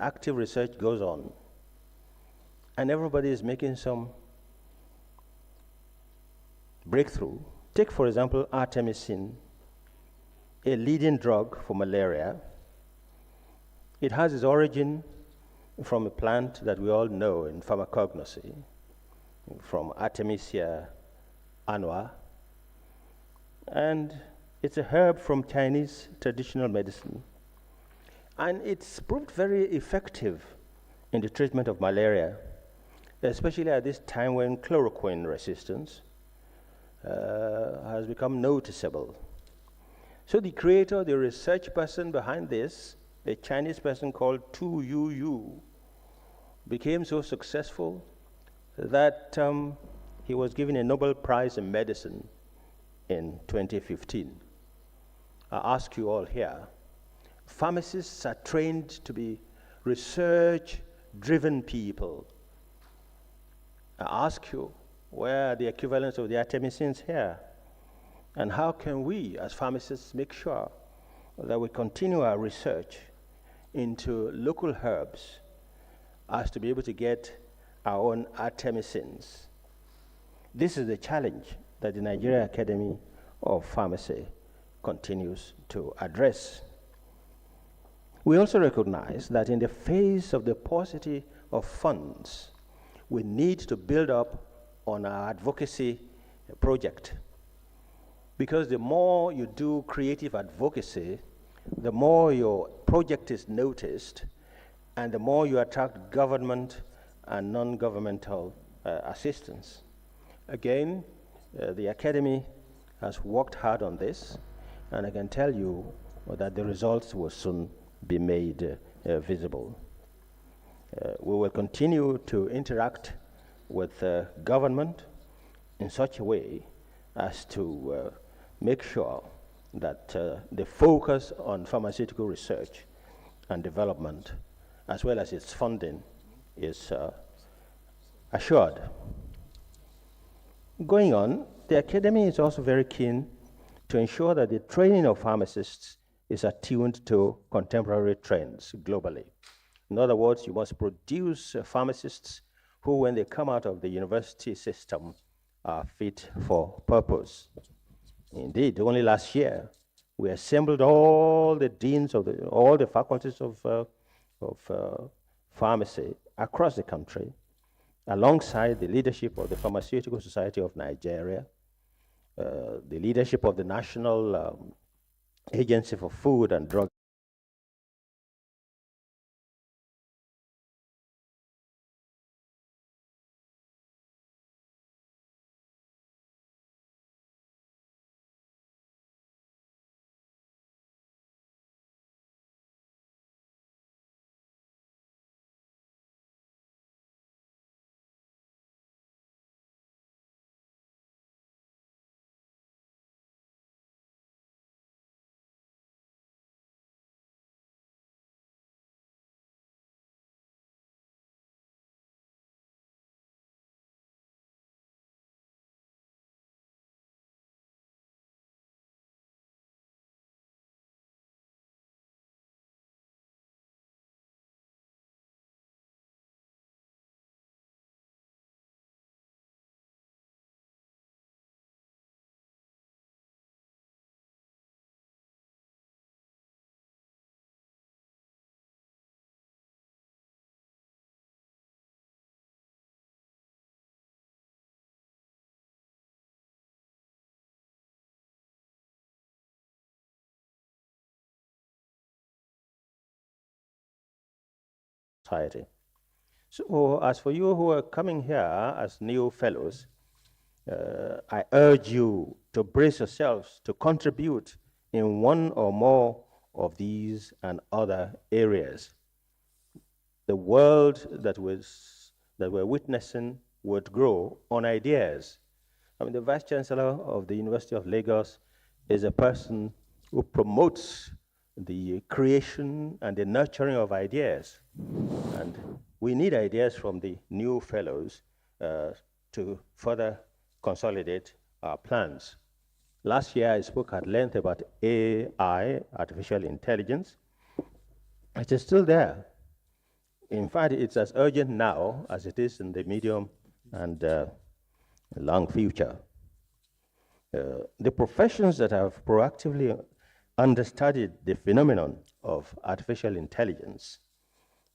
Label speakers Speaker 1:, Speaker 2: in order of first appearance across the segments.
Speaker 1: active research goes on, and everybody is making some breakthrough. Take, for example, artemisinin, a leading drug for malaria. It has its origin from a plant that we all know in pharmacognosy, from Artemisia annua, and it's a herb from Chinese traditional medicine. And it's proved very effective in the treatment of malaria, especially at this time when chloroquine resistance has become noticeable. So the creator, the research person behind this, a Chinese person called Tu Yu, became so successful that he was given a Nobel Prize in Medicine in 2015. I ask you all here, pharmacists are trained to be research-driven people. I ask you, where are the equivalents of the artemisinins here? And how can we, as pharmacists, make sure that we continue our research into local herbs as to be able to get our own artemisins? This is the challenge that the Nigerian Academy of Pharmacy continues to address. We also recognize that in the face of the paucity of funds, we need to build up on our advocacy project. Because the more you do creative advocacy, the more your project is noticed, and the more you attract government and non-governmental assistance. Again, the Academy has worked hard on this, and I can tell you that the results will soon be made visible. We will continue to interact with government in such a way as to make sure that the focus on pharmaceutical research and development, as well as its funding, is assured. Going on, the Academy is also very keen to ensure that the training of pharmacists is attuned to contemporary trends globally. In other words, you must produce pharmacists who, when they come out of the university system, are fit for purpose. Indeed, only last year, we assembled all the deans of all the faculties of pharmacy across the country, alongside the leadership of the Pharmaceutical Society of Nigeria, the leadership of the National Agency for Food and Drug society. So as for you who are coming here as new fellows, I urge you to brace yourselves to contribute in one or more of these and other areas. The world that we're witnessing would grow on ideas. I mean, the Vice Chancellor of the University of Lagos is a person who promotes the creation and the nurturing of ideas. And we need ideas from the new fellows to further consolidate our plans. Last year, I spoke at length about AI, artificial intelligence. It is still there. In fact, it's as urgent now as it is in the medium and long future. The professions that have proactively understudied the phenomenon of artificial intelligence,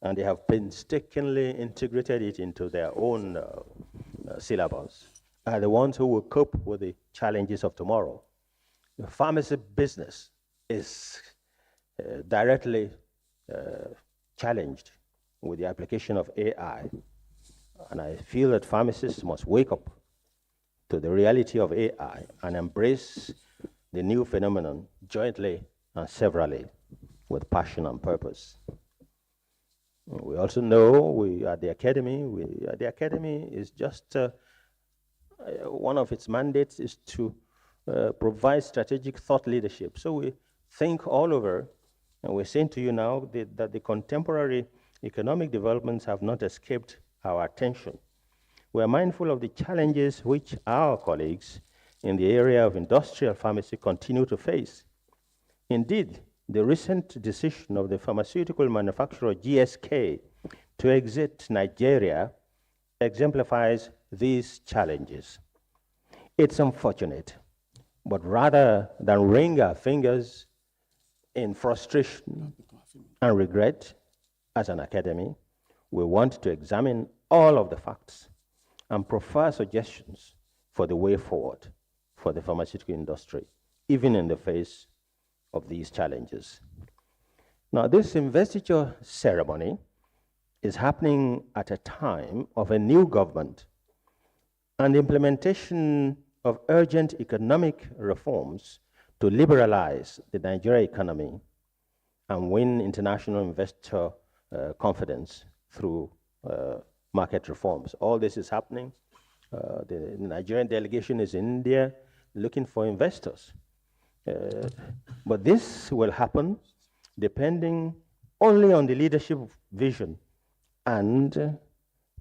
Speaker 1: and they have painstakingly integrated it into their own syllabus, are the ones who will cope with the challenges of tomorrow. The pharmacy business is directly challenged with the application of AI. And I feel that pharmacists must wake up to the reality of AI and embrace the new phenomenon jointly and severally with passion and purpose. We also know we at the Academy is just one of its mandates is to provide strategic thought leadership. So we think all over, and we're saying to you now that the contemporary economic developments have not escaped our attention. We're mindful of the challenges which our colleagues in the area of industrial pharmacy continue to face. Indeed, the recent decision of the pharmaceutical manufacturer GSK to exit Nigeria exemplifies these challenges. It's unfortunate, but rather than wring our fingers in frustration and regret as an academy, we want to examine all of the facts and proffer suggestions for the way forward for the pharmaceutical industry, even in the face of these challenges. Now, this investiture ceremony is happening at a time of a new government and the implementation of urgent economic reforms to liberalize the Nigerian economy and win international investor confidence through market reforms. All this is happening. The Nigerian delegation is in India looking for investors. But this will happen depending only on the leadership vision and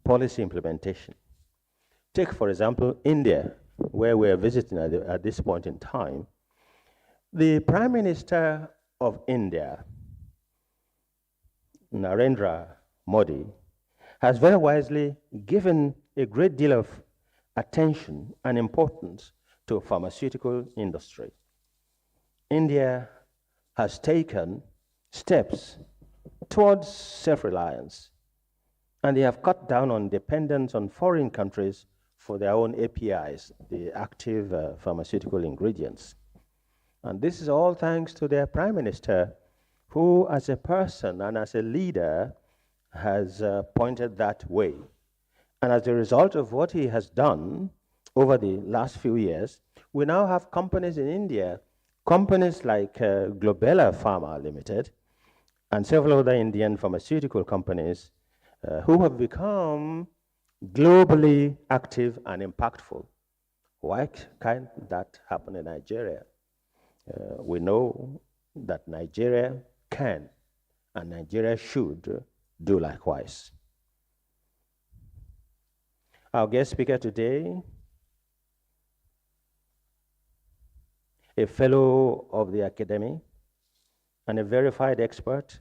Speaker 1: policy implementation. Take, for example, India, where we are visiting at this point in time. The Prime Minister of India, Narendra Modi, has very wisely given a great deal of attention and importance to pharmaceutical industry. India has taken steps towards self-reliance, and they have cut down on dependence on foreign countries for their own APIs, the active pharmaceutical ingredients. And this is all thanks to their Prime Minister, who as a person and as a leader has pointed that way. And as a result of what he has done over the last few years, we now have companies in India, companies like Globella Pharma Limited and several other Indian pharmaceutical companies who have become globally active and impactful. Why can't that happen in Nigeria? We know that Nigeria can and Nigeria should do likewise. Our guest speaker today, a fellow of the Academy and a verified expert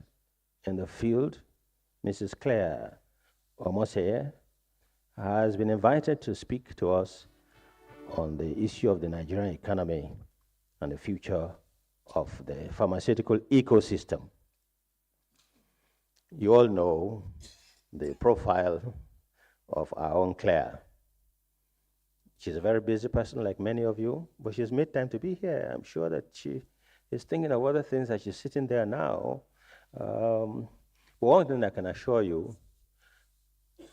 Speaker 1: in the field, Mrs. Clare Omatseye, has been invited to speak to us on the issue of the Nigerian economy and the future of the pharmaceutical ecosystem. You all know the profile of our own Clare. She's a very busy person like many of you, but she's made time to be here. I'm sure that she is thinking of other things as she's sitting there now. One thing I can assure you,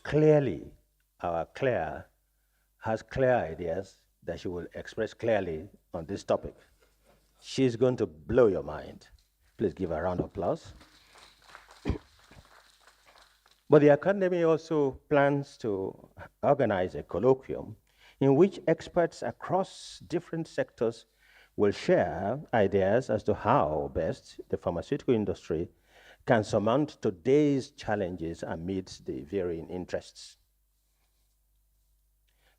Speaker 1: clearly, our Clare has clear ideas that she will express clearly on this topic. She's going to blow your mind. Please give her a round of applause. But the Academy also plans to organize a colloquium in which experts across different sectors will share ideas as to how best the pharmaceutical industry can surmount today's challenges amidst the varying interests.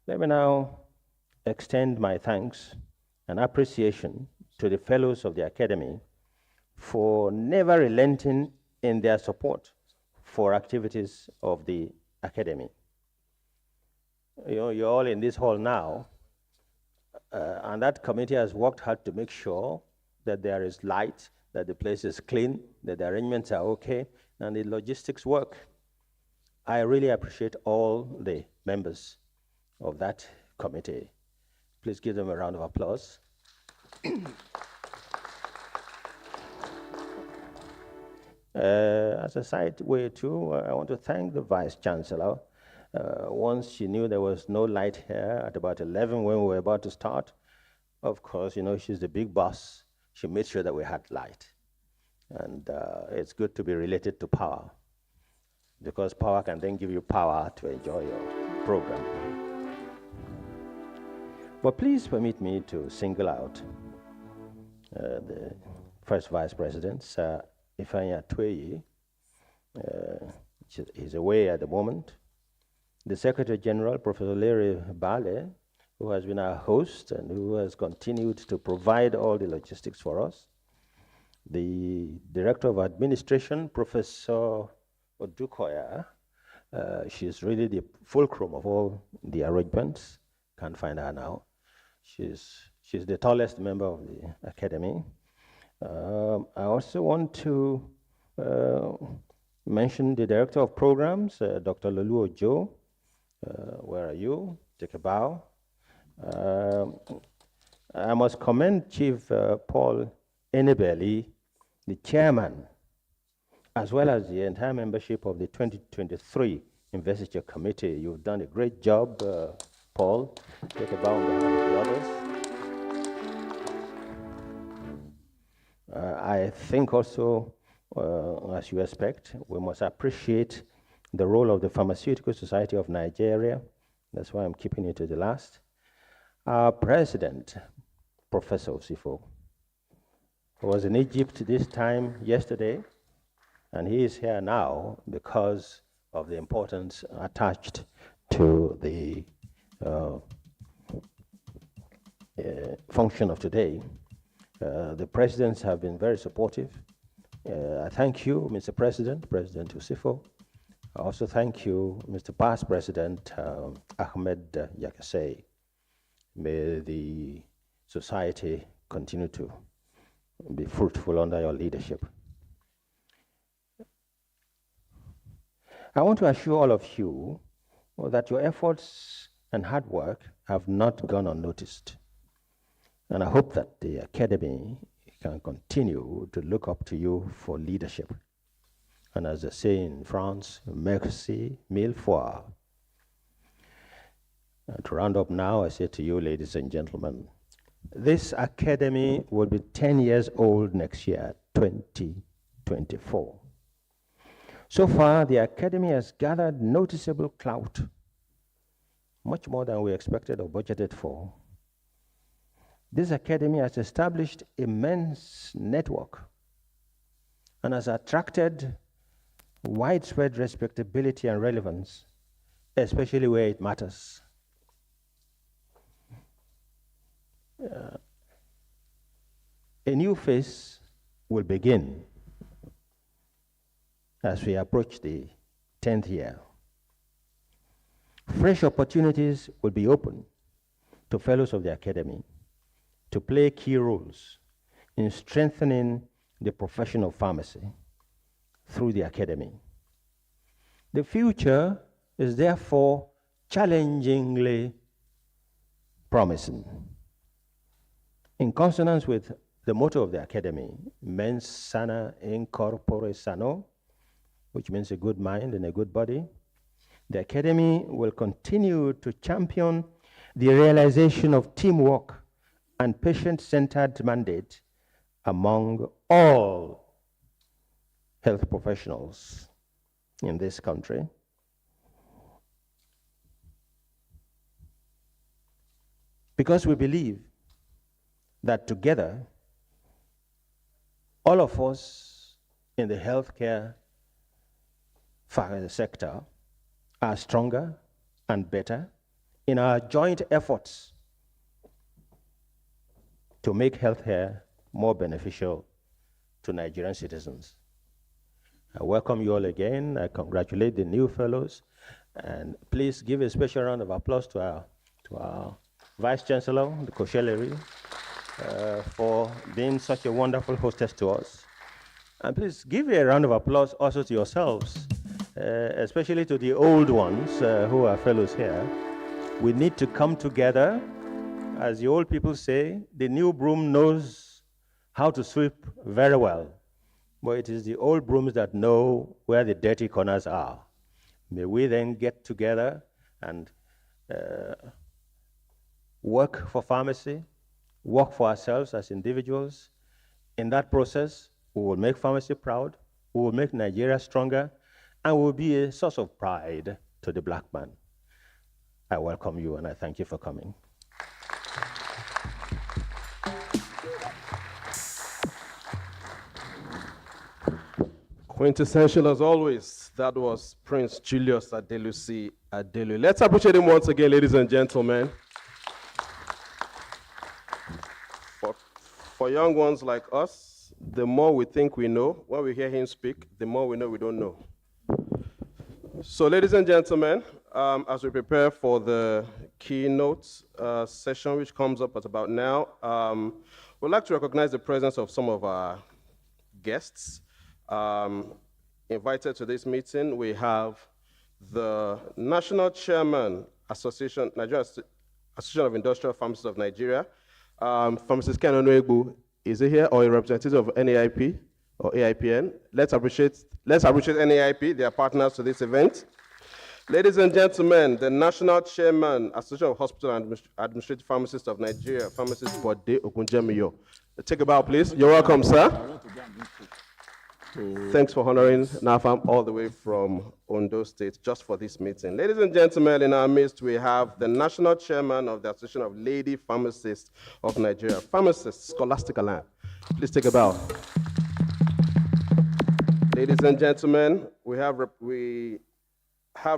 Speaker 1: Let me now extend my thanks and appreciation to the fellows of the Academy for never relenting in their support for activities of the academy. You know, you're all in this hall now, and that committee has worked hard to make sure that there is light, that the place is clean, that the arrangements are okay, and the logistics work. I really appreciate all the members of that committee. Please give them a round of applause. As a side way too, I want to thank the Vice Chancellor. Once she knew there was no light here at about 11 when we were about to start, of course, you know, she's the big boss. She made sure that we had light. And it's good to be related to power, because power can then give you power to enjoy your program. But please permit me to single out the first Vice President, Sir Ifeanyi Ajayi. He's away at the moment. The Secretary General, Professor Larry Bale, who has been our host and who has continued to provide all the logistics for us. The Director of Administration, Professor Odukoya, she's really the fulcrum of all the arrangements. Can't find her now. She's the tallest member of the academy. I also want to mention the Director of Programs, Dr. Lulu Ojo. Where are you? Take a bow. I must commend Chief Paul Enebeli, the chairman, as well as the entire membership of the 2023 Investiture Committee. You've done a great job, Paul. Take a bow on behalf of the others. I think also, as you expect, we must appreciate the role of the Pharmaceutical Society of Nigeria. That's why I'm keeping it to the last. Our president, Professor Osifo, was in Egypt this time yesterday, and he is here now because of the importance attached to the function of today. The presidents have been very supportive. I thank you, Mr. President, President Osifo. I also thank you, Mr. Past President Ahmed Yakasey. May the society continue to be fruitful under your leadership. I want to assure all of you that your efforts and hard work have not gone unnoticed. And I hope that the Academy can continue to look up to you for leadership. And as they say in France, merci mille fois. And to round up now, I say to you, ladies and gentlemen, this Academy will be 10 years old next year, 2024. So far, the Academy has gathered noticeable clout, much more than we expected or budgeted for. This Academy has established immense network and has attracted widespread respectability and relevance, especially where it matters. A new phase will begin as we approach the 10th year. Fresh opportunities will be open to fellows of the Academy to play key roles in strengthening the profession of pharmacy through the Academy. The future is therefore challengingly promising. In consonance with the motto of the Academy, mens sana in corpore sano, which means a good mind and a good body, the Academy will continue to champion the realization of teamwork and patient-centered mandate among all health professionals in this country. Because we believe that together, all of us in the healthcare sector are stronger and better in our joint efforts to make healthcare more beneficial to Nigerian citizens. I welcome you all again. I congratulate the new fellows. And please give a special round of applause to our Vice Chancellor, the Koshelleri, for being such a wonderful hostess to us. And please give a round of applause also to yourselves, especially to the old ones who are fellows here. We need to come together. As the old people say, the new broom knows how to sweep very well, but it is the old brooms that know where the dirty corners are. May we then get together and work for pharmacy, work for ourselves as individuals. In that process, we will make pharmacy proud, we will make Nigeria stronger, and we will be a source of pride to the black man. I welcome you and I thank you for coming.
Speaker 2: Quintessential as always, that was Prince Julius Adelusi Adelu. Let's appreciate him once again, ladies and gentlemen. For young ones like us, the more we think we know, when we hear him speak, the more we know we don't know. So ladies and gentlemen, as we prepare for the keynote session, which comes up at about now, we'd like to recognize the presence of some of our guests. Invited to this meeting, we have the National Chairman, Nigerian Association of Industrial Pharmacists of Nigeria, Pharmacist Ken Onuegbu. Is he here, or a representative of NAIP or AIPN? Let's appreciate NAIP, they are partners to this event. Ladies and gentlemen, the National Chairman, Association of Hospital and Administrative Pharmacists of Nigeria, Pharmacist Bode Ogunjemiyo. Take a bow, please. You're welcome, sir. Thanks for honoring NAPharm all the way from Ondo State just for this meeting. Ladies and gentlemen, in our midst, we have the National Chairman of the Association of Lady Pharmacists of Nigeria, Pharmacist Scholastica Lamb. Please take a bow. Ladies and gentlemen, we have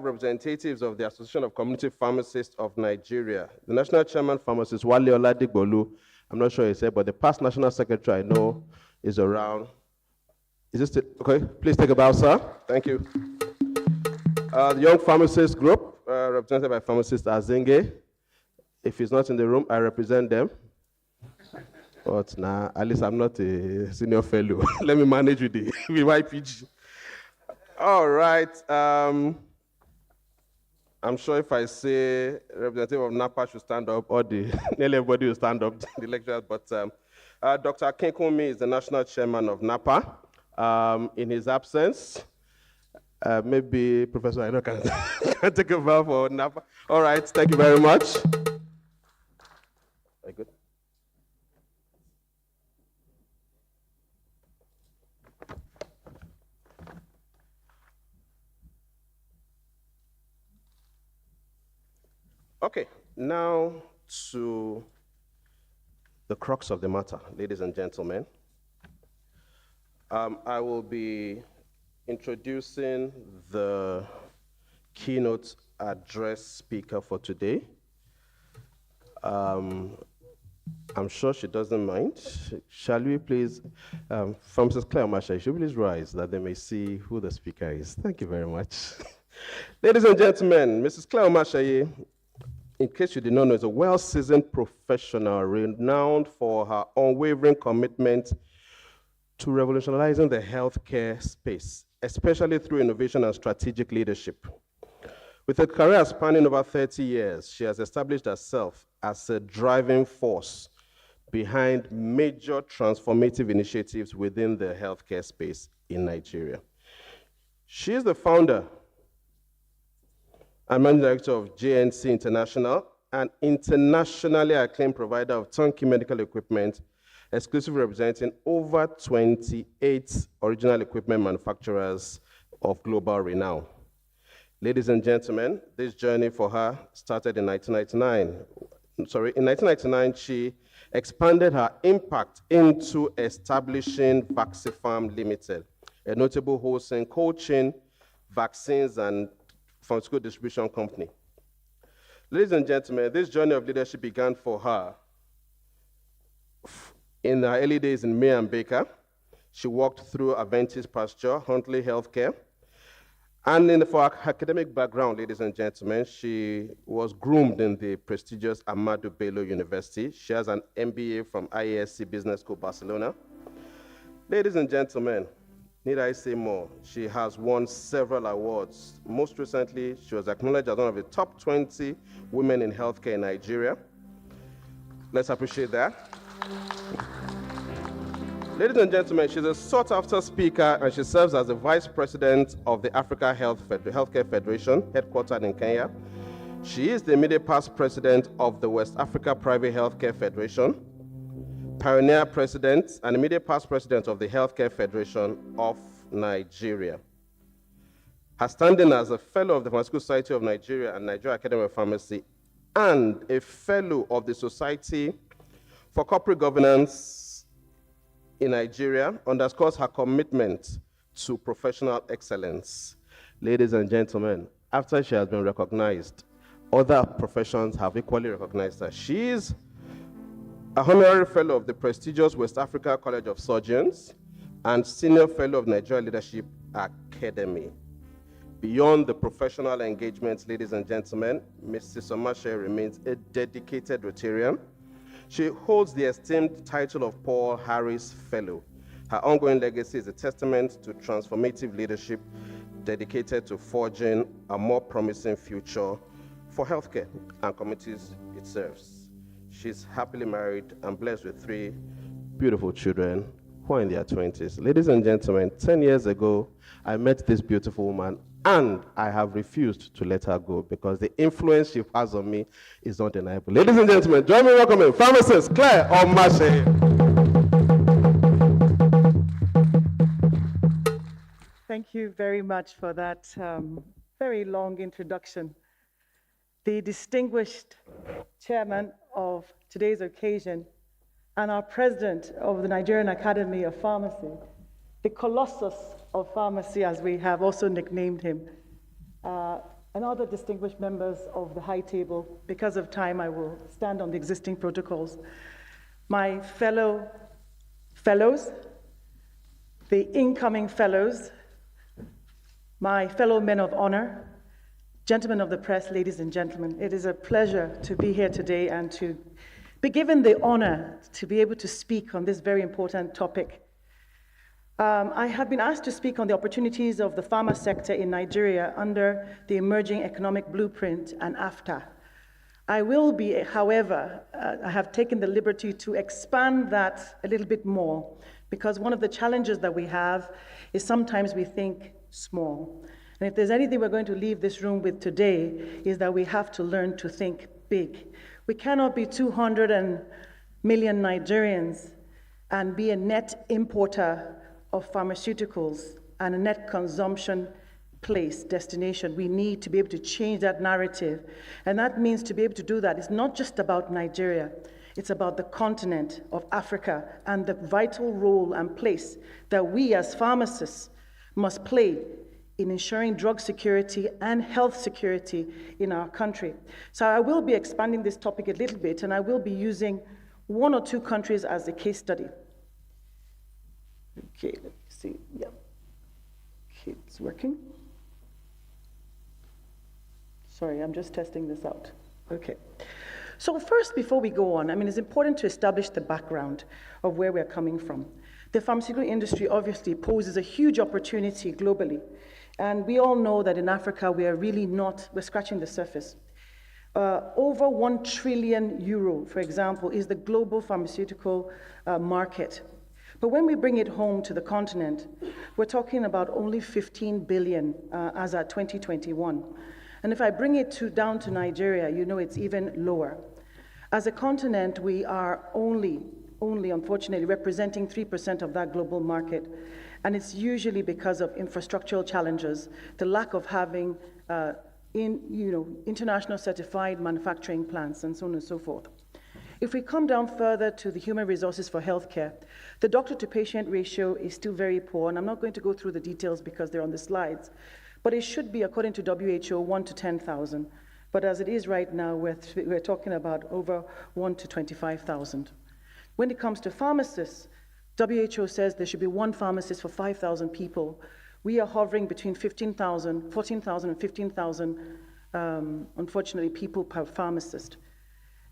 Speaker 2: representatives of the Association of Community Pharmacists of Nigeria. The National Chairman, Pharmacist Wale Oladigbolu. I'm not sure he said, but the past National Secretary I know is around. Is this okay? Please take a bow, sir. Thank you. The Young Pharmacist Group, represented by Pharmacist Azenge. If he's not in the room, I represent them. But nah, at least I'm not a senior fellow. Let me manage with the YPG. All right. I'm sure if I say representative of NAPA should stand up, or nearly everybody will stand up, the lecturers. But Dr. Akinkunmi is the national chairman of NAPA. In his absence, maybe Professor Aino can take a bow for NAPA. All right, thank you very much. Very good. Okay, now to the crux of the matter, ladies and gentlemen. I will be introducing the keynote address speaker for today. I'm sure she doesn't mind. Shall we please, Pharmacist Clare Omatseye, should we please rise that they may see who the speaker is? Thank you very much. Ladies and gentlemen, Mrs. Clare Omatseye, in case you did not know, is a well-seasoned professional renowned for her unwavering commitment to revolutionizing the healthcare space, especially through innovation and strategic leadership. With a career spanning over 30 years, she has established herself as a driving force behind major transformative initiatives within the healthcare space in Nigeria. She is the founder and managing director of JNC International, an internationally acclaimed provider of turnkey medical equipment, exclusively representing over 28 original equipment manufacturers of global renown. Ladies and gentlemen, this journey for her started in 1999. In 1999, she expanded her impact into establishing Pharm Limited, a notable wholesale cold chain vaccines and pharmaceutical distribution company. Ladies and gentlemen, this journey of leadership began for her in her early days in May and Baker. She walked through Aventis Pasture, Huntley Healthcare. And for her academic background, ladies and gentlemen, she was groomed in the prestigious Ahmadu Bello University. She has an MBA from IASC Business School, Barcelona. Ladies and gentlemen, need I say more? She has won several awards. Most recently, she was acknowledged as one of the top 20 women in healthcare in Nigeria. Let's appreciate that. Ladies and gentlemen, she's a sought-after speaker, and she serves as the Vice President of the Africa Healthcare Federation, headquartered in Kenya. She is the immediate past President of the West Africa Private Healthcare Federation, Pioneer President, and immediate past President of the Healthcare Federation of Nigeria. Her standing as a Fellow of the Pharmaceutical Society of Nigeria and Nigerian Academy of Pharmacy, and a Fellow of the Society for Corporate Governance in Nigeria underscores her commitment to professional excellence. Ladies and gentlemen, after she has been recognized, other professions have equally recognized her. She is a honorary fellow of the prestigious West Africa College of Surgeons and senior fellow of Nigeria Leadership Academy. Beyond the professional engagements, ladies and gentlemen, Mrs. Omatseye remains a dedicated Rotarian. She holds the esteemed title of Paul Harris Fellow. Her ongoing legacy is a testament to transformative leadership dedicated to forging a more promising future for healthcare and communities it serves. She's happily married and blessed with 3 beautiful children who are in their 20s. Ladies and gentlemen, 10 years ago, I met this beautiful woman, and I have refused to let her go because the influence she has on me is undeniable. Ladies and gentlemen, join me in welcoming pharmacist Clare Omatseye.
Speaker 3: Thank you very much for that very long introduction. The distinguished chairman of today's occasion and our president of the Nigerian Academy of Pharmacy, the Colossus of Pharmacy, as we have also nicknamed him, and other distinguished members of the high table. Because of time, I will stand on the existing protocols. My fellow fellows, the incoming fellows, my fellow men of honor, gentlemen of the press, ladies and gentlemen, it is a pleasure to be here today and to be given the honor to be able to speak on this very important topic. I have been asked to speak on the opportunities of the pharma sector in Nigeria under the Emerging Economic Blueprint and after. I will be, however, I have taken the liberty to expand that a little bit more, because one of the challenges that we have is sometimes we think small. And if there's anything we're going to leave this room with today, is that we have to learn to think big. We cannot be 200 million Nigerians and be a net importer of pharmaceuticals and a net consumption place, destination. We need to be able to change that narrative. And that means to be able to do that, it's not just about Nigeria, it's about the continent of Africa and the vital role and place that we as pharmacists must play in ensuring drug security and health security in our country. So I will be expanding this topic a little bit, and I will be using 1 or 2 countries as a case study. Okay, let me see. Yep. Okay, it's working. Sorry, I'm just testing this out. Okay. So first, before we go on, it's important to establish the background of where we're coming from. The pharmaceutical industry obviously poses a huge opportunity globally. And we all know that in Africa, we're scratching the surface. Over 1 trillion euro, for example, is the global pharmaceutical market. But when we bring it home to the continent, we're talking about only 15 billion as at 2021. And if I bring it down to Nigeria, it's even lower. As a continent, we are only unfortunately representing 3% of that global market. And it's usually because of infrastructural challenges, the lack of having international certified manufacturing plants and so on and so forth. If we come down further to the human resources for healthcare, the doctor-to-patient ratio is still very poor, and I'm not going to go through the details because they're on the slides, but it should be, according to WHO, 1 to 10,000. But as it is right now, we're talking about over 1 to 25,000. When it comes to pharmacists, WHO says there should be one pharmacist for 5,000 people. We are hovering between 14,000 and 15,000, unfortunately, people per pharmacist.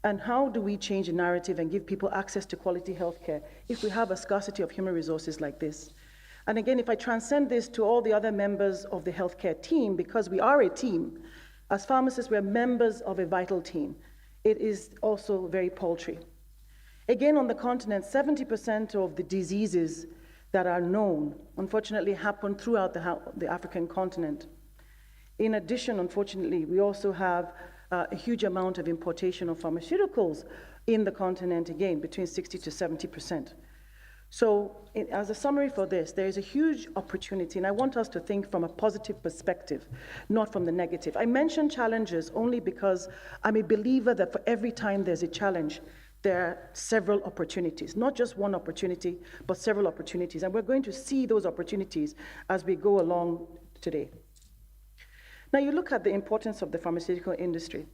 Speaker 3: And how do we change the narrative and give people access to quality healthcare if we have a scarcity of human resources like this? And again, if I transcend this to all the other members of the healthcare team, because we are a team, as pharmacists, we're members of a vital team. It is also very paltry. Again, on the continent, 70% of the diseases that are known, unfortunately, happen throughout the African continent. In addition, unfortunately, we also have a huge amount of importation of pharmaceuticals in the continent, again, between 60 to 70%. So as a summary for this, there is a huge opportunity, and I want us to think from a positive perspective, not from the negative. I mention challenges only because I'm a believer that for every time there's a challenge, there are several opportunities, not just one opportunity, but several opportunities. And we're going to see those opportunities as we go along today. Now, you look at the importance of the pharmaceutical industry.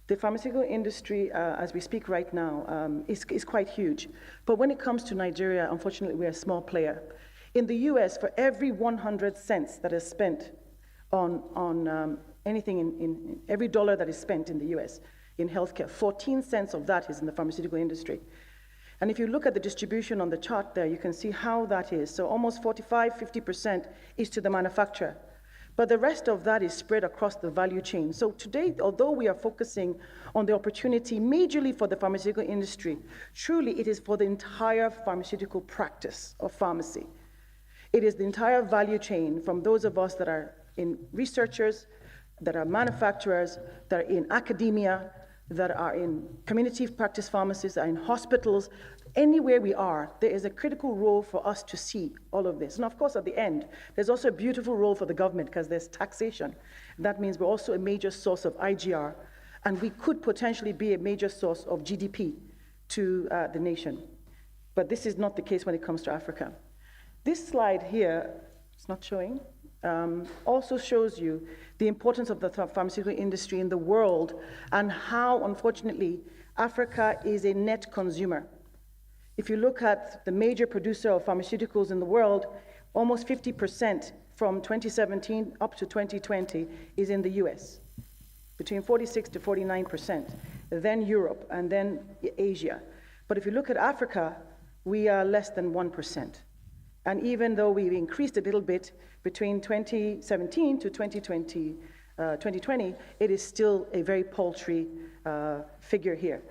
Speaker 3: The pharmaceutical industry, as we speak right now, is quite huge. But when it comes to Nigeria, unfortunately, we're a small player. In the US, for every 100 cents that is spent on anything, in every dollar that is spent in the US in healthcare, 14 cents of that is in the pharmaceutical industry. And if you look at the distribution on the chart there, you can see how that is. So almost 50% is to the manufacturer. But the rest of that is spread across the value chain. So today, although we are focusing on the opportunity majorly for the pharmaceutical industry, truly it is for the entire pharmaceutical practice of pharmacy. It is the entire value chain, from those of us that are in researchers, that are manufacturers, that are in academia, that are in community practice pharmacies, that are in hospitals. Anywhere we are, there is a critical role for us to see all of this. And of course, at the end, there's also a beautiful role for the government because there's taxation. That means we're also a major source of IGR, and we could potentially be a major source of GDP to the nation. But this is not the case when it comes to Africa. This slide here, it's not showing, also shows you the importance of the pharmaceutical industry in the world and how, unfortunately, Africa is a net consumer. If you look at the major producer of pharmaceuticals in the world, almost 50% from 2017 up to 2020 is in the US, between 46 to 49%, then Europe, and then Asia. But if you look at Africa, we are less than 1%. And even though we've increased a little bit between 2017 to 2020, it is still a very paltry figure here.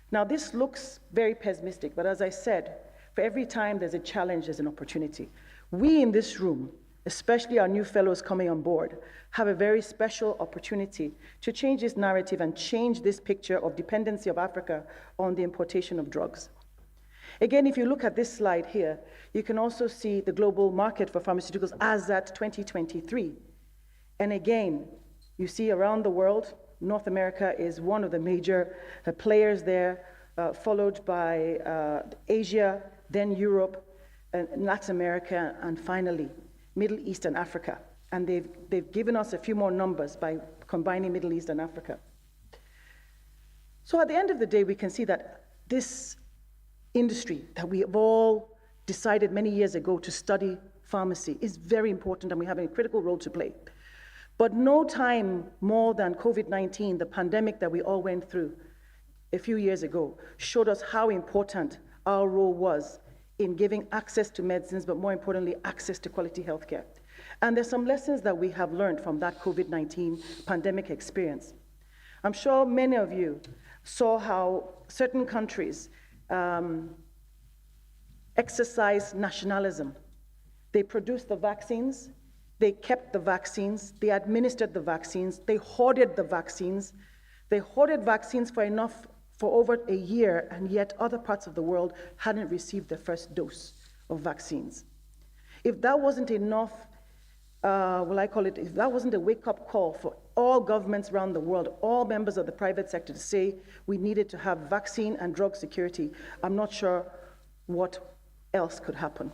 Speaker 3: Now, this looks very pessimistic, but as I said, for every time there's a challenge, there's an opportunity. We in this room, especially our new fellows coming on board, have a very special opportunity to change this narrative and change this picture of dependency of Africa on the importation of drugs. Again, if you look at this slide here, you can also see the global market for pharmaceuticals as at 2023. And again, you see around the world, North America is one of the major players there, followed by Asia, then Europe, and Latin America, and finally, Middle East and Africa. And they've given us a few more numbers by combining Middle East and Africa. So at the end of the day, we can see that this industry that we have all decided many years ago to study pharmacy is very important, and we have a critical role to play. But no time more than COVID-19, the pandemic that we all went through a few years ago, showed us how important our role was in giving access to medicines, but more importantly, access to quality healthcare. And there's some lessons that we have learned from that COVID-19 pandemic experience. I'm sure many of you saw how certain countries exercise nationalism. They produced the vaccines, they kept the vaccines, they administered the vaccines, they hoarded the vaccines. They hoarded vaccines for over a year, and yet other parts of the world hadn't received their first dose of vaccines. If that wasn't enough, if that wasn't a wake-up call for all governments around the world, all members of the private sector to say we needed to have vaccine and drug security, I'm not sure what else could happen.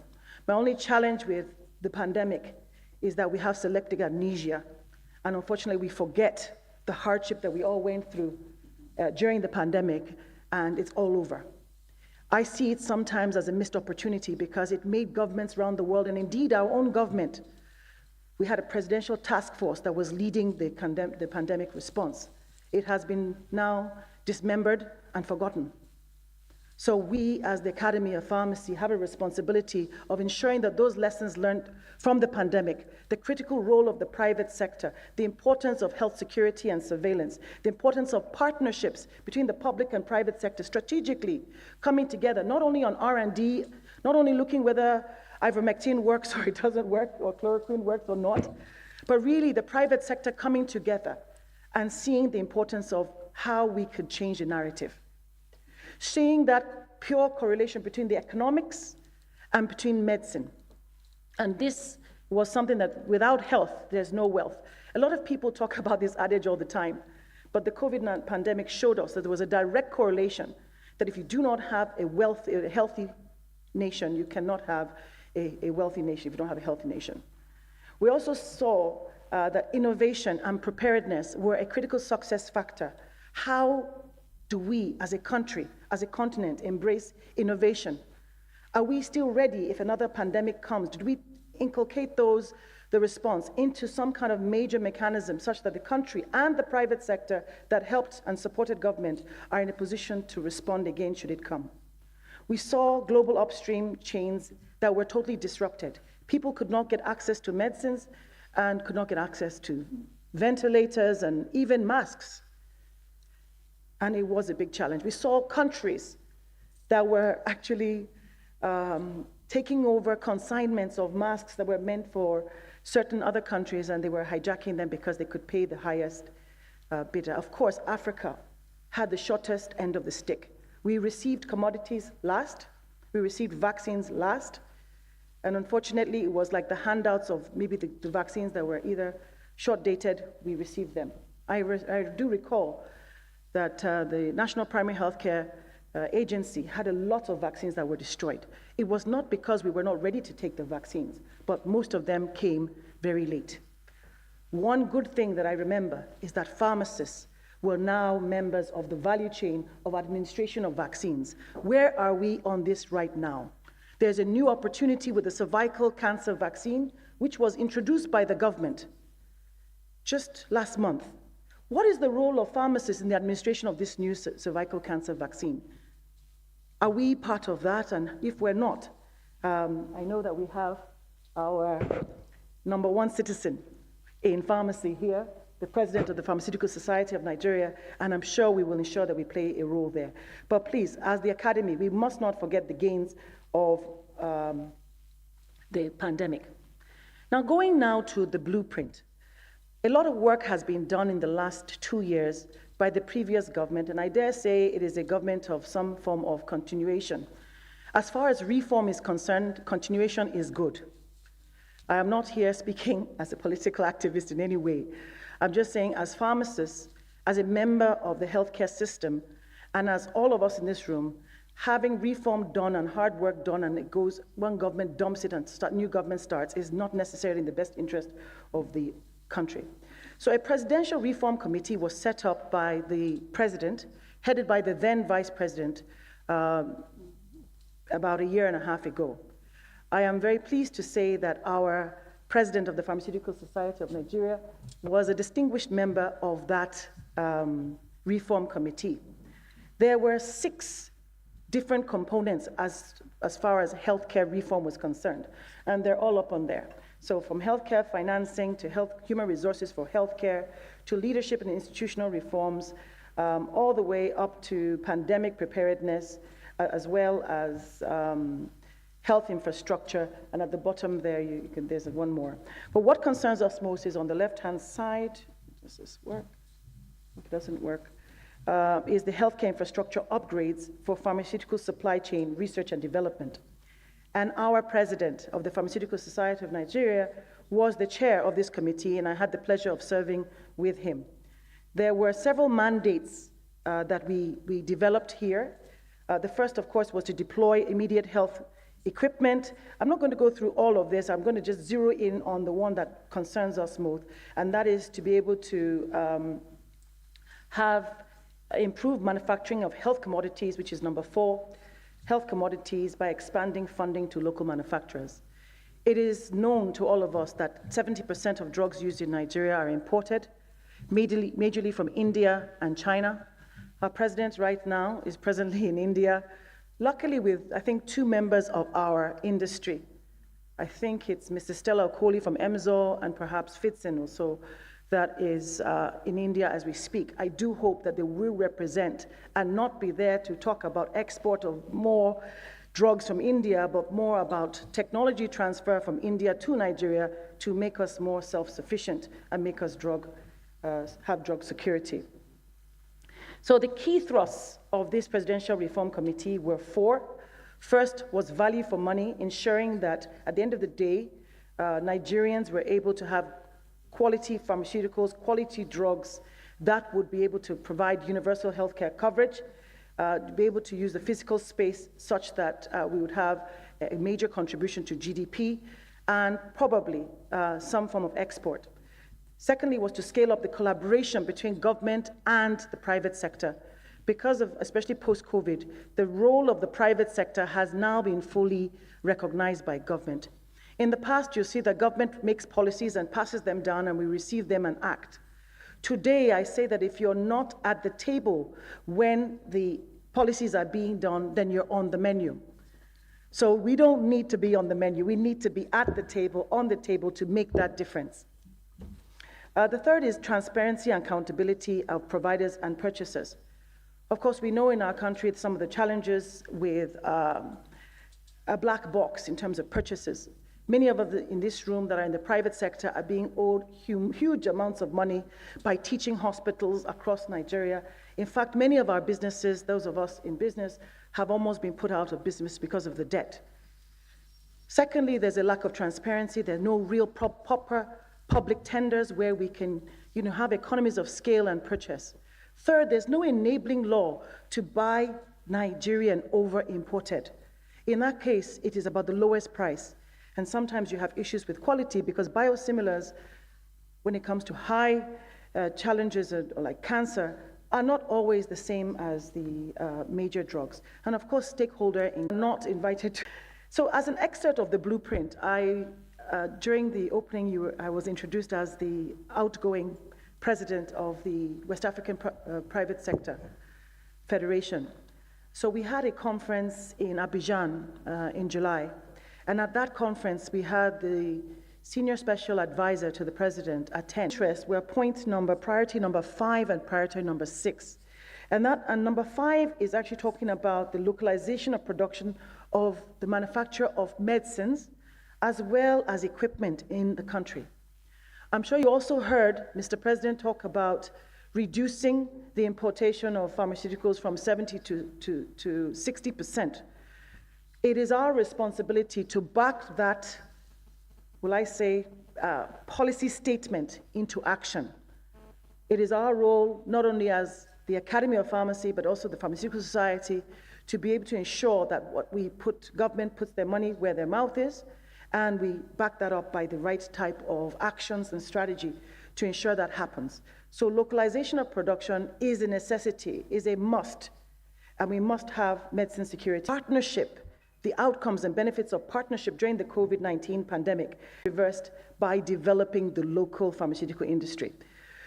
Speaker 3: My only challenge with the pandemic is that we have selective amnesia, and unfortunately we forget the hardship that we all went through during the pandemic, and it's all over. I see it sometimes as a missed opportunity because it made governments around the world, and indeed our own government, we had a presidential task force that was leading the pandemic response. It has been now dismembered and forgotten. So we, as the Academy of Pharmacy, have a responsibility of ensuring that those lessons learned from the pandemic, the critical role of the private sector, the importance of health security and surveillance, the importance of partnerships between the public and private sector, strategically coming together, not only on R&D, not only looking whether ivermectin works or it doesn't work, or chloroquine works or not, but really the private sector coming together and seeing the importance of how we could change the narrative. Seeing that pure correlation between the economics and between medicine. And this was something that without health, there's no wealth. A lot of people talk about this adage all the time, but the COVID pandemic showed us that there was a direct correlation that if you do not have a healthy nation, you cannot have a wealthy nation if you don't have a healthy nation. We also saw that innovation and preparedness were a critical success factor. How do we, as a country, as a continent, embrace innovation? Are we still ready if another pandemic comes? Did we inculcate the response into some kind of major mechanism such that the country and the private sector that helped and supported government are in a position to respond again should it come? We saw global upstream chains that were totally disrupted. People could not get access to medicines and could not get access to ventilators and even masks. And it was a big challenge. We saw countries that were actually taking over consignments of masks that were meant for certain other countries, and they were hijacking them because they could pay the highest bidder. Of course, Africa had the shortest end of the stick. We received commodities last, we received vaccines last, and unfortunately, it was like the handouts of maybe the vaccines that were either short-dated, we received them. I do recall that the National Primary Healthcare Agency had a lot of vaccines that were destroyed. It was not because we were not ready to take the vaccines, but most of them came very late. One good thing that I remember is that pharmacists were now members of the value chain of administration of vaccines. Where are we on this right now? There's a new opportunity with the cervical cancer vaccine, which was introduced by the government just last month. What is the role of pharmacists in the administration of this new cervical cancer vaccine? Are we part of that? And if we're not, I know that we have our number one citizen in pharmacy here, the president of the Pharmaceutical Society of Nigeria, and I'm sure we will ensure that we play a role there. But please, as the Academy, we must not forget the gains of the pandemic. Now, going now to the blueprint. A lot of work has been done in the last 2 years by the previous government, and I dare say it is a government of some form of continuation. As far as reform is concerned, continuation is good. I am not here speaking as a political activist in any way. I'm just saying, as pharmacists, as a member of the healthcare system, and as all of us in this room, having reform done and hard work done, and it goes, one government dumps it and new government starts, is not necessarily in the best interest of the country. So a presidential reform committee was set up by the president, headed by the then vice president, about a year and a half ago. I am very pleased to say that our president of the Pharmaceutical Society of Nigeria was a distinguished member of that reform committee. There were 6 different components as far as healthcare reform was concerned, and they're all up on there. So from healthcare financing to human resources for healthcare, to leadership and institutional reforms, all the way up to pandemic preparedness, as well as health infrastructure, and at the bottom there, there's one more. But what concerns us most is on the left-hand side. Does this work? It doesn't work. Is the healthcare infrastructure upgrades for pharmaceutical supply chain research and development. And our president of the Pharmaceutical Society of Nigeria was the chair of this committee, and I had the pleasure of serving with him. There were several mandates that we developed here. The first, of course, was to deploy immediate health equipment. I'm not going to go through all of this. I'm going to just zero in on the one that concerns us most, and that is to be able to have improved manufacturing of health commodities, which is number 4, health commodities by expanding funding to local manufacturers. It is known to all of us that 70% of drugs used in Nigeria are imported, majorly from India and China. Our president right now is presently in India, luckily with, I think, 2 members of our industry. I think it's Mr. Stella Okoli from EMZO and perhaps Fitzin also that is in India as we speak. I do hope that they will represent and not be there to talk about export of more drugs from India, but more about technology transfer from India to Nigeria to make us more self-sufficient and make us have drug security. So the key thrusts of this Presidential Reform Committee were 4. First was value for money, ensuring that at the end of the day, Nigerians were able to have quality pharmaceuticals, quality drugs that would be able to provide universal healthcare coverage, be able to use the physical space such that we would have a major contribution to GDP and probably some form of export. Secondly was to scale up the collaboration between government and the private sector. Because of, especially post-COVID, the role of the private sector has now been fully recognized by government. In the past, you see that government makes policies and passes them down and we receive them and act. Today, I say that if you're not at the table when the policies are being done, then you're on the menu. So we don't need to be on the menu. We need to be at the table, on the table to make that difference. The third is transparency and accountability of providers and purchasers. Of course, we know in our country some of the challenges with a black box in terms of purchases. Many of us in this room that are in the private sector are being owed huge amounts of money by teaching hospitals across Nigeria. In fact, many of our businesses, those of us in business, have almost been put out of business because of the debt. Secondly, there's a lack of transparency. There's no real proper public tenders where we can have economies of scale and purchase. Third, there's no enabling law to buy Nigerian over imported. In that case, it is about the lowest price. And sometimes you have issues with quality because biosimilars, when it comes to high challenges like cancer, are not always the same as the major drugs. And of course, stakeholder not invited to. So as an excerpt of the blueprint, during the opening, I was introduced as the outgoing president of the West African Private Sector Federation. So we had a conference in Abidjan in July. And at that conference, we had the senior special advisor to the president attend. Interest were priority number 5 and priority number 6. And number 5 is actually talking about the localization of production of the manufacture of medicines as well as equipment in the country. I'm sure you also heard Mr. President talk about reducing the importation of pharmaceuticals from 70 to 60%. It is our responsibility to back that, policy statement into action. It is our role, not only as the Academy of Pharmacy, but also the Pharmaceutical Society, to be able to ensure that government puts their money where their mouth is, and we back that up by the right type of actions and strategy to ensure that happens. So localization of production is a necessity, is a must, and we must have medicine security. Partnership. The outcomes and benefits of partnership during the COVID-19 pandemic reversed by developing the local pharmaceutical industry.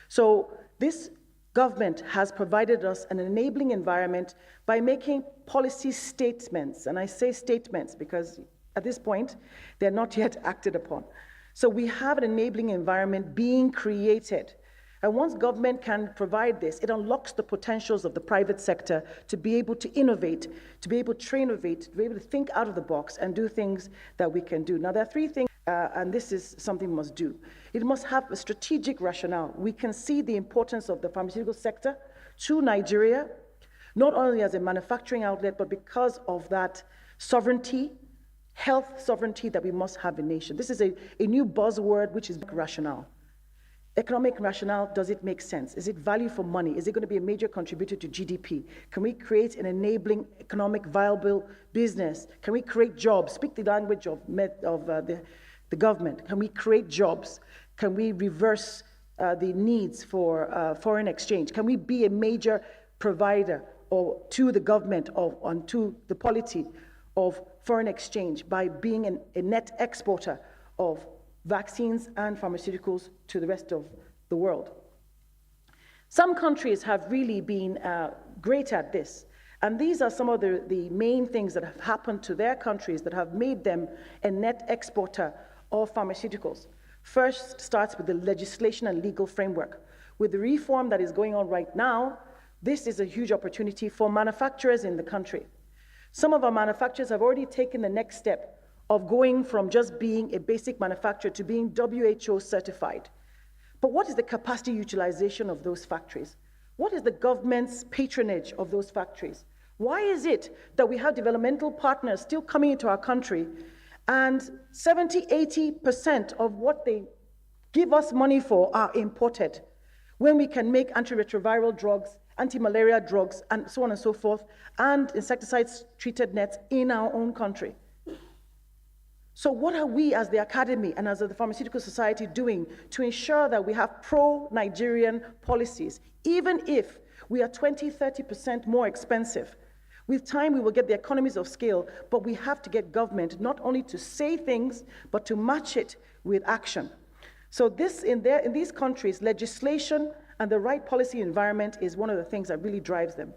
Speaker 3: So this government has provided us an enabling environment by making policy statements, and I say statements because at this point, they're not yet acted upon. So we have an enabling environment being created. And once government can provide this, it unlocks the potentials of the private sector to be able to innovate, to be able to innovate, to be able to think out of the box and do things that we can do. Now, there are 3 things, and this is something we must do. It must have a strategic rationale. We can see the importance of the pharmaceutical sector to Nigeria, not only as a manufacturing outlet, but because of that sovereignty, health sovereignty that we must have in nation. This is a new buzzword, which is rationale. Economic rationale, does it make sense? Is it value for money? Is it going to be a major contributor to GDP? Can we create an enabling economic viable business? Can we create jobs? Speak the language of the government. Can we create jobs? Can we reverse the needs for foreign exchange? Can we be a major provider or to the government and to the polity of foreign exchange by being a net exporter of vaccines and pharmaceuticals to the rest of the world. Some countries have really been great at this, and these are some of the main things that have happened to their countries that have made them a net exporter of pharmaceuticals. First starts with the legislation and legal framework. With the reform that is going on right now, this is a huge opportunity for manufacturers in the country. Some of our manufacturers have already taken the next step of going from just being a basic manufacturer to being WHO certified. But what is the capacity utilization of those factories? What is the government's patronage of those factories? Why is it that we have developmental partners still coming into our country and 70–80% of what they give us money for are imported, when we can make antiretroviral drugs, anti-malaria drugs, and so on and so forth, and insecticides-treated nets in our own country? So what are we as the academy and as the Pharmaceutical Society doing to ensure that we have pro-Nigerian policies, even if we are 20–30% more expensive? With time, we will get the economies of scale, but we have to get government not only to say things, but to match it with action. So this, in these countries, legislation and the right policy environment is one of the things that really drives them.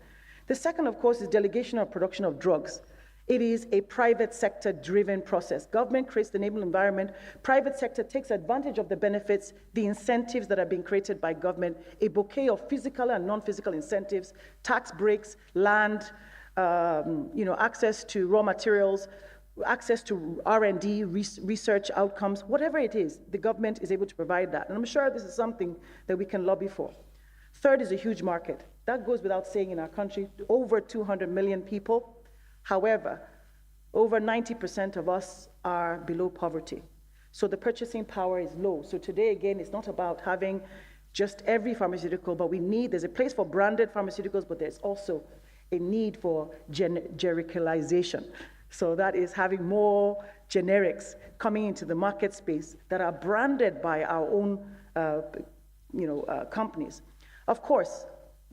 Speaker 3: The second, of course, is delegation of production of drugs. It is a private sector-driven process. Government creates the enabling environment. Private sector takes advantage of the benefits, the incentives that are being created by government, a bouquet of physical and non-physical incentives, tax breaks, land, access to raw materials, access to R&D, research outcomes, whatever it is, the government is able to provide that. And I'm sure this is something that we can lobby for. Third is a huge market. That goes without saying in our country, over 200 million people. However, over 90% of us are below poverty. So the purchasing power is low. So today, again, it's not about having just every pharmaceutical, but there's a place for branded pharmaceuticals, but there's also a need for genericalization. So that is having more generics coming into the market space that are branded by our own companies. Of course,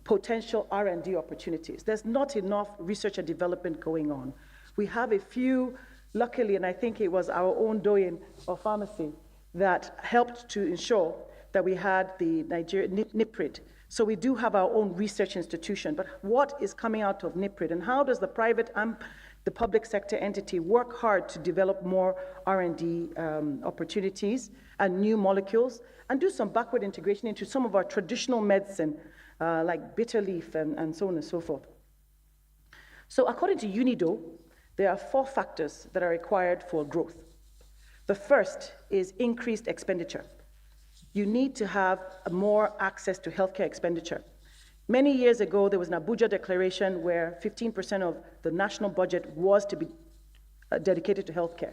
Speaker 3: potential R&D opportunities. There's not enough research and development going on. We have a few, luckily, and I think it was our own doyen of pharmacy that helped to ensure that we had the Nigerian NIPRID. So we do have our own research institution, but what is coming out of NIPRID, and how does the private and the public sector entity work hard to develop more R&D opportunities and new molecules, and do some backward integration into some of our traditional medicine, like bitter leaf and so on and so forth. So according to UNIDO, there are 4 factors that are required for growth. The first is increased expenditure. You need to have more access to healthcare expenditure. Many years ago, there was an Abuja declaration where 15% of the national budget was to be dedicated to healthcare.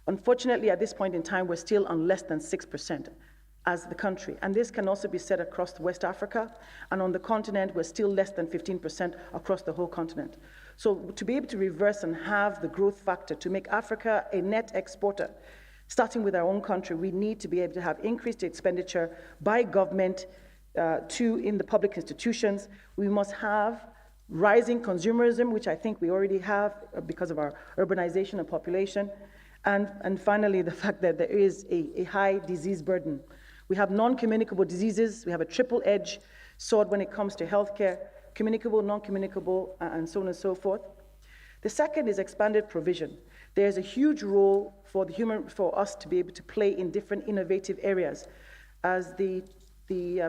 Speaker 3: Unfortunately, at this point in time, we're still on less than 6% as the country. And this can also be said across West Africa. And on the continent, we're still less than 15% across the whole continent. So to be able to reverse and have the growth factor to make Africa a net exporter, starting with our own country, we need to be able to have increased expenditure by government in the public institutions. We must have rising consumerism, which I think we already have because of our urbanization and population. And finally, the fact that there is a high disease burden. We have non-communicable diseases. We have a triple-edged sword when it comes to healthcare, communicable, non-communicable, and so on and so forth. The second is expanded provision. There's a huge role for us to be able to play in different innovative areas. As the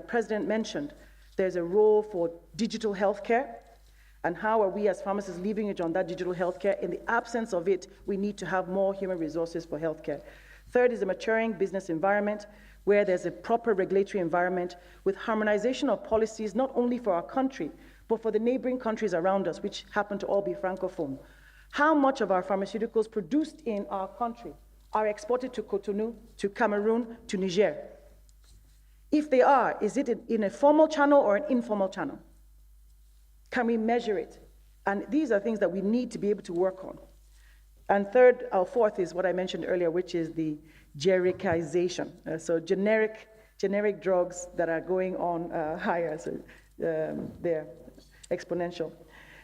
Speaker 3: president mentioned, there's a role for digital healthcare, and how are we as pharmacists leveraging on that digital healthcare? In the absence of it, we need to have more human resources for healthcare. Third is a maturing business environment where there's a proper regulatory environment with harmonization of policies, not only for our country, but for the neighboring countries around us, which happen to all be Francophone. How much of our pharmaceuticals produced in our country are exported to Cotonou, to Cameroon, to Niger? If they are, is it in a formal channel or an informal channel? Can we measure it? And these are things that we need to be able to work on. And third, or fourth, is what I mentioned earlier, which is the genericization. So generic drugs that are going on higher, so they're exponential.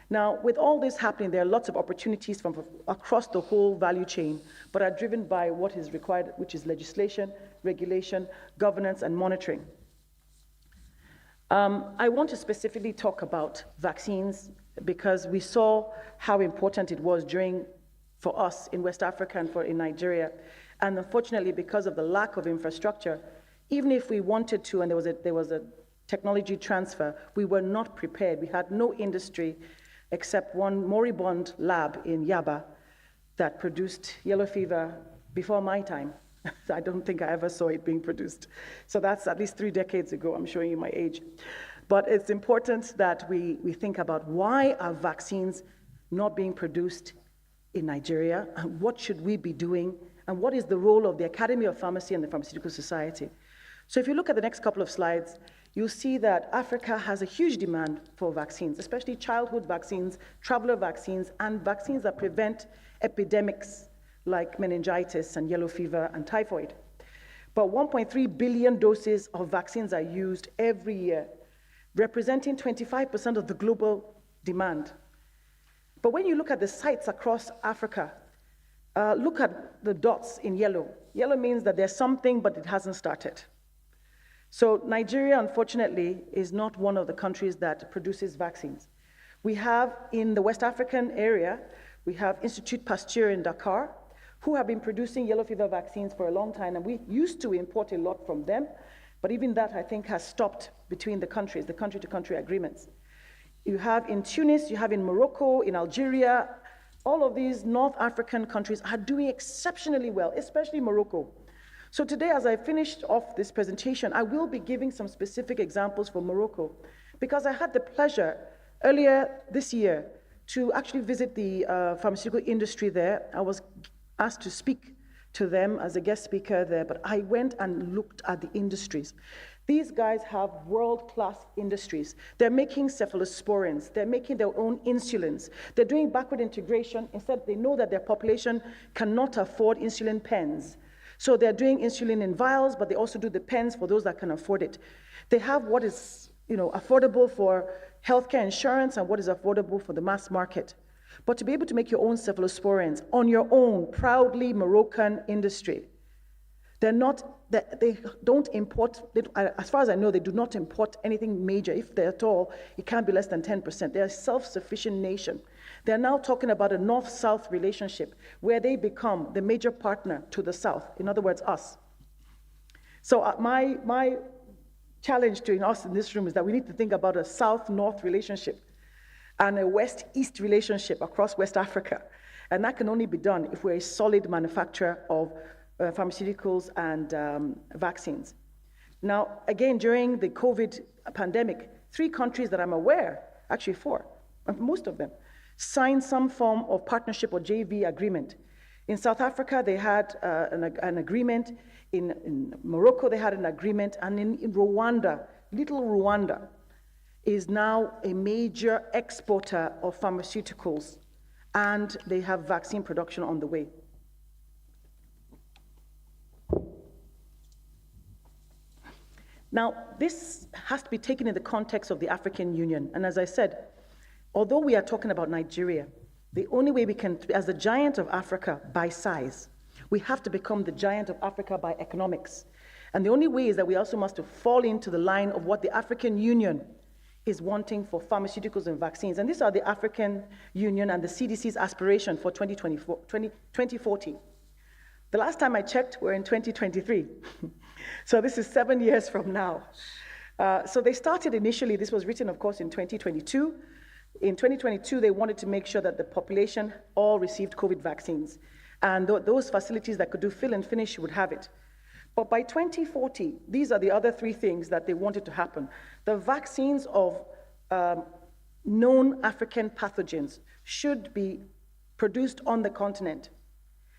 Speaker 3: Now, with all this happening, there are lots of opportunities from across the whole value chain, but are driven by what is required, which is legislation, regulation, governance, and monitoring. I want to specifically talk about vaccines because we saw how important it was for us in West Africa and in Nigeria. And unfortunately, because of the lack of infrastructure, even if we wanted to, and there was a technology transfer, we were not prepared. We had no industry except one moribund lab in Yaba that produced yellow fever before my time. I don't think I ever saw it being produced. So that's at least 3 decades ago. I'm showing you my age. But it's important that we think about why are vaccines not being produced in Nigeria, and what should we be doing, and what is the role of the Academy of Pharmacy and the Pharmaceutical Society. So if you look at the next couple of slides, you'll see that Africa has a huge demand for vaccines, especially childhood vaccines, traveler vaccines, and vaccines that prevent epidemics like meningitis and yellow fever and typhoid. But 1.3 billion doses of vaccines are used every year, representing 25% of the global demand. But when you look at the sites across Africa, look at the dots in yellow. Yellow means that there's something, but it hasn't started. So Nigeria, unfortunately, is not one of the countries that produces vaccines. We have, in the West African area, we have Institut Pasteur in Dakar, who have been producing yellow fever vaccines for a long time, and we used to import a lot from them, but even that, I think, has stopped between the countries, the country-to-country agreements. You have in Tunis, you have in Morocco, in Algeria. All of these North African countries are doing exceptionally well, especially Morocco. So today, as I finished off this presentation, I will be giving some specific examples for Morocco, because I had the pleasure earlier this year to actually visit the pharmaceutical industry there. I was asked to speak to them as a guest speaker there, but I went and looked at the industries. These guys have world-class industries. They're making cephalosporins. They're making their own insulins. They're doing backward integration. Instead, they know that their population cannot afford insulin pens. So they're doing insulin in vials, but they also do the pens for those that can afford it. They have what is, affordable for healthcare insurance and what is affordable for the mass market. But to be able to make your own cephalosporins on your own, proudly Moroccan industry, they don't import, as far as I know, they do not import anything major. If they at all, it can't be less than 10%. They're a self-sufficient nation. They're now talking about a North-South relationship where they become the major partner to the South, in other words, us. So my challenge to us in this room is that we need to think about a South-North relationship and a West-East relationship across West Africa. And that can only be done if we're a solid manufacturer of pharmaceuticals and vaccines. Now, again, during the COVID pandemic, 3 countries that I'm aware, actually 4, most of them, signed some form of partnership or JV agreement. In South Africa, they had an agreement. In Morocco, they had an agreement. And in Rwanda, little Rwanda is now a major exporter of pharmaceuticals, and they have vaccine production on the way. Now, this has to be taken in the context of the African Union. And as I said, although we are talking about Nigeria, the only way we can, as the giant of Africa by size, we have to become the giant of Africa by economics. And the only way is that we also must fall into the line of what the African Union is wanting for pharmaceuticals and vaccines. And these are the African Union and the CDC's aspiration for 2040. The last time I checked, we're in 2023. So this is 7 years from now. So they started initially, this was written, of course, in 2022. In 2022, they wanted to make sure that the population all received COVID vaccines. And those facilities that could do fill and finish would have it. But by 2040, these are the other 3 things that they wanted to happen. The vaccines of known African pathogens should be produced on the continent.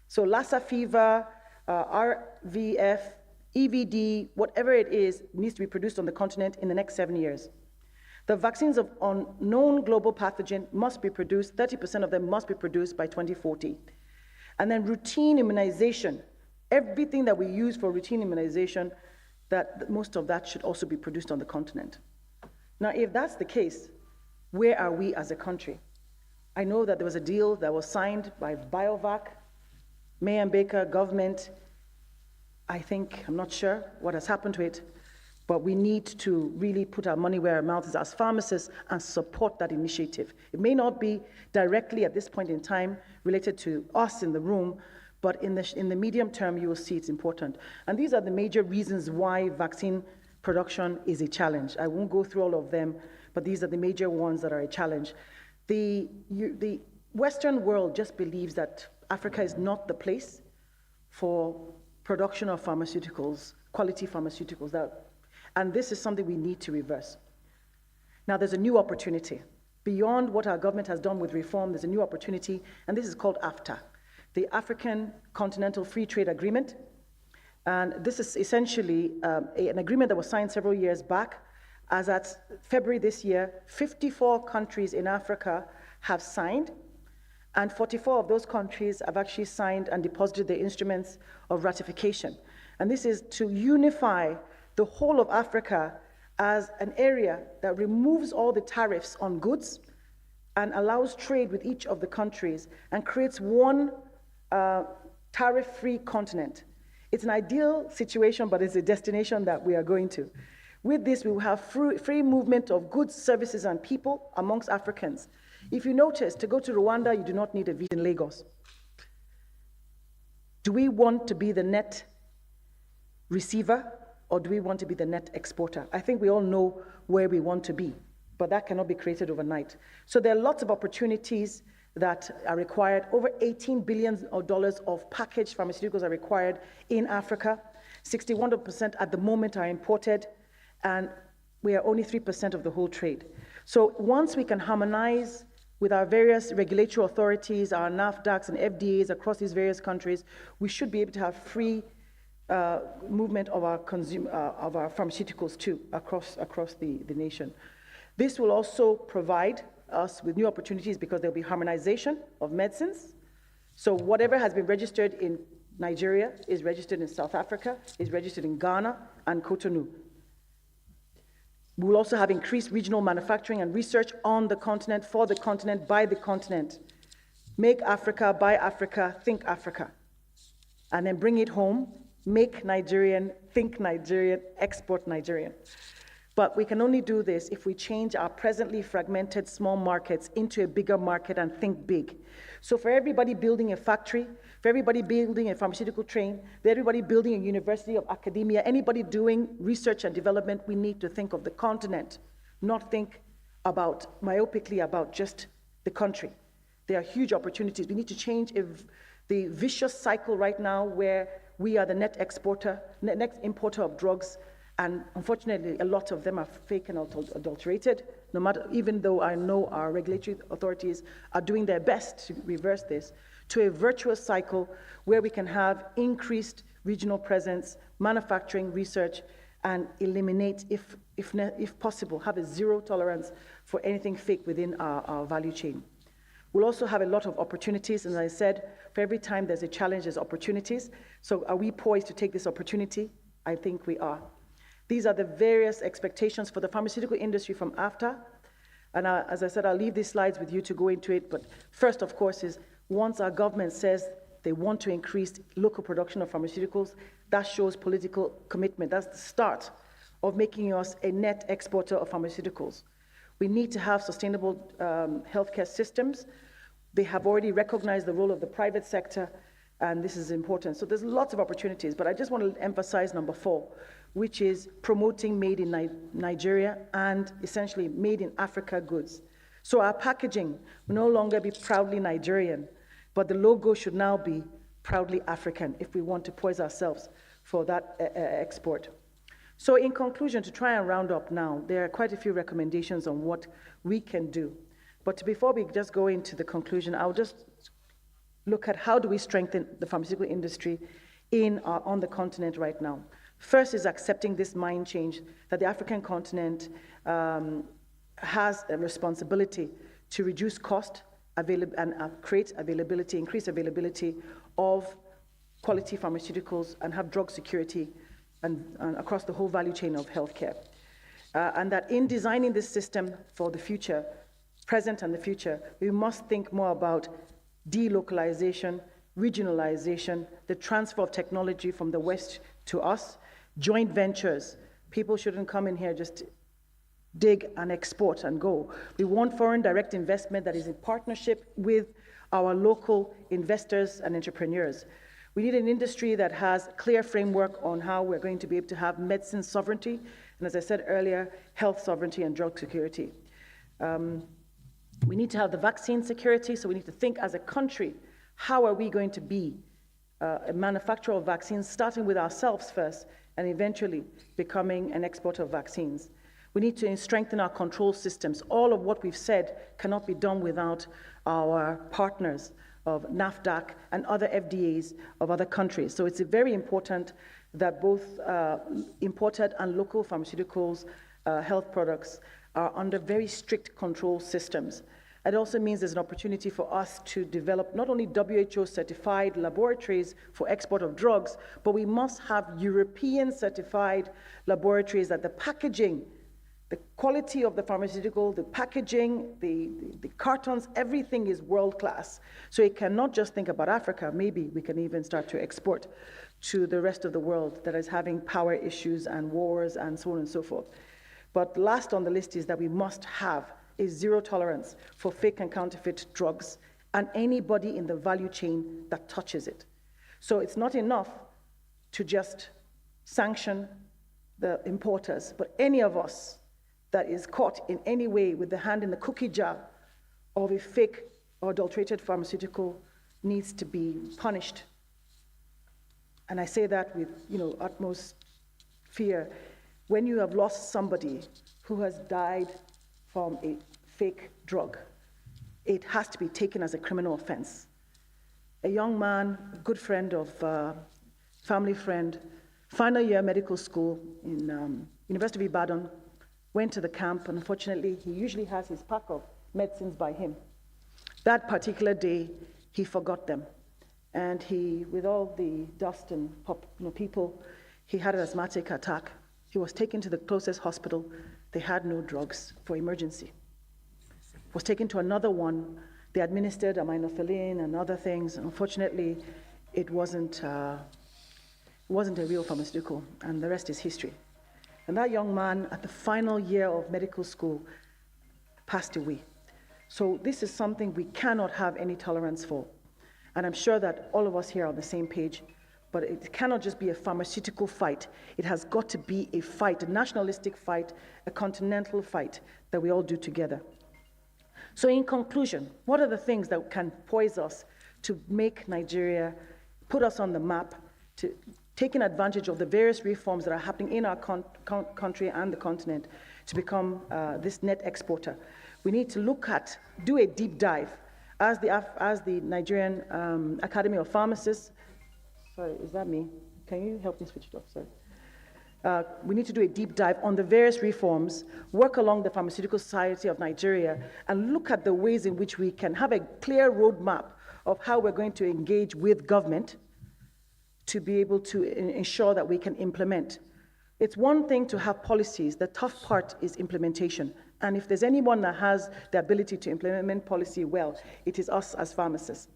Speaker 3: So Lassa fever, RVF, EVD, whatever it is, needs to be produced on the continent in the next 7 years. The vaccines on known global pathogen must be produced, 30% of them must be produced by 2040. And then routine immunization, everything that we use for routine immunization, that most of that should also be produced on the continent. Now, if that's the case, where are we as a country? I know that there was a deal that was signed by BioVac, May and Baker government. I'm not sure what has happened to it, but we need to really put our money where our mouth is as pharmacists and support that initiative. It may not be directly at this point in time related to us in the room, but in the medium term, you will see it's important. And these are the major reasons why vaccine production is a challenge. I won't go through all of them, but these are the major ones that are a challenge. The Western world just believes that Africa is not the place for production of pharmaceuticals, quality pharmaceuticals, and this is something we need to reverse. Now, there's a new opportunity. Beyond what our government has done with reform, there's a new opportunity, and this is called AfTA, the African Continental Free Trade Agreement. And this is essentially an agreement that was signed several years back. As at February this year, 54 countries in Africa have signed, and 44 of those countries have actually signed and deposited their instruments of ratification. And this is to unify the whole of Africa as an area that removes all the tariffs on goods and allows trade with each of the countries and creates one tariff-free continent. It's an ideal situation, but it's a destination that we are going to. With this, we will have free movement of goods, services, and people amongst Africans. If you notice, to go to Rwanda, you do not need a visa in Lagos. Do we want to be the net receiver, or do we want to be the net exporter? I think we all know where we want to be, but that cannot be created overnight. So there are lots of opportunities that are required. Over $18 billion of packaged pharmaceuticals are required in Africa. 61% at the moment are imported, and we are only 3% of the whole trade. So once we can harmonize with our various regulatory authorities, our NAFDACs and FDAs across these various countries, we should be able to have free movement of our pharmaceuticals too across the nation. This will also provide us with new opportunities because there'll be harmonization of medicines. So whatever has been registered in Nigeria is registered in South Africa, is registered in Ghana and Cotonou. We will also have increased regional manufacturing and research on the continent, for the continent, by the continent. Make Africa, buy Africa, think Africa. And then bring it home, make Nigerian, think Nigerian, export Nigerian. But we can only do this if we change our presently fragmented small markets into a bigger market and think big. So for everybody building a factory, for everybody building a pharmaceutical train, for everybody building a university of academia, anybody doing research and development, we need to think of the continent, not think about myopically about just the country. There are huge opportunities. We need to change the vicious cycle right now where we are the net importer of drugs, and unfortunately, a lot of them are fake and adulterated. No matter, even though I know our regulatory authorities are doing their best to reverse this, to a virtuous cycle where we can have increased regional presence, manufacturing, research, and eliminate, if possible, have a zero tolerance for anything fake within our value chain. We'll also have a lot of opportunities, and as I said, for every time there's a challenge, there's opportunities. So are we poised to take this opportunity? I think we are. These are the various expectations for the pharmaceutical industry from AfTA. And as I said, I'll leave these slides with you to go into it. But first, of course, is once our government says they want to increase local production of pharmaceuticals, that shows political commitment. That's the start of making us a net exporter of pharmaceuticals. We need to have sustainable healthcare systems. They have already recognized the role of the private sector, and this is important. So there's lots of opportunities, but I just want to emphasize number 4, which is promoting made in Nigeria and essentially made in Africa goods. So our packaging will no longer be proudly Nigerian, but the logo should now be proudly African if we want to poise ourselves for that export. So in conclusion, to try and round up now, there are quite a few recommendations on what we can do. But before we just go into the conclusion, I'll just look at how do we strengthen the pharmaceutical industry on the continent right now. First is accepting this mind change that the African continent has a responsibility to reduce cost and create availability, increase availability of quality pharmaceuticals and have drug security and across the whole value chain of healthcare. And that in designing this system for the future, present and the future, we must think more about delocalization, regionalization, the transfer of technology from the West to us, joint ventures. People shouldn't come in here just dig and export and go. We want foreign direct investment that is in partnership with our local investors and entrepreneurs. We need an industry that has clear framework on how we're going to be able to have medicine sovereignty, and as I said earlier, health sovereignty and drug security. We need to have the vaccine security, so we need to think as a country, how are we going to be a manufacturer of vaccines, starting with ourselves first, and eventually becoming an exporter of vaccines. We need to strengthen our control systems. All of what we've said cannot be done without our partners of NAFDAC and other FDAs of other countries. So it's very important that both imported and local pharmaceuticals, health products, are under very strict control systems. It also means there's an opportunity for us to develop not only WHO-certified laboratories for export of drugs, but we must have European-certified laboratories that the packaging, the quality of the pharmaceutical, the packaging, the cartons, everything is world-class. So it cannot just think about Africa. Maybe we can even start to export to the rest of the world that is having power issues and wars and so on and so forth. But last on the list is that we must have a zero tolerance for fake and counterfeit drugs and anybody in the value chain that touches it. So it's not enough to just sanction the importers, but any of us that is caught in any way with the hand in the cookie jar of a fake or adulterated pharmaceutical needs to be punished. And I say that with, utmost fear. When you have lost somebody who has died from a fake drug, it has to be taken as a criminal offense. A young man, a good friend of family friend, final year medical school in University of Ibadan, went to the camp, and unfortunately, he usually has his pack of medicines by him. That particular day, he forgot them. And he, with all the dust and people, he had an asthmatic attack. He was taken to the closest hospital. They had no drugs for emergency. Was taken to another one. They administered aminophylline and other things. Unfortunately, it wasn't a real pharmaceutical, and the rest is history. And that young man, at the final year of medical school, passed away. So this is something we cannot have any tolerance for. And I'm sure that all of us here are on the same page, but it cannot just be a pharmaceutical fight. It has got to be a fight, a nationalistic fight, a continental fight that we all do together. So in conclusion, what are the things that can poise us to make Nigeria, put us on the map, to taking advantage of the various reforms that are happening in our country and the continent to become this net exporter? We need to do a deep dive. As the Nigerian Academy of Pharmacists, sorry, is that me? Can you help me switch it off? Sorry. We need to do a deep dive on the various reforms, work along the Pharmaceutical Society of Nigeria, and look at the ways in which we can have a clear roadmap of how we're going to engage with government to be able to ensure that we can implement. It's one thing to have policies. The tough part is implementation. And if there's anyone that has the ability to implement policy well, it is us as pharmacists.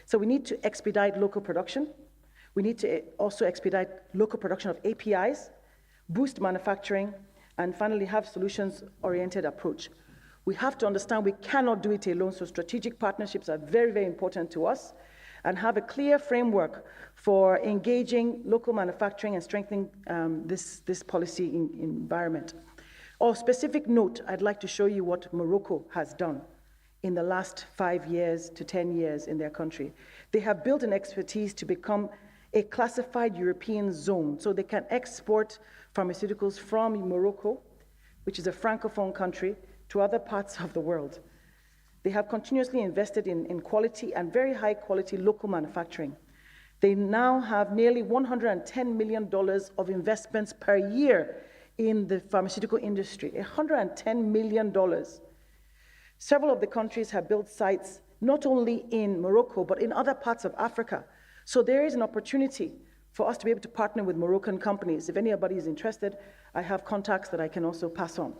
Speaker 3: So we need to expedite local production. We need to also expedite local production of APIs, boost manufacturing, and finally have solutions-oriented approach. We have to understand we cannot do it alone, so strategic partnerships are very, very important to us, and have a clear framework for engaging local manufacturing and strengthening this policy environment. On a specific note, I'd like to show you what Morocco has done in the last 5 years to 10 years in their country. They have built an expertise to become a classified European zone, so they can export pharmaceuticals from Morocco, which is a Francophone country, to other parts of the world. They have continuously invested in quality and very high quality local manufacturing. They now have nearly $110 million of investments per year in the pharmaceutical industry, $110 million. Several of the countries have built sites not only in Morocco, but in other parts of Africa. So there is an opportunity for us to be able to partner with Moroccan companies. If anybody is interested, I have contacts that I can also pass on.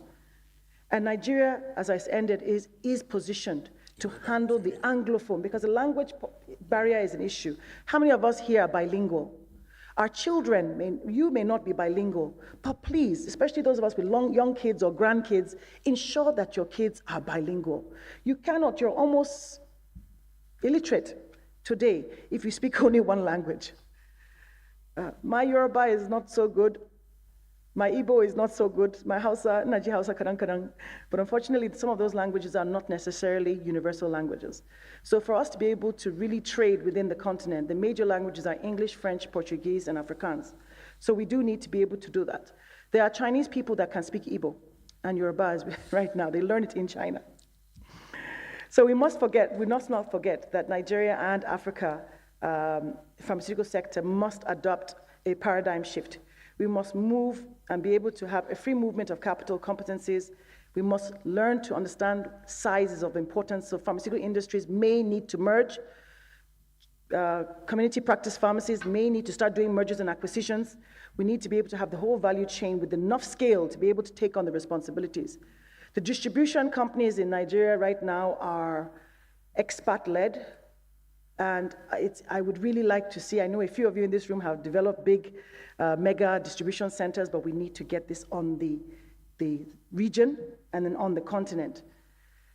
Speaker 3: And Nigeria, as I ended, is positioned to handle the Anglophone, because the language barrier is an issue. How many of us here are bilingual? Our children, you may not be bilingual, but please, especially those of us with young kids or grandkids, ensure that your kids are bilingual. You cannot, you're almost illiterate today if you speak only one language. My Yoruba is not so good. My Igbo is not so good. My Hausa, Naji Hausa, Kadang Kadang. But unfortunately, some of those languages are not necessarily universal languages. So for us to be able to really trade within the continent, the major languages are English, French, Portuguese, and Afrikaans. So we do need to be able to do that. There are Chinese people that can speak Igbo and Yoruba right now. They learn it in China. So we must not forget that Nigeria and Africa, pharmaceutical sector must adopt a paradigm shift. We must move and be able to have a free movement of capital competencies. We must learn to understand sizes of importance. So pharmaceutical industries may need to merge. Community practice pharmacies may need to start doing mergers and acquisitions. We need to be able to have the whole value chain with enough scale to be able to take on the responsibilities. The distribution companies in Nigeria right now are expat-led. And I would really like to see, I know a few of you in this room have developed big mega distribution centers, but we need to get this on the region and then on the continent.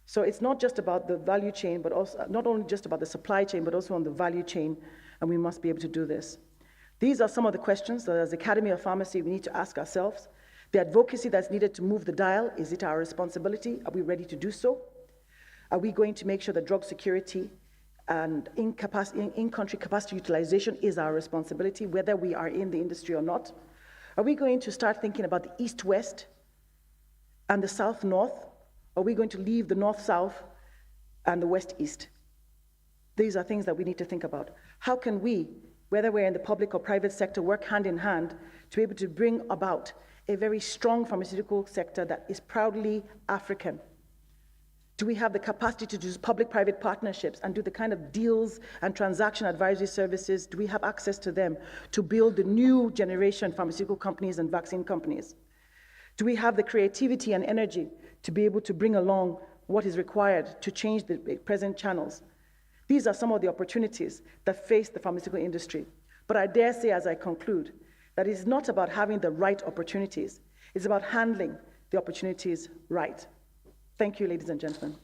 Speaker 3: So it's not just about the value chain, but also not only just about the supply chain, but also on the value chain, and we must be able to do this. These are some of the questions that as Academy of Pharmacy we need to ask ourselves. The advocacy that's needed to move the dial, is it our responsibility? Are we ready to do so? Are we going to make sure that drug security and in-country capacity utilization is our responsibility, whether we are in the industry or not? Are we going to start thinking about the east-west and the south-north? Are we going to leave the north-south and the west-east? These are things that we need to think about. How can we, whether we're in the public or private sector, work hand in hand to be able to bring about a very strong pharmaceutical sector that is proudly African? Do we have the capacity to do public-private partnerships and do the kind of deals and transaction advisory services? Do we have access to them to build the new generation pharmaceutical companies and vaccine companies? Do we have the creativity and energy to be able to bring along what is required to change the present channels? These are some of the opportunities that face the pharmaceutical industry. But I dare say, as I conclude, that it's not about having the right opportunities. It's about handling the opportunities right. Thank you, ladies and gentlemen.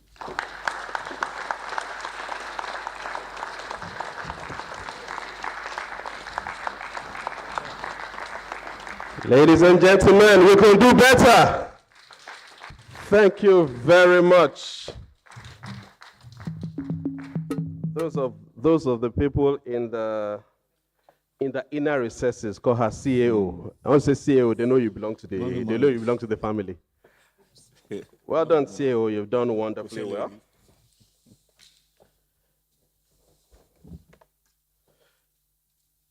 Speaker 2: Ladies and gentlemen, we can do better. Thank you very much. Those of the people in the inner recesses call her CAO. I want to say CAO, they know you belong to the family. Well done, CAO. You've done wonderfully well.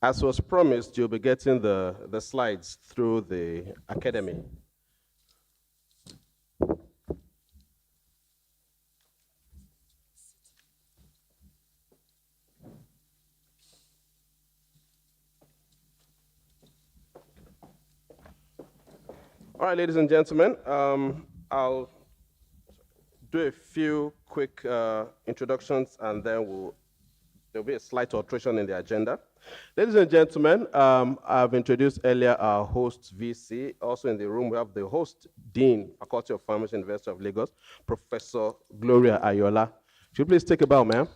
Speaker 2: As was promised, you'll be getting the slides through the academy. All right, ladies and gentlemen, I'll do a few quick introductions, and then there'll be a slight alteration in the agenda. Ladies and gentlemen, I've introduced earlier our host VC. Also in the room, we have the host Dean, Faculty of Pharmacy, University of Lagos, Professor Gloria Ayola. Should you please take a bow, ma'am?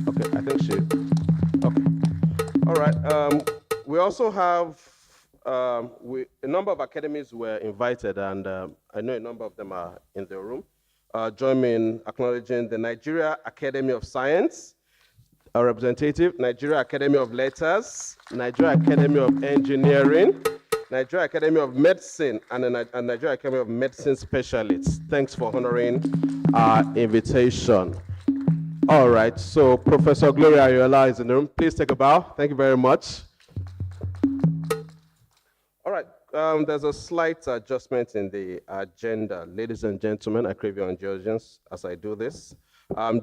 Speaker 2: Okay, I think she. Okay. All right. We also have a number of academies were invited, and I know a number of them are in the room. Join me in acknowledging the Nigeria Academy of Science, our representative, Nigeria Academy of Letters, Nigeria Academy of Engineering, Nigeria Academy of Medicine, and Nigeria Academy of Medicine Specialists. Thanks for honoring our invitation. All right, so Professor Gloria Ayola is in the room. Please take a bow. Thank you very much. All right, there's a slight adjustment in the agenda. Ladies and gentlemen, I crave your indulgence as I do this.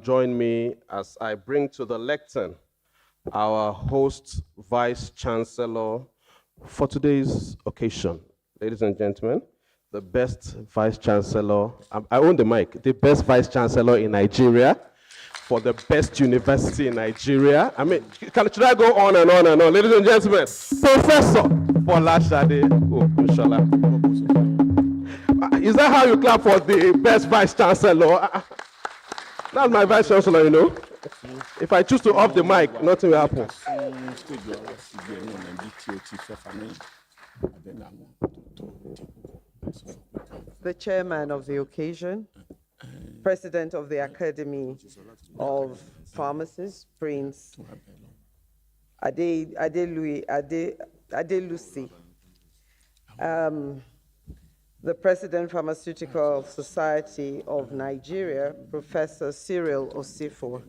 Speaker 2: Join me as I bring to the lectern our host, Vice Chancellor, for today's occasion. Ladies and gentlemen, the best vice chancellor, I own the mic, the best vice chancellor in Nigeria, for the best university in Nigeria. I mean, should I go on and on and on? Ladies and gentlemen, Professor Folashade Okushola. Is that how you clap for the best vice chancellor? That's my vice chancellor, you know. If I choose to off the mic, nothing will happen.
Speaker 4: The chairman of the occasion, President of the Academy of Pharmacists, Prince Adelusi, the President Pharmaceutical Society of Nigeria, Professor Cyril Osifo.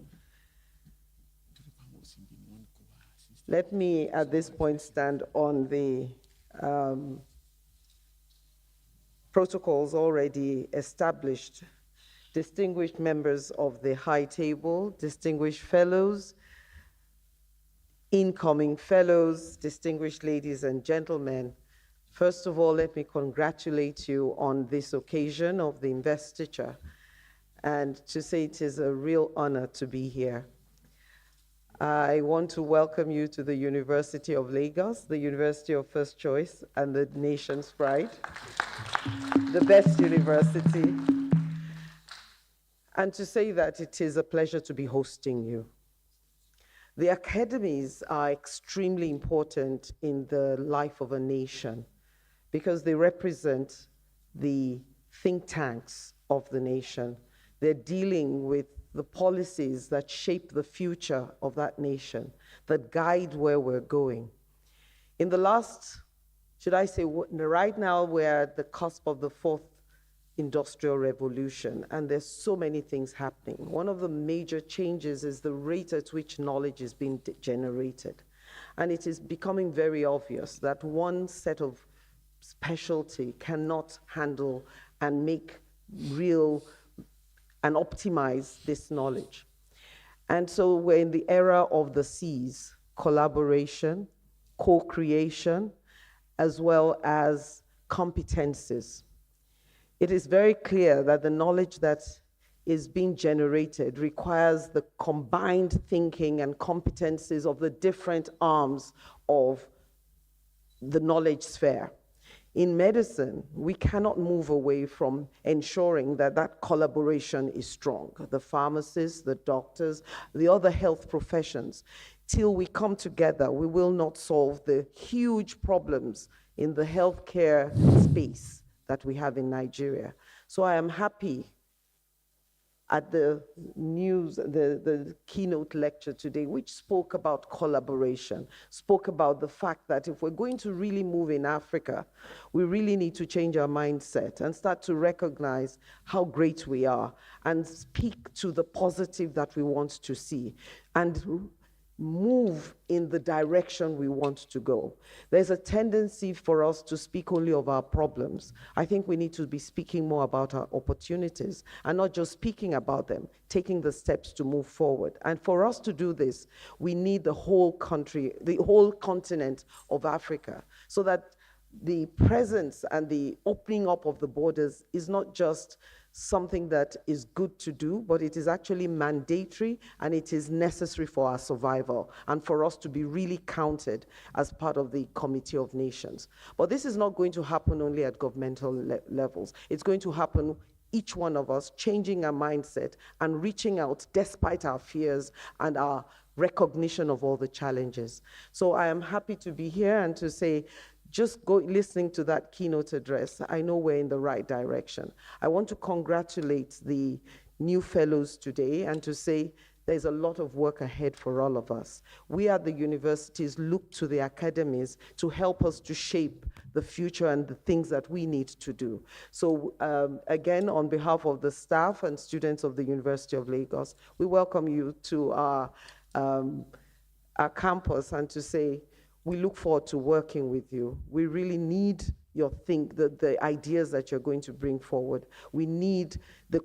Speaker 4: Let me at this point stand on the protocols already established. Distinguished members of the high table, distinguished fellows, incoming fellows, distinguished ladies and gentlemen. First of all, let me congratulate you on this occasion of the investiture and to say it is a real honor to be here. I want to welcome you to the University of Lagos, the university of first choice and the nation's pride, the best university, and to say that it is a pleasure to be hosting you. The academies are extremely important in the life of a nation because they represent the think tanks of the nation. They're dealing with the policies that shape the future of that nation, that guide where we're going. In the last, should I say, right now we're at the cusp of the fourth industrial revolution, and there's so many things happening. One of the major changes is the rate at which knowledge is being generated. And it is becoming very obvious that one set of specialty cannot handle and make real and optimize this knowledge. And so we're in the era of the C's, collaboration, co-creation, as well as competencies. It is very clear that the knowledge that is being generated requires the combined thinking and competencies of the different arms of the knowledge sphere. In medicine, we cannot move away from ensuring that that collaboration is strong. The pharmacists, the doctors, the other health professions. Till we come together, we will not solve the huge problems in the healthcare space that we have in Nigeria. So I am happy at the news, the keynote lecture today, which spoke about collaboration, spoke about the fact that if we're going to really move in Africa, we really need to change our mindset and start to recognize how great we are and speak to the positive that we want to see and move in the direction we want to go. There's a tendency for us to speak only of our problems. I think we need to be speaking more about our opportunities and not just speaking about them, taking the steps to move forward. And for us to do this, we need the whole country, the whole continent of Africa, so that the presence and the opening up of the borders is not just something that is good to do, but it is actually mandatory and it is necessary for our survival and for us to be really counted as part of the Committee of Nations. But this is not going to happen only at governmental levels. It's going to happen each one of us changing our mindset and reaching out despite our fears and our recognition of all the challenges. So I am happy to be here and to say, just listening to that keynote address, I know we're in the right direction. I want to congratulate the new fellows today and to say there's a lot of work ahead for all of us. We at the universities look to the academies to help us to shape the future and the things that we need to do. So again, on behalf of the staff and students of the University of Lagos, we welcome you to our campus and to say, we look forward to working with you. We really need the ideas that you're going to bring forward. We need the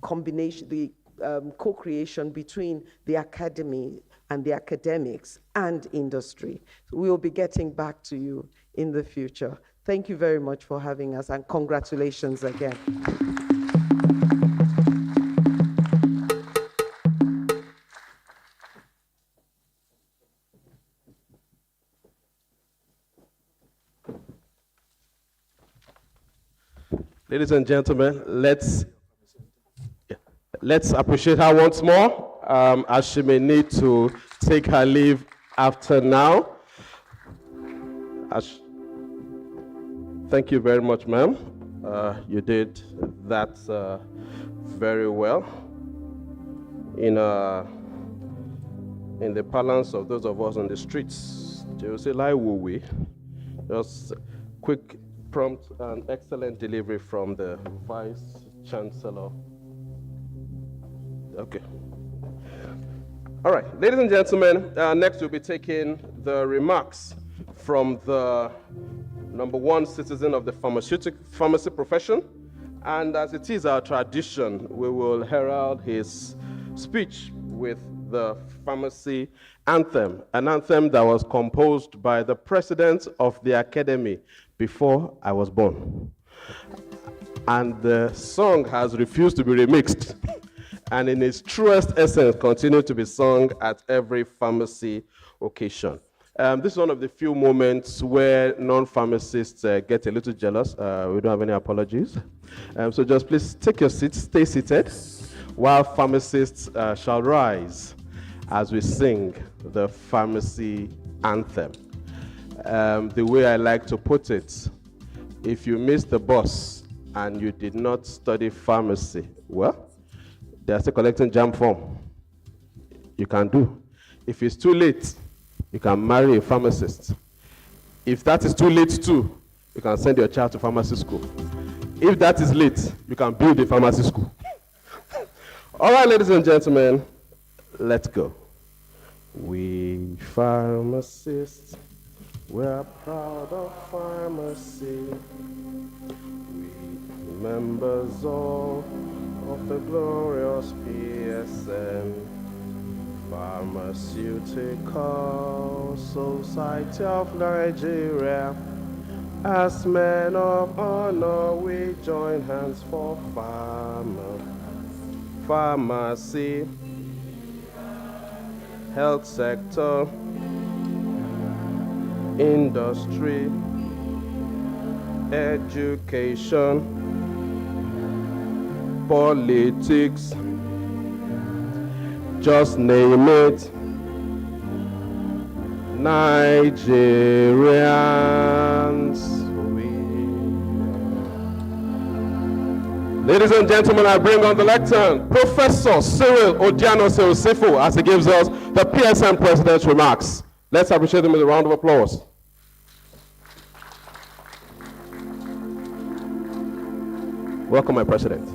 Speaker 4: combination, the co-creation between the academy and the academics and industry. We'll be getting back to you in the future. Thank you very much for having us, and congratulations again.
Speaker 2: Ladies and gentlemen, let's appreciate her once more, as she may need to take her leave after now. Thank you very much, ma'am. You did that very well. In the parlance of those of us on the streets, they will say, "Lai Wu we." Just quick, prompt, and excellent delivery from the Vice Chancellor. Okay. All right, ladies and gentlemen, next we'll be taking the remarks from the #1 citizen of the pharmacy profession. And as it is our tradition, we will herald his speech with the pharmacy anthem, an anthem that was composed by the president of the academy before I was born. And the song has refused to be remixed, and in its truest essence continues to be sung at every pharmacy occasion. This is one of the few moments where non-pharmacists get a little jealous. We don't have any apologies. So just please take your seats, stay seated, while pharmacists shall rise as we sing the pharmacy anthem. The way I like to put it, if you missed the bus and you did not study pharmacy, well, they are still collecting jam form. You can do. If it's too late, you can marry a pharmacist. If that is too late too, you can send your child to pharmacy school. If that is late, you can build a pharmacy school. All right, ladies and gentlemen, let's go. We pharmacists, we're proud of pharmacy. We members all of the glorious PSN, Pharmaceutical Society of Nigeria. As men of honor, we join hands for pharmacy, health sector, industry, education, politics, just name it. Nigerians. Ladies and gentlemen, I bring on the lectern Professor Cyril Odiano-Seosifu as he gives us the PSN President's remarks. Let's appreciate him with a round of applause. Welcome, my President.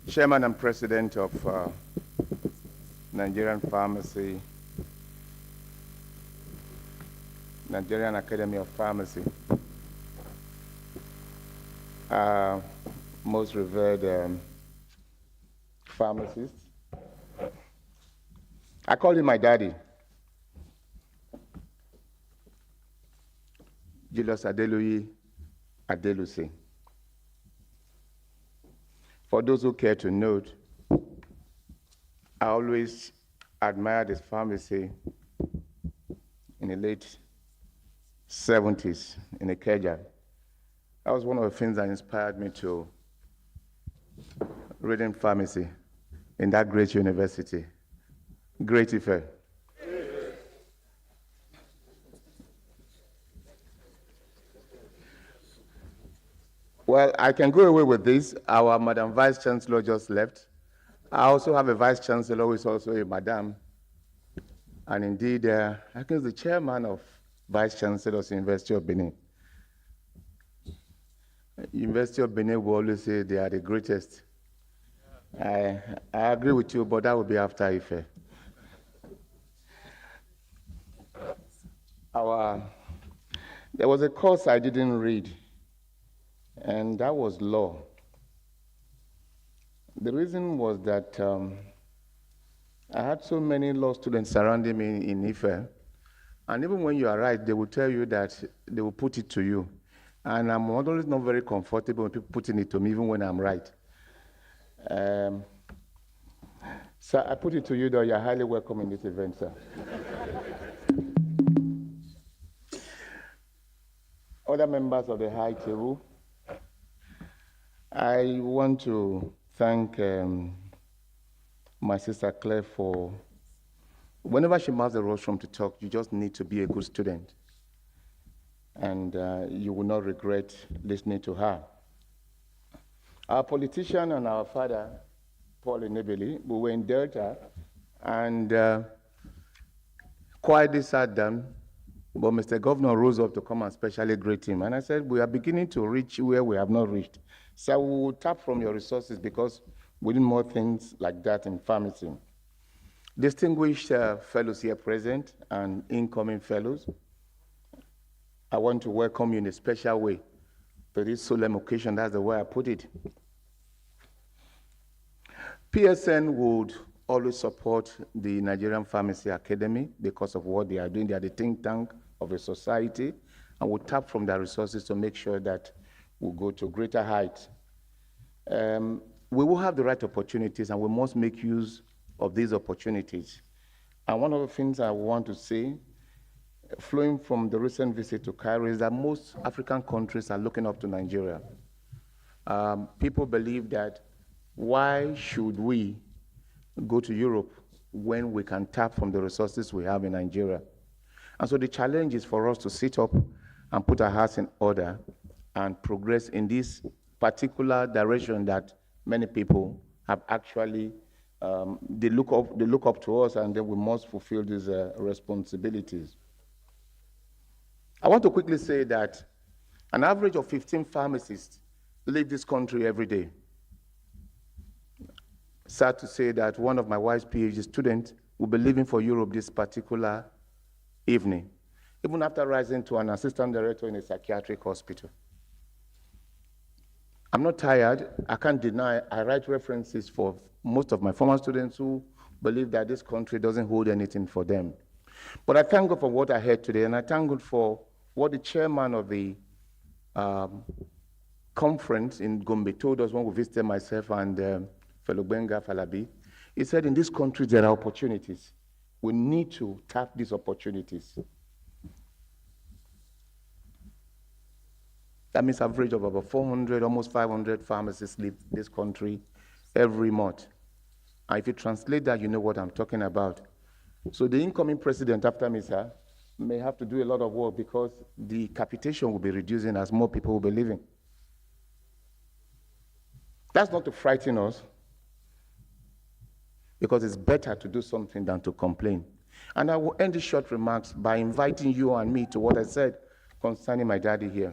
Speaker 5: Chairman and President of Nigerian Pharmacy, Nigerian Academy of Pharmacy, most revered pharmacist. I call him my daddy, Julius Adeluyi Adelusi. For those who care to note, I always admired his pharmacy in the late 70s in Ikeja. That was one of the things that inspired me to reading pharmacy in that great university. Great Ife. Well, I can go away with this. Our Madam Vice Chancellor just left. I also have a Vice Chancellor who is also a Madam. And indeed, I think the chairman of Vice Chancellors in University of Benin. University of Benin will always say they are the greatest. I agree with you, but that will be after Ife. There was a course I didn't read, and that was law. The reason was that I had so many law students surrounding me in Ife, and even when you are right, they will tell you that they will put it to you. And I'm always not very comfortable with people putting it to me, even when I'm right. So I put it to you, though, you're highly welcome in this event, sir. Other members of the high table, I want to thank my sister Claire for, whenever she mounts the rostrum to talk, you just need to be a good student. And you will not regret listening to her. Our politician and our father, Paul Enebeli, we were in Delta, and quietly sat down, but Mr. Governor rose up to come and specially greet him. And I said, we are beginning to reach where we have not reached. So we will tap from your resources because we need more things like that in pharmacy. Distinguished fellows here present and incoming fellows, I want to welcome you in a special way to this solemn occasion. That's the way I put it. PSN would always support the Nigerian Pharmacy Academy because of what they are doing. They are the think tank of the society, and we'll tap from their resources to make sure that we'll go to greater heights. We will have the right opportunities, and we must make use of these opportunities. And one of the things I want to say, flowing from the recent visit to Cairo, is that most African countries are looking up to Nigeria. People believe that why should we go to Europe when we can tap from the resources we have in Nigeria? And so the challenge is for us to sit up and put our hearts in order and progress in this particular direction that many people have actually, they look up to us, and then we must fulfill these responsibilities. I want to quickly say that an average of 15 pharmacists leave this country every day. Sad to say that one of my wife's PhD students will be leaving for Europe this particular evening, even after rising to an assistant director in a psychiatric hospital. I'm not tired. I can't deny. I write references for most of my former students who believe that this country doesn't hold anything for them. But I thank God for what I heard today, and I thank God for what the chairman of the conference in Gombe told us when we visited, myself and fellow Benga Falabi. He said, in this country, there are opportunities. We need to tap these opportunities. That means average of about 400, almost 500 pharmacists leave this country every month. And if you translate that, you know what I'm talking about. So the incoming president after me, sir, may have to do a lot of work because the capitation will be reducing as more people will be leaving. That's not to frighten us, because it's better to do something than to complain. And I will end these short remarks by inviting you and me to what I said concerning my daddy here.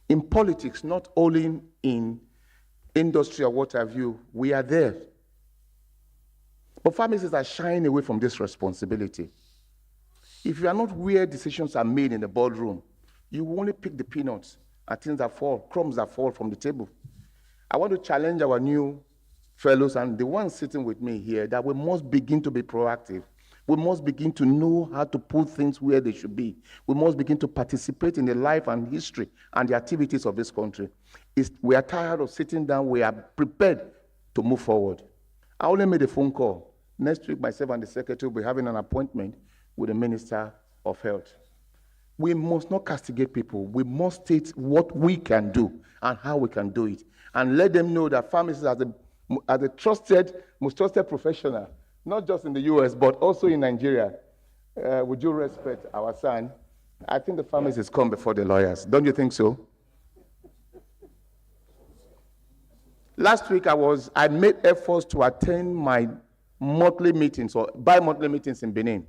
Speaker 5: In politics, not only in industry or what have you, we are there. But pharmacists are shying away from this responsibility. If you are not where decisions are made in the boardroom, you will only pick the peanuts and things that fall, crumbs that fall from the table. I want to challenge our new fellows and the ones sitting with me here that we must begin to be proactive. We must begin to know how to put things where they should be. We must begin to participate in the life and history and the activities of this country. We are tired of sitting down. We are prepared to move forward. I only made a phone call. Next week, myself and the secretary will be having an appointment with the Minister of Health. We must not castigate people. We must state what we can do and how we can do it, and let them know that pharmacists are the most trusted professional, not just in the US, but also in Nigeria. Would you respect our son? I think the pharmacists come before the lawyers. Don't you think so? Last week, I made efforts to attend my monthly meetings or bi-monthly meetings in Benin.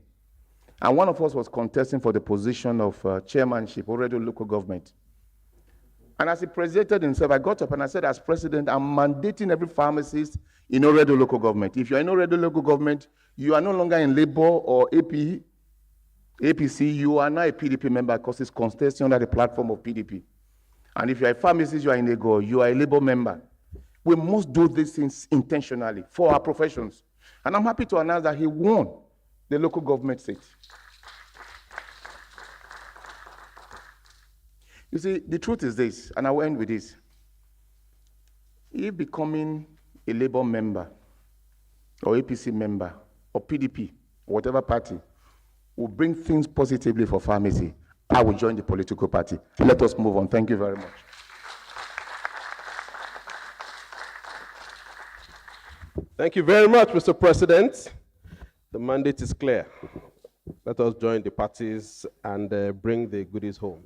Speaker 5: And one of us was contesting for the position of chairmanship, already local government. And as he presented himself, I got up and I said, as president, I'm mandating every pharmacist in already local government. If you're in already local government, you are no longer in Labour or APC, you are now a PDP member because it's contesting under the platform of PDP. And if you're a pharmacist, you are in Labour, you are a Labour member. We must do these things intentionally for our professions. And I'm happy to announce that he won the local government seat. You see, the truth is this, and I will end with this. If becoming a Labour member, or APC member, or PDP, or whatever party, will bring things positively for pharmacy, I will join the political party. Let us move on. Thank you very much.
Speaker 2: Thank you very much, Mr. President. The mandate is clear. Let us join the parties and bring the goodies home.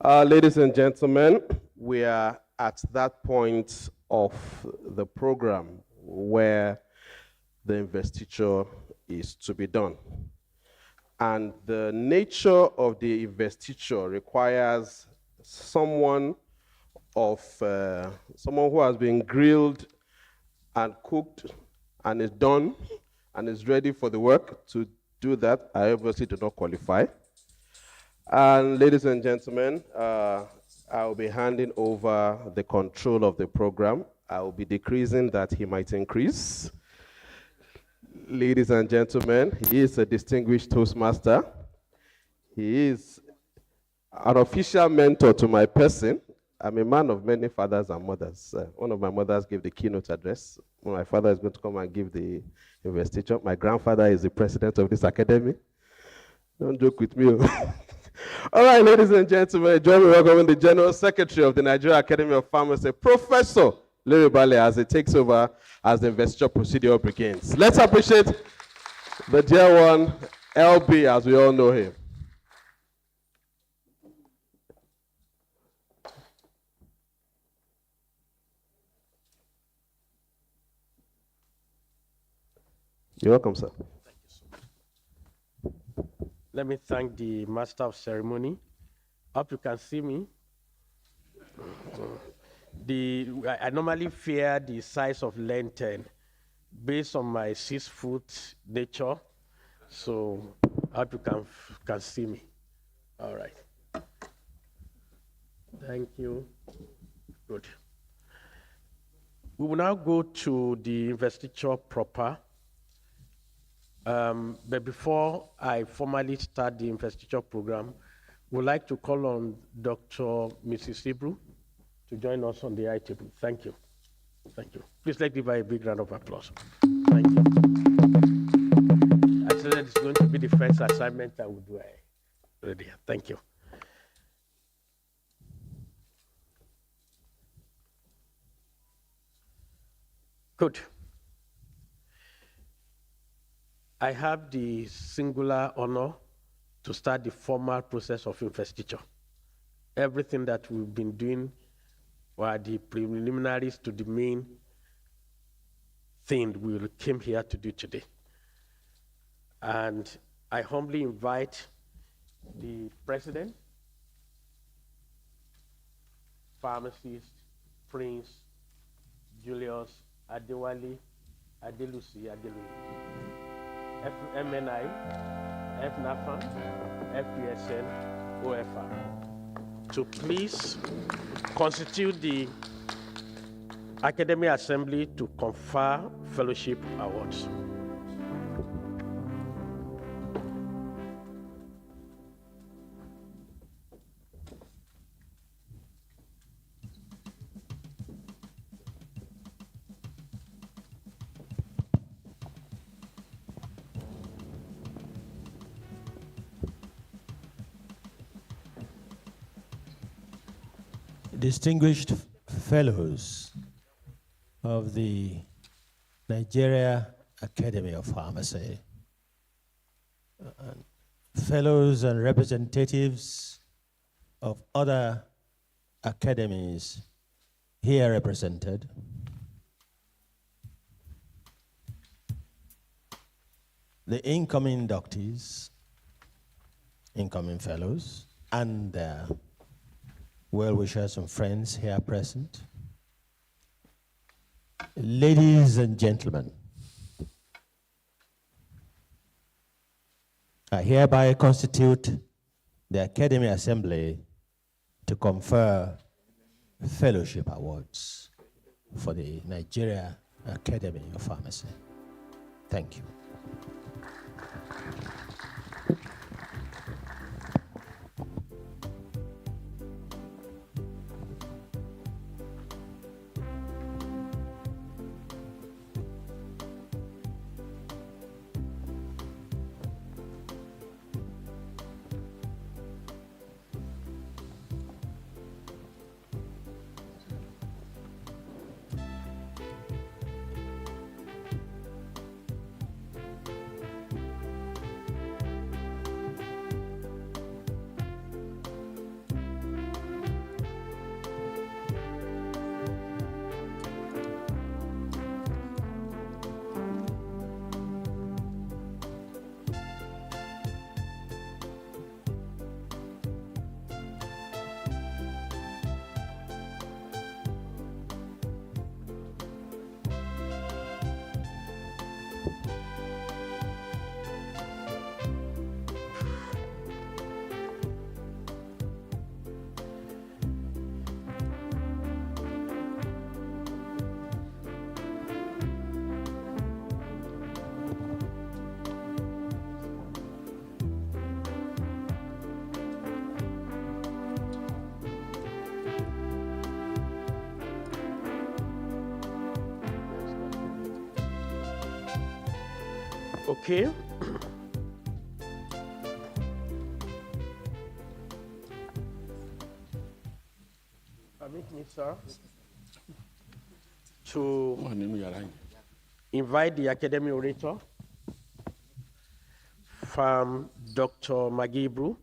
Speaker 2: Ladies and gentlemen, we are at that point of the program where the investiture is to be done. And the nature of the investiture requires someone who has been grilled and cooked and is done and is ready for the work to do that. I obviously do not qualify. And ladies and gentlemen, I'll be handing over the control of the program. I will be decreasing that he might increase. Ladies and gentlemen, he is a distinguished Toastmaster. He is an official mentor to my person. I'm a man of many fathers and mothers. One of my mothers gave the keynote address. My father is going to come and give the investiture. My grandfather is the president of this academy. Don't joke with me. All right, ladies and gentlemen, join me welcoming the General Secretary of the Nigerian Academy of Pharmacy, Professor Larry Bale, as he takes over as the investiture procedure begins. Let's appreciate the dear one, LB, as we all know him. You're welcome, sir.
Speaker 6: Thank you so much. Let me thank the Master of Ceremony. Hope you can see me. I normally fear the size of lantern based on my 6-foot nature. So I hope you can see me. All right. Thank you. Good. We will now go to the investiture proper. But before I formally start the investiture program, we'd like to call on Dr. Mrs. Hebrew to join us on the high table. Thank you. Thank you. Please let's give her a big round of applause. Thank you. I said that it's going to be the first assignment I will do already. Thank you. Good. I have the singular honor to start the formal process of investiture. Everything that we've been doing were the preliminaries to the main thing we came here to do today. And I humbly invite the President, Pharmacist, Prince, Julius, Adewale, Adelusi, MNI, NAPharm, FPSN, OFR, to please constitute the Academy Assembly to confer fellowship awards.
Speaker 1: Distinguished fellows of the Nigerian Academy of Pharmacy, fellows and representatives of other academies here represented, the incoming inductees, incoming fellows, and their well-wishers and friends here present, ladies and gentlemen, I hereby constitute the Academy Assembly to confer fellowship awards for the Nigeria Academy of Pharmacy. Thank you.
Speaker 6: Okay. Permit me, sir, to invite the academic orator from Dr. Magibru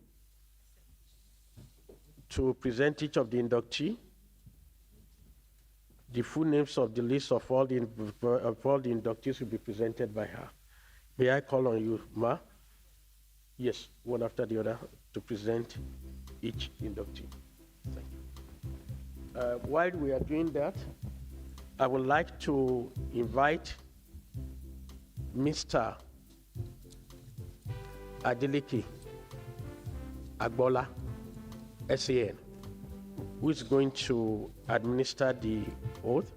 Speaker 6: to present each of the inductees. The full names of the list of all the inductees will be presented by her. May I call on you, Ma? Yes, one after the other, to present each inductee. Thank you. While we are doing that, I would like to invite Mr. Adeleke Agbola, SAN, who is going to administer the oath,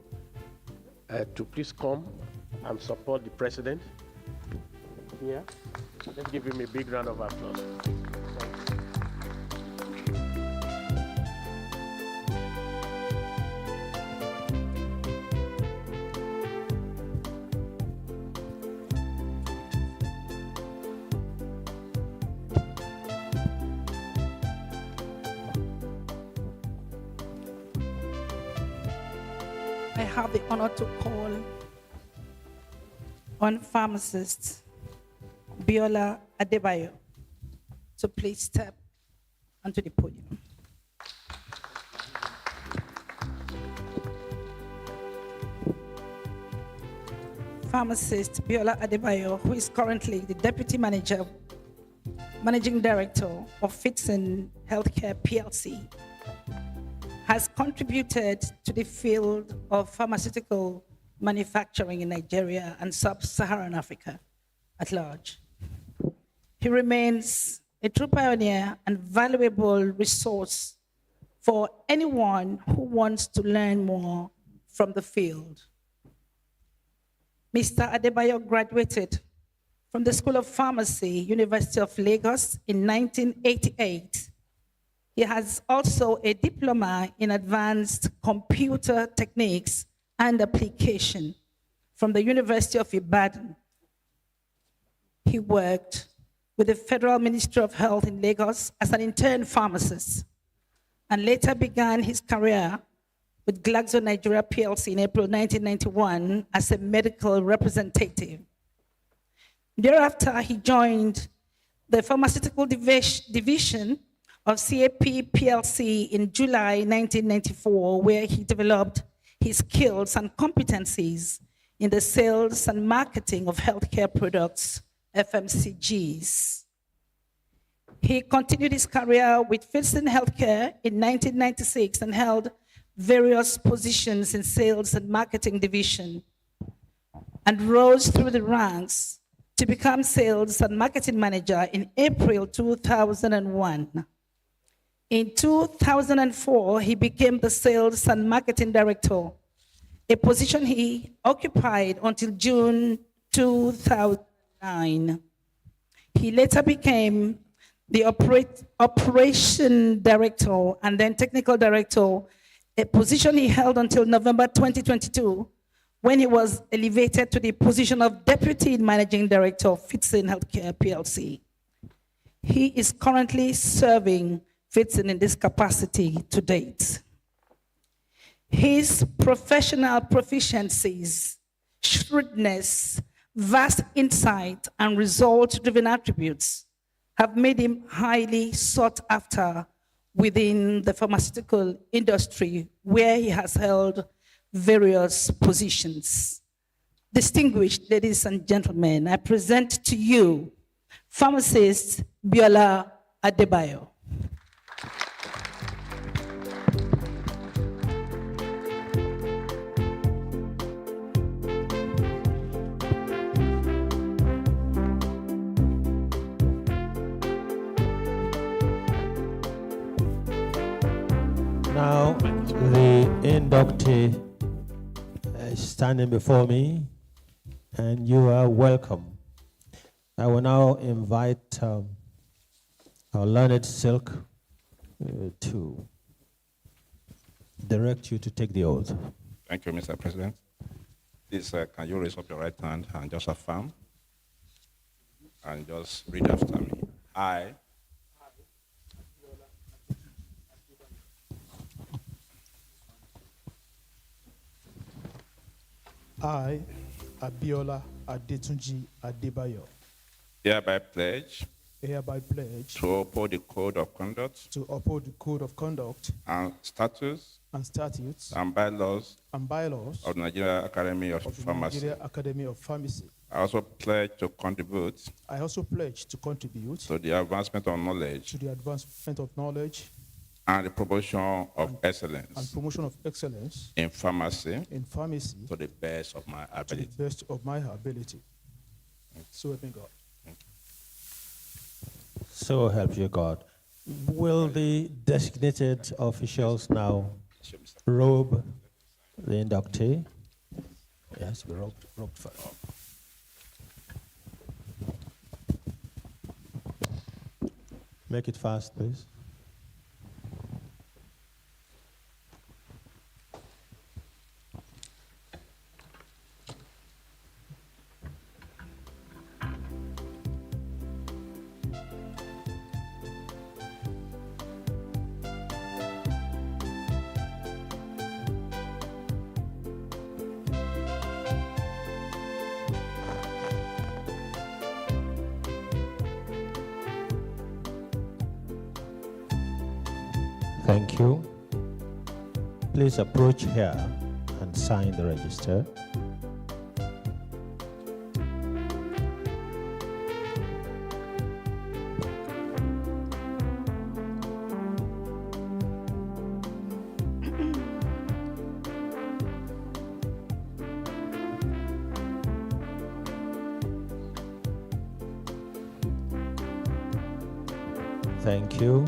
Speaker 6: to please come and support the president. Yeah. Let's give him a big round of applause.
Speaker 7: I have the honor to call on pharmacist Biola Adebayo to please step onto the podium. Pharmacist Biola Adebayo, who is currently the Deputy Managing Director of Fitson Healthcare PLC, has contributed to the field of pharmaceutical manufacturing in Nigeria and sub-Saharan Africa at large. He remains a true pioneer and valuable resource for anyone who wants to learn more from the field. Mr. Adebayo graduated from the School of Pharmacy, University of Lagos in 1988. He has also a diploma in advanced computer techniques and application from the University of Ibadan. He worked with the Federal Ministry of Health in Lagos as an intern pharmacist and later began his career with Glaxo Nigeria PLC in April 1991 as a medical representative. Thereafter, he joined the pharmaceutical division of CAP PLC in July 1994, where he developed his skills and competencies in the sales and marketing of healthcare products, FMCGs. He continued his career with Fitson Healthcare in 1996 and held various positions in sales and marketing division and rose through the ranks to become sales and marketing manager in April 2001. In 2004, he became the sales and marketing director, a position he occupied until June 2009. He later became the operation director and then technical director, a position he held until November 2022, when he was elevated to the position of deputy managing director of Fitson Healthcare PLC. He is currently serving Fitson in this capacity to date. His professional proficiencies, shrewdness, vast insight, and result-driven attributes have made him highly sought after within the pharmaceutical industry, where he has held various positions. Distinguished ladies and gentlemen, I present to you pharmacist Biola Adebayo.
Speaker 1: Now, the inductee is standing before me, and you are welcome. I will now invite our learned Silk to direct you to take the oath.
Speaker 8: Thank you, Mr. President. Please, can you raise up your right hand and just affirm? And just read after me.
Speaker 9: I, Abiola Adetunji Adebayo,
Speaker 8: hereby pledge
Speaker 9: to
Speaker 8: uphold the code of conduct
Speaker 9: and statutes and bylaws of
Speaker 8: the Nigerian Academy of Pharmacy. I also pledge to contribute to the advancement of knowledge and the promotion of excellence in pharmacy to the best of my ability.
Speaker 9: So help me God.
Speaker 1: So help you God. Will the designated officials now robe the inductee? Yes, be robed first. Make it fast, please. Thank you. Please approach here and sign the register. Thank you.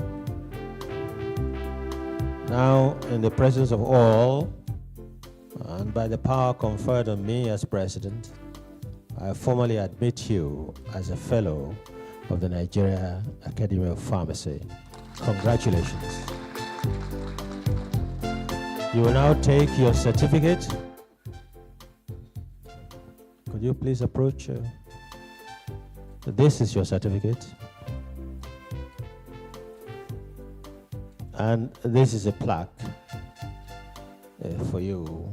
Speaker 1: Now, in the presence of all, and by the power conferred on me as president, I formally admit you as a fellow of the Nigerian Academy of Pharmacy. Congratulations. You will now take your certificate. Could you please approach? This is your certificate. And this is a plaque for you.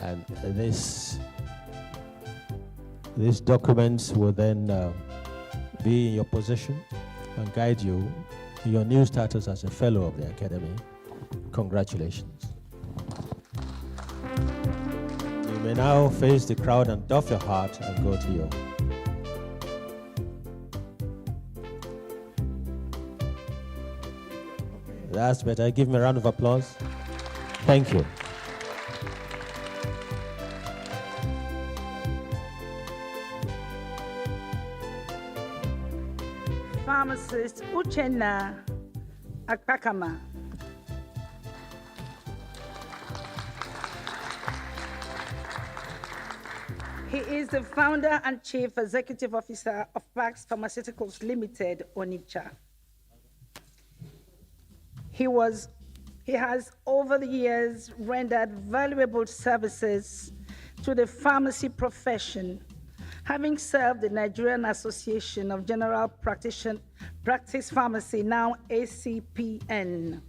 Speaker 1: And these documents will then be in your possession and guide you in your new status as a fellow of the Academy. Congratulations. You may now face the crowd and doff your hat and go to your That's better. Give me a round of applause. Thank you.
Speaker 7: Pharmacist Uchenna Akpakama. He is the founder and chief executive officer of Pax Pharmaceuticals Limited, Onitsha. He has over the years rendered valuable services to the pharmacy profession, having served the Nigerian Association of General Practice Pharmacy, now ACPN.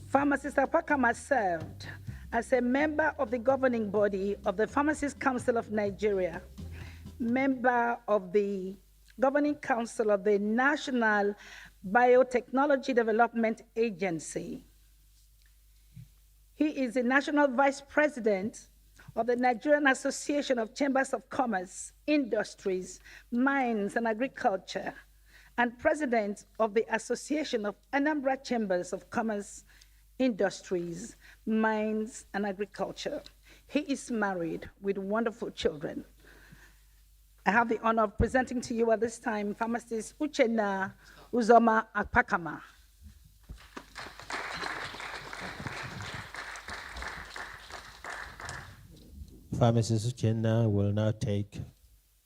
Speaker 7: Pharmacist Apakama served as a member of the governing body of the Pharmacist Council of Nigeria, member of the governing council of the National Biotechnology Development Agency. He is the national vice president of the Nigerian Association of Chambers of Commerce, Industries, Mines, and Agriculture, and president of the Association of Anambra Chambers of Commerce, Industries, Mines, and Agriculture. He is married with wonderful children. I have the honor of presenting to you at this time pharmacist Uchenna Uzoma Apakama.
Speaker 1: Pharmacist Uchenna will now take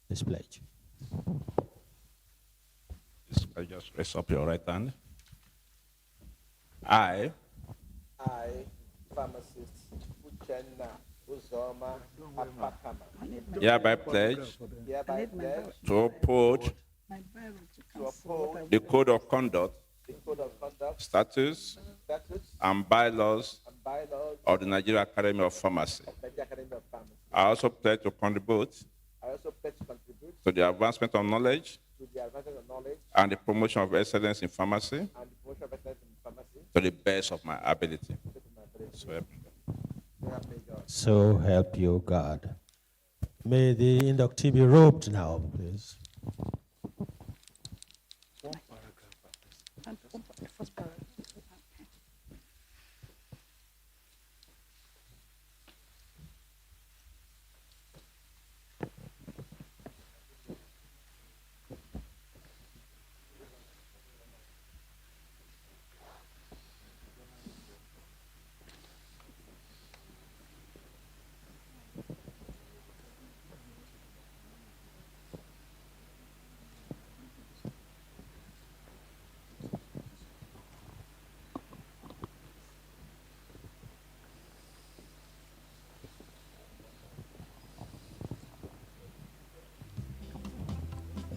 Speaker 1: this pledge.
Speaker 8: Just raise up your right hand. I,
Speaker 2: pharmacist Uchenna Uzoma Apakama,
Speaker 8: hereby pledge to uphold the code of conduct, statutes, and bylaws of the Nigerian Academy of Pharmacy. I also pledge to contribute to the advancement of knowledge and the promotion of excellence in pharmacy to the best of my ability.
Speaker 1: So help you God. May the inductee be robed now, please.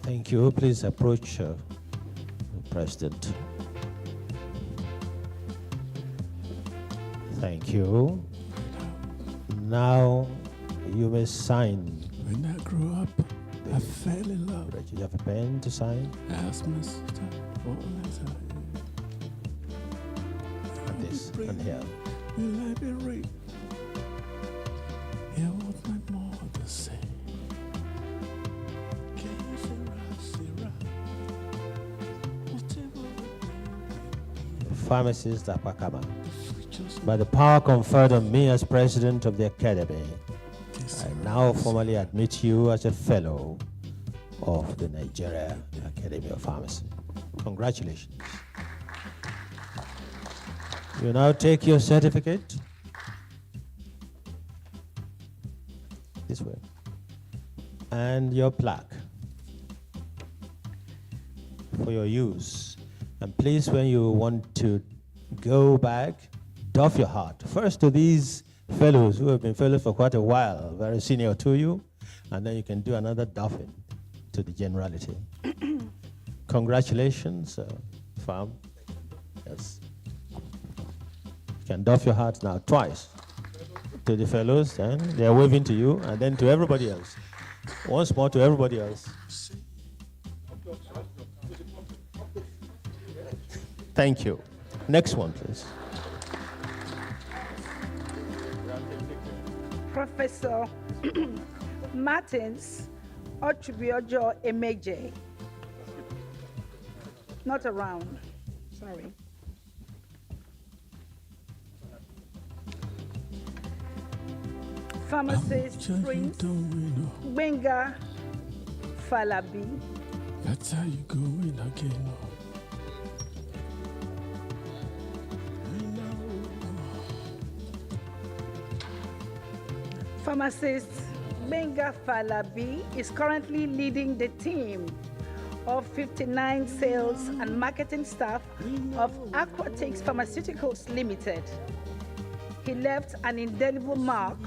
Speaker 1: Thank you. Please approach the President. Thank you. Now you may sign.
Speaker 10: When I grew up, I fell in love.
Speaker 1: Do you have a pen to sign?
Speaker 10: I asked my sister for a letter.
Speaker 1: And this, and here.
Speaker 10: Will I be raped? Hear what my mother said.
Speaker 1: Pharmacist Apakama, by the power conferred on me as president of the Academy, I now formally admit you as a fellow of the Nigerian Academy of Pharmacy. Congratulations. You now take your certificate. This way. And your plaque for your use. And please, when you want to go back, doff your hat. First to these fellows who have been fellows for quite a while, very senior to you, and then you can do another doffing to the generality. Congratulations, Pharm. Yes. You can doff your hat now twice to the fellows, and they're waving to you, and then to everybody else. Once more to everybody else. Thank you. Next one, please.
Speaker 7: Professor Martins Ochubiojo Emeje. Not around, sorry. Pharmacist Prince Benga Falabi.
Speaker 10: That's how you go in again.
Speaker 7: Pharmacist Benga Falabi is currently leading the team of 59 sales and marketing staff of Aquatics Pharmaceuticals Limited. He left an indelible mark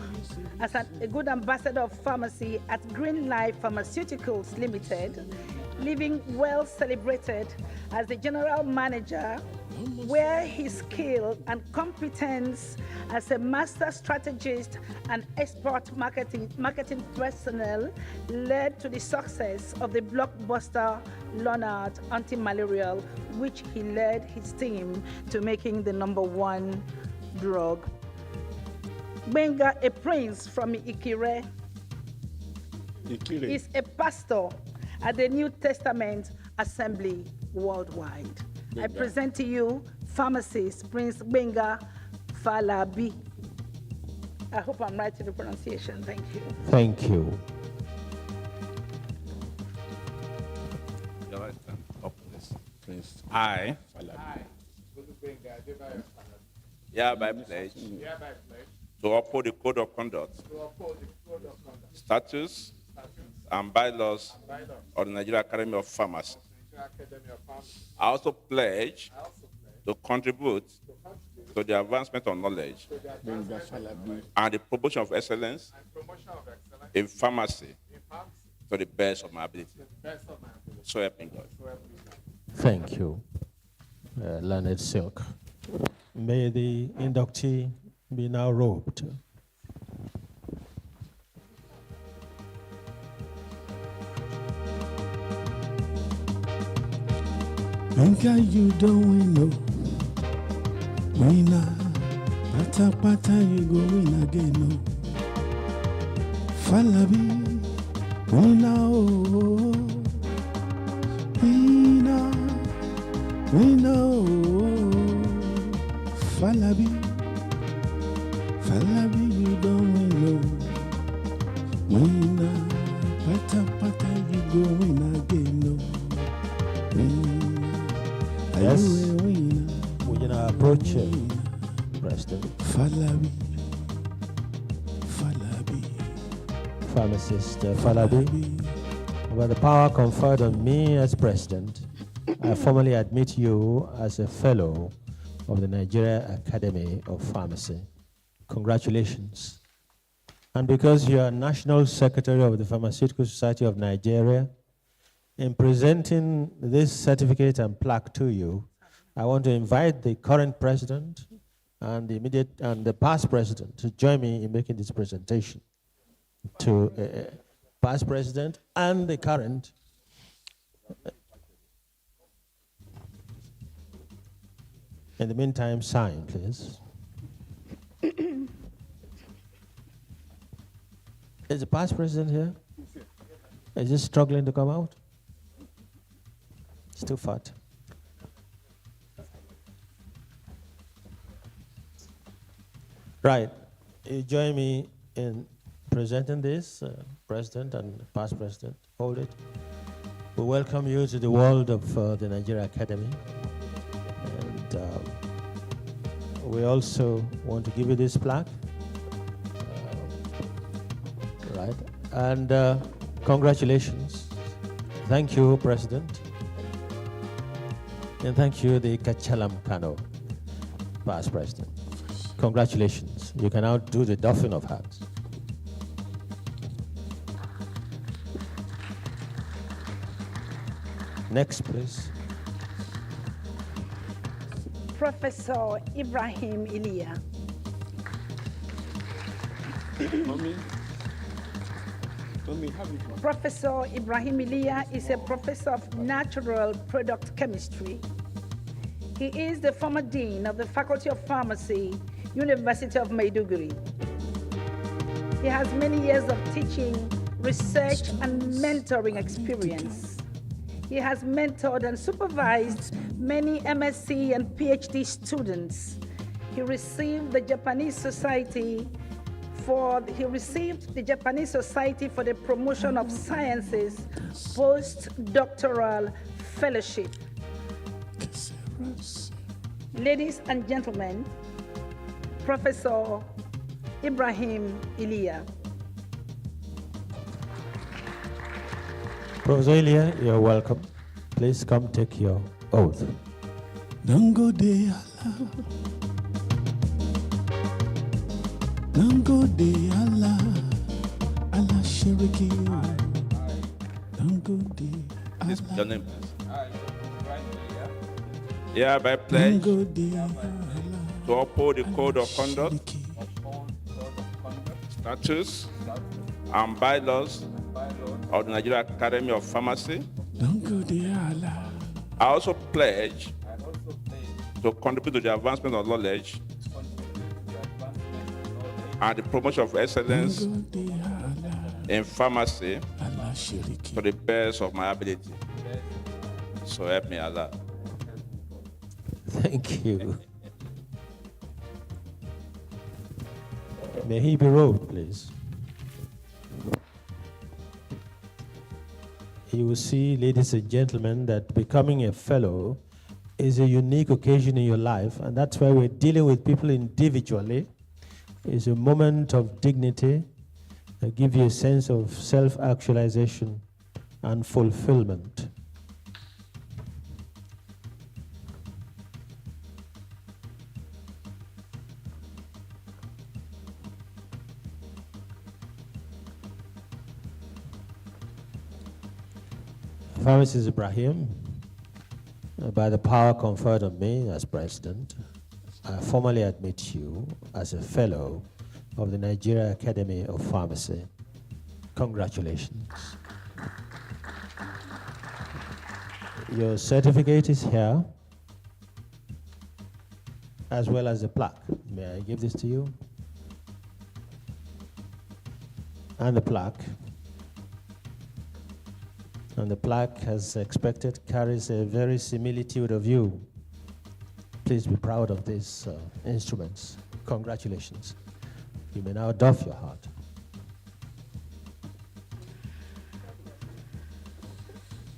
Speaker 7: as a good ambassador of pharmacy at Green Life Pharmaceuticals Limited, living well celebrated as the general manager, where his skill and competence as a master strategist and expert marketing personnel led to the success of the blockbuster Lonart anti-malarial, which he led his team to making the #1 drug. Benga, a prince from Ikire, is a pastor at the New Testament Assembly worldwide. Benga. I present to you pharmacist Prince Benga Falabi. I hope I'm right in the pronunciation. Thank you.
Speaker 1: Thank you.
Speaker 8: You're right, Prince. I hereby pledge to uphold the code of conduct, statutes, and bylaws of the Nigerian Academy of Pharmacy. I also pledge to contribute to the advancement of knowledge and the promotion of excellence in pharmacy to the best of my ability. So help me God.
Speaker 1: Thank you, Learned Silk. May the inductee be now robed.
Speaker 10: Benga, you don't know. Winner, pata you go win again. No. Falabi, winner, oh, winner, oh, Falabi, you don't win. No. Winner, pata you go win again. No.
Speaker 1: Yes, we're going to approach President.
Speaker 10: Falabi.
Speaker 1: Pharmacist Falabi. By the power conferred on me as President, I formally admit you as a fellow of the Nigerian Academy of Pharmacy. Congratulations. And because you are National Secretary of the Pharmaceutical Society of Nigeria, in presenting this certificate and plaque to you, I want to invite the current president and the past president to join me in making this presentation to past president and the current. In the meantime, sign, please. Is the past president here? Is he struggling to come out? It's too fat. Right. You join me in presenting this, President and past President. Hold it. We welcome you to the world of the Nigerian Academy. And we also want to give you this plaque. Right. And congratulations. Thank you, President. And thank you, the Kachalam Kano, past president. Congratulations. You can now do the doffing of hats. Next, please.
Speaker 7: Professor Ibrahim Iliya. Professor Ibrahim Iliya is a professor of natural product chemistry. He is the former dean of the Faculty of Pharmacy, University of Maiduguri. He has many years of teaching, research, and mentoring experience. He has mentored and supervised many MSc and PhD students. He received the Japanese Society for the Promotion of Sciences postdoctoral fellowship. Ladies and gentlemen, Professor Ibrahim Iliya.
Speaker 1: Professor Elia, you're welcome. Please come take your oath.
Speaker 10: Nango de Allah. Nango de Allah. Allah Sheriki. Nango de Allah.
Speaker 8: This is your name, please. Hereby pledge to uphold the code of conduct, statutes, and bylaws of the Nigerian Academy of Pharmacy. I also pledge to contribute to the advancement of knowledge and the promotion of excellence in pharmacy to the best of my ability. So help me Allah.
Speaker 1: Thank you. May he be robed, please. You will see, ladies and gentlemen, that becoming a fellow is a unique occasion in your life, and that's why we're dealing with people individually. It's a moment of dignity that gives you a sense of self-actualization and fulfillment. Pharmacist Ibrahim, by the power conferred on me as president, I formally admit you as a fellow of the Nigerian Academy of Pharmacy. Congratulations. Your certificate is here, as well as the plaque. May I give this to you? And the plaque. And the plaque, as expected, carries a very similitude of you. Please be proud of these instruments. Congratulations. You may now doff your hat.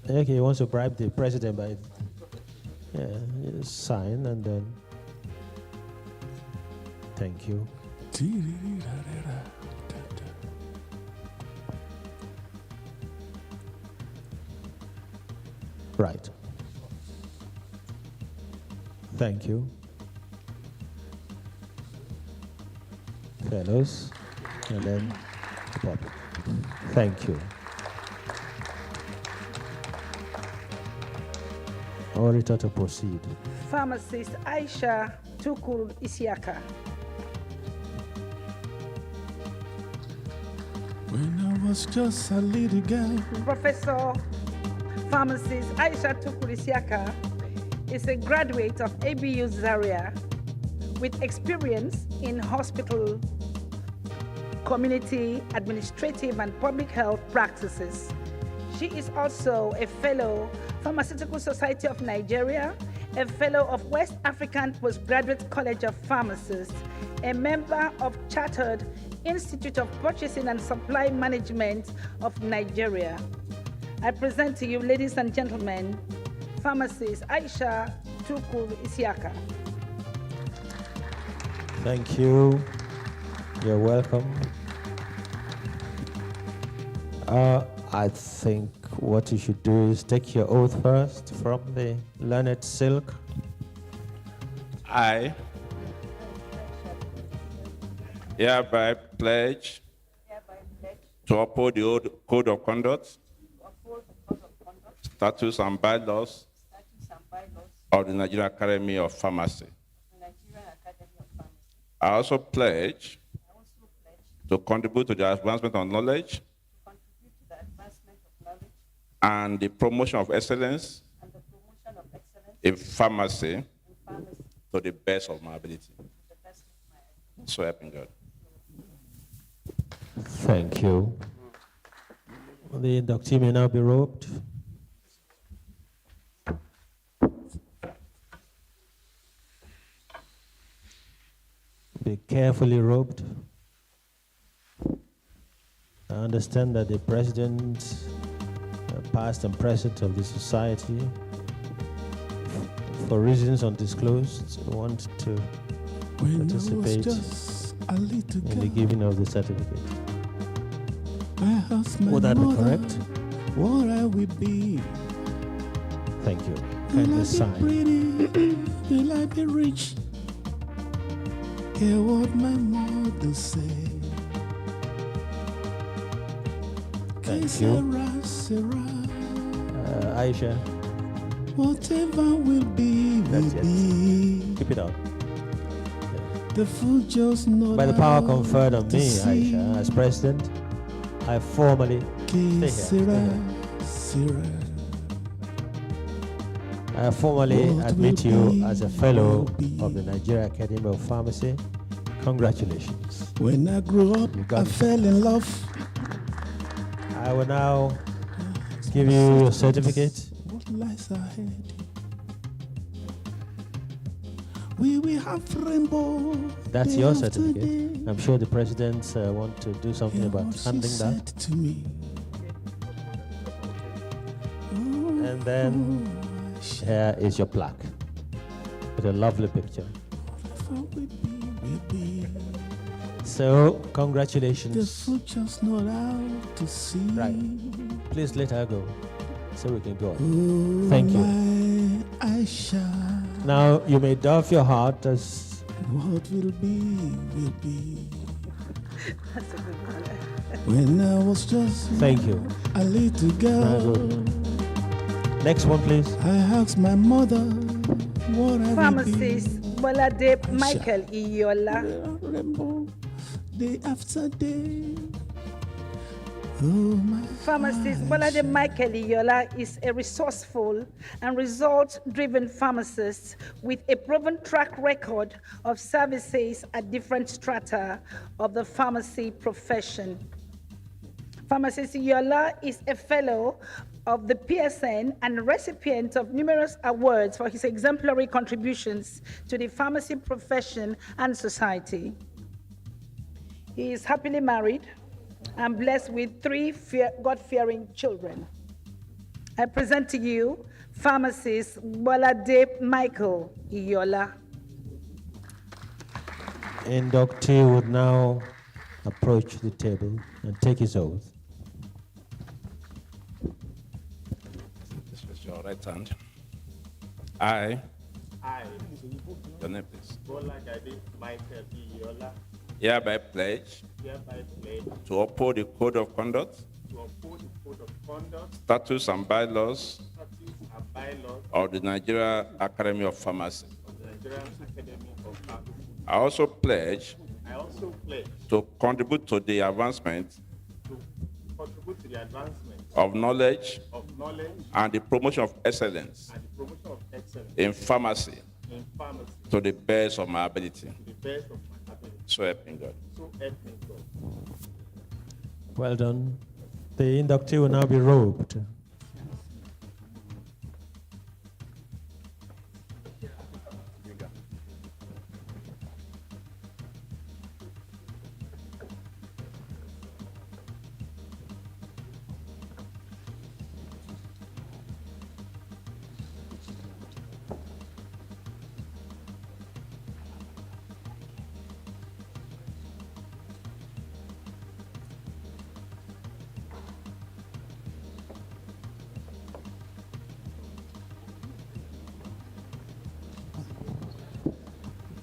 Speaker 1: Okay, he wants to bribe the president by sign and then. Thank you. Right. Thank you. Fellows, and then the public. Thank you. Orator to proceed.
Speaker 7: Pharmacist Aisha Tukur Isiaka.
Speaker 10: When I was just a little girl.
Speaker 7: Professor Pharmacist Aisha Tukur Isiaka is a graduate of ABU Zaria with experience in hospital, community, administrative, and public health practices. She is also a fellow Pharmaceutical Society of Nigeria, a fellow of West African Postgraduate College of Pharmacists, a member of Chartered Institute of Purchasing and Supply Management of Nigeria. I present to you, ladies and gentlemen, Pharmacist Aisha Tukur Isiaka.
Speaker 1: Thank you. You're welcome. I think what you should do is take your oath first from the learned silk.
Speaker 8: I hereby pledge to uphold the old code of conduct, statutes and bylaws of the Nigerian Academy of Pharmacy. I also pledge to contribute to the advancement of knowledge and the promotion of excellence in pharmacy to the best of my ability. So help me God.
Speaker 1: Thank you. The inductee may now be robed. Be carefully robed. I understand that the president, past and present of the society, for reasons undisclosed, want to participate in the giving of the certificate. Would that be correct?
Speaker 10: what I will be.
Speaker 1: Thank you.
Speaker 10: Will
Speaker 1: Kindly
Speaker 10: I be
Speaker 1: sign.
Speaker 10: pretty? Will I be rich? Hear what my mother said.
Speaker 1: Thank you.
Speaker 10: Sarah, Sarah.
Speaker 1: Aisha,
Speaker 10: Whatever will be, will
Speaker 1: that's it.
Speaker 10: be.
Speaker 1: Keep it up.
Speaker 10: The food just not
Speaker 1: By the power
Speaker 10: out
Speaker 1: conferred on
Speaker 10: to
Speaker 1: me,
Speaker 10: see.
Speaker 1: Aisha, as president, I formally stay here.
Speaker 10: Sarah.
Speaker 1: I formally
Speaker 10: What
Speaker 1: admit
Speaker 10: will
Speaker 1: you
Speaker 10: be,
Speaker 1: as a fellow
Speaker 10: will be.
Speaker 1: of the Nigerian Academy of Pharmacy. Congratulations.
Speaker 10: When I grew up,
Speaker 1: You got
Speaker 10: I
Speaker 1: it.
Speaker 10: fell in love.
Speaker 1: I will now give you your certificate.
Speaker 10: What lies ahead? We will have rainbow.
Speaker 1: That's
Speaker 10: day
Speaker 1: your
Speaker 10: after
Speaker 1: certificate.
Speaker 10: day.
Speaker 1: I'm sure the presidents want to do something
Speaker 10: Hear
Speaker 1: about
Speaker 10: what she
Speaker 1: handling
Speaker 10: said
Speaker 1: that.
Speaker 10: to me. Oh,
Speaker 1: And then
Speaker 10: oh,
Speaker 1: here is your plaque with a lovely picture.
Speaker 10: whatever will be.
Speaker 1: So,
Speaker 10: The
Speaker 1: congratulations.
Speaker 10: food just not out to see.
Speaker 1: Right. Please let her go so we can go on.
Speaker 10: Oh,
Speaker 1: Thank you.
Speaker 10: my Aisha.
Speaker 1: Now, you may doff your heart as
Speaker 10: What will be, will be.
Speaker 3: That's a good one.
Speaker 10: When I was just
Speaker 1: thank you.
Speaker 10: a little
Speaker 1: Very
Speaker 10: girl,
Speaker 1: good. Next one, please.
Speaker 10: I asked my mother what I
Speaker 7: Pharmacist Bolade Michael Iyola.
Speaker 10: Rainbow, day after day. Oh, my
Speaker 7: Pharmacist Bolade Michael Iyola is a resourceful and result-driven pharmacist with a proven track record of services at different strata of the pharmacy profession. Pharmacist Iyola is a fellow of the PSN and recipient of numerous awards for his exemplary contributions to the pharmacy profession and society. He is happily married and blessed with 3 God-fearing children. I present to you pharmacist Bolade Michael Iyola.
Speaker 1: Inductee would now approach the table and take his oath.
Speaker 8: This was your right hand. I, your name please,
Speaker 1: Michael Iyola,
Speaker 8: hereby pledge to uphold the code of conduct, statutes and bylaws of the Nigerian Academy of Pharmacy. I also pledge to contribute to the advancement of knowledge and the promotion of excellence in pharmacy to the best of my ability. So help me God.
Speaker 1: Well done. The inductee will now be robed.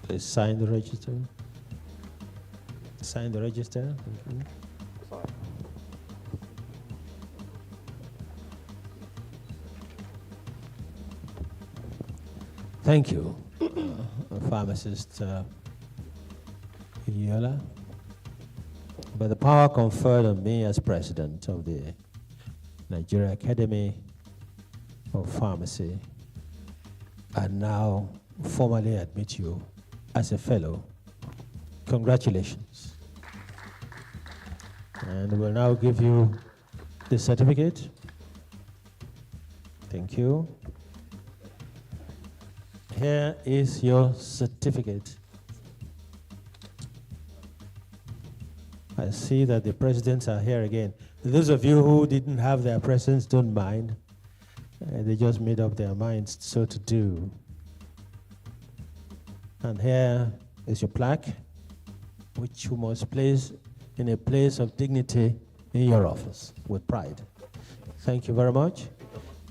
Speaker 1: Please sign the register. Sign the register. Thank you. Thank you, pharmacist Iyola. By the power conferred on me as president of the Nigerian Academy of Pharmacy, I now formally admit you as a fellow. Congratulations. And we'll now give you the certificate. Thank you. Here is your certificate. I see that the presidents are here again. Those of you who didn't have their presence, don't mind. They just made up their minds so to do. And here is your plaque, which you must place in a place of dignity in your office with pride. Thank you very much,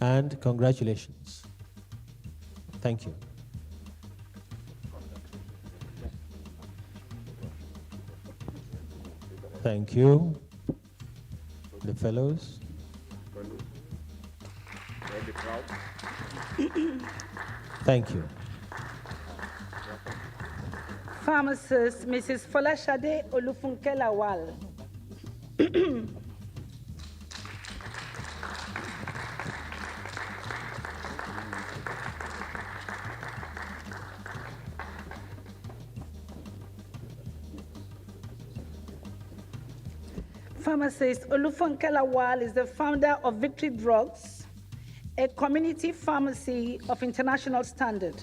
Speaker 1: and congratulations. Thank you. Thank you. The fellows. Thank you.
Speaker 7: Pharmacist Mrs. Folashade Olufunke Lawal. Pharmacist Olufunke Lawal is the founder of Victory Drugs, a community pharmacy of international standard.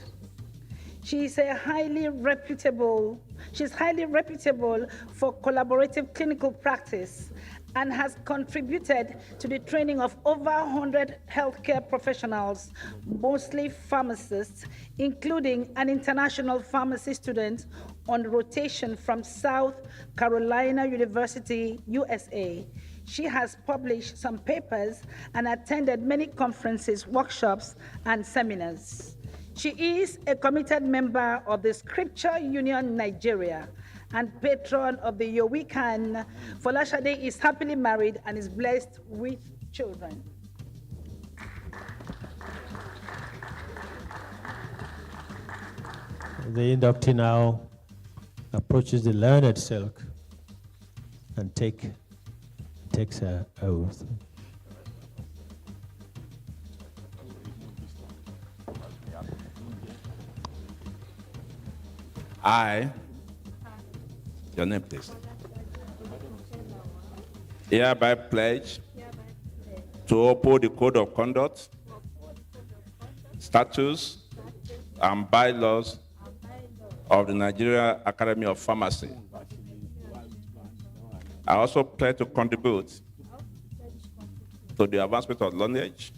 Speaker 7: She's highly reputable for collaborative clinical practice and has contributed to the training of over 100 healthcare professionals, mostly pharmacists, including an international pharmacy student on rotation from South Carolina University, USA. She has published some papers and attended many conferences, workshops, and seminars. She is a committed member of the Scripture Union Nigeria and patron of the Yowikan. Folashade is happily married and is blessed with children.
Speaker 1: The inductee now approaches the learned silk and takes her oath.
Speaker 8: I, your name please, hereby pledge to uphold the code of conduct, statutes, and bylaws of the Nigerian Academy of Pharmacy. I also pledge to contribute to the advancement of knowledge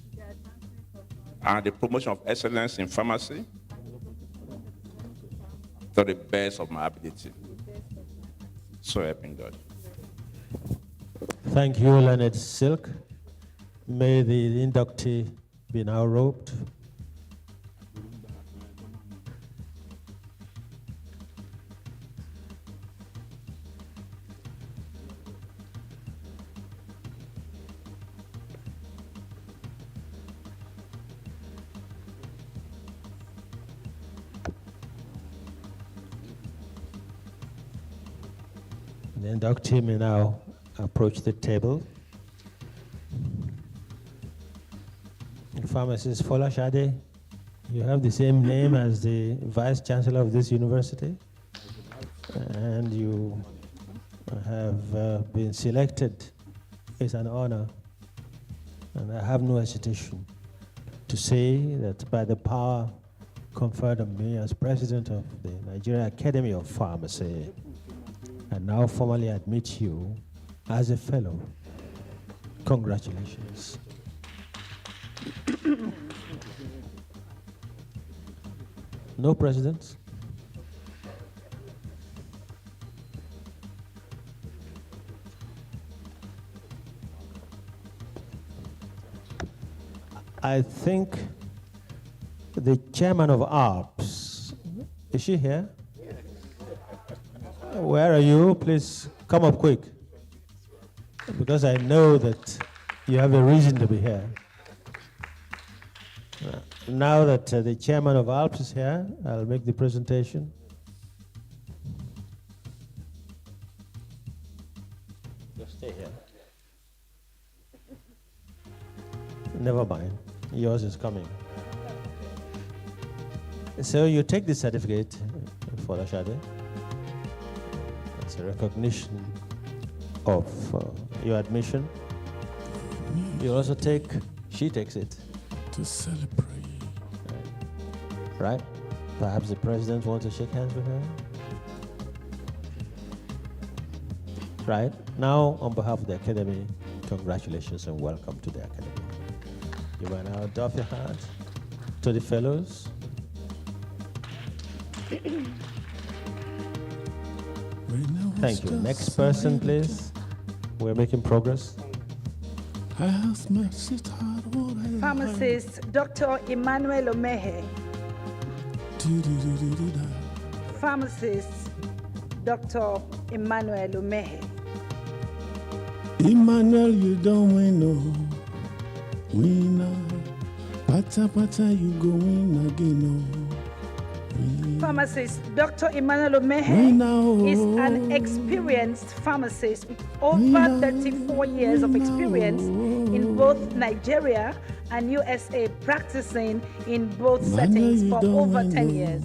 Speaker 8: and the promotion of excellence in pharmacy to the best of my ability. So helping God.
Speaker 1: Thank you, learned silk. May the inductee be now robed. The inductee may now approach the table. Pharmacist Folashade, you have the same name as the Vice Chancellor of this university, and you have been selected. It's an honor, and I have no hesitation to say that by the power conferred on me as President of the Nigerian Academy of Pharmacy, I now formally admit you as a fellow. Congratulations. No presidents? I think the chairman of ARPS, is she here? Where are you? Please come up quick, because I know that you have a reason to be here. Now that the chairman of ALPS is here, I'll make the presentation. Just stay here. Never mind, yours is coming. So you take the certificate for the Shade. It's a recognition of your admission. You also take, she takes it.
Speaker 10: To celebrate.
Speaker 1: Right? Perhaps the president wants to shake hands with her. Right? Now, on behalf of the Academy, congratulations and welcome to the Academy. You may now doff your hat to the fellows. Thank you. Next person, please. We're making progress.
Speaker 10: I asked my sweetheart what I
Speaker 7: Pharmacist Dr. Emmanuel Omehe. Pharmacist Dr. Emmanuel Omehe.
Speaker 10: Emmanuel, you don't win, no. Winner. Pata pata, you go win again, no.
Speaker 7: Pharmacist Dr. Emmanuel Omehe is an experienced pharmacist with over 34 years of experience in both Nigeria and USA, practicing in both settings for over 10 years.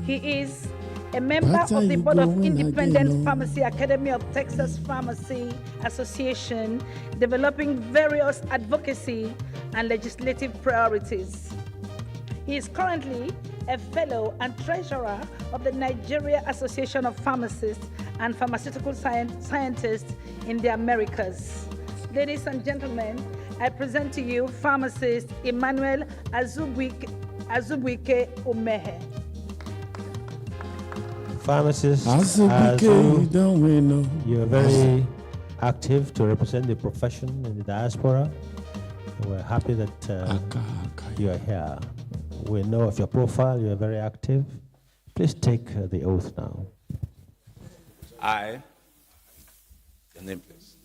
Speaker 7: He is a member of the Board of Independent Pharmacy Academy of Texas Pharmacy Association, developing various advocacy and legislative priorities. He is currently a fellow and treasurer of the Nigerian Association of Pharmacists and Pharmaceutical Scientists in the Americas. Ladies and gentlemen, I present to you pharmacist Emmanuel Azubuike Omehe.
Speaker 1: Pharmacist Azu, you're very active to represent the profession in the diaspora. We're happy that you are here. We know of your profile, you're very active. Please take the oath now.
Speaker 8: I, your name please.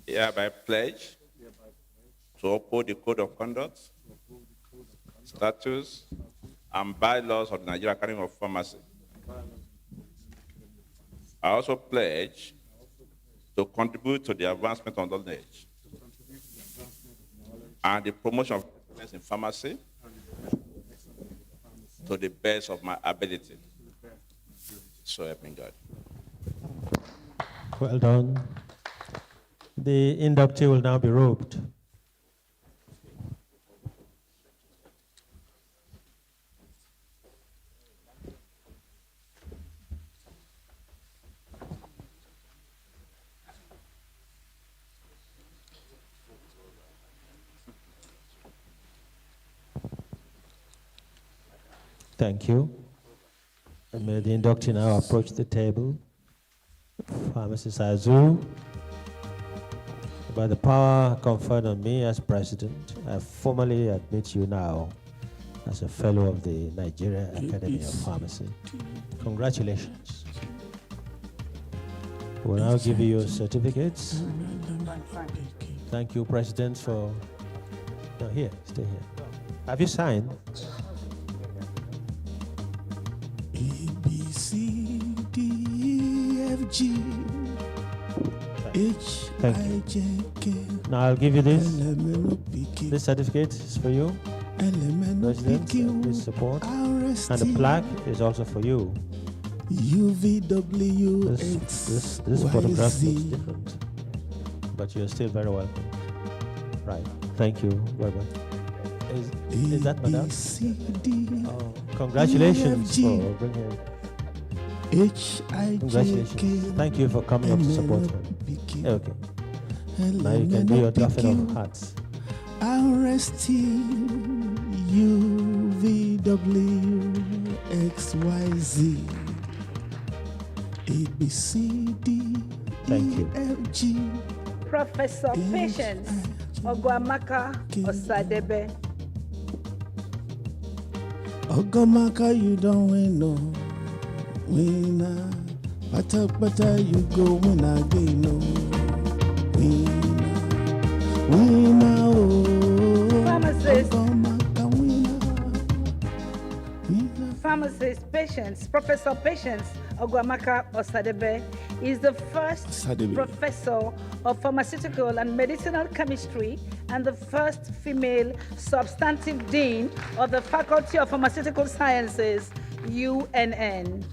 Speaker 8: Hereby pledge to uphold the code of conduct, statutes, and bylaws of the Nigerian Academy of Pharmacy. I also pledge to contribute to the advancement of knowledge and the promotion of excellence in pharmacy to the best of my ability. So help me God.
Speaker 1: Well done. The inductee will now be robed. Thank you. And may the inductee now approach the table. Pharmacist Azu, by the power conferred on me as president, I formally admit you now as a fellow of the Nigerian Academy of Pharmacy. Congratulations. We'll now give you your certificates. Thank you, President, for... No, here, stay here. Have you signed?
Speaker 10: A, B, C, D, E, F, G, H, I, J, K.
Speaker 1: Now I'll give you this. This certificate is for you. President, please support. And the plaque is also for you. This photograph looks different, but you're still very welcome. Right. Thank you very much. Is that madam? Oh, congratulations for bringing it. Congratulations. Thank you for coming up to support her. Okay. Now you can do your doffing of hats.
Speaker 10: R-S-T, U, V, W, X, Y, Z, A, B, C, D, E, F, G.
Speaker 7: Professor Patience Ogwamaka Osadebe.
Speaker 10: Ogwamaka, you don't win, no. Winner. Pata, you go win again, no. Winner, oh.
Speaker 7: Pharmacist.
Speaker 10: Ogwamaka, winner.
Speaker 7: Pharmacist Patience, Professor Patience Ogwamaka Osadebe is the first professor of pharmaceutical and medicinal chemistry and the first female substantive dean of the Faculty of Pharmaceutical Sciences, UNN.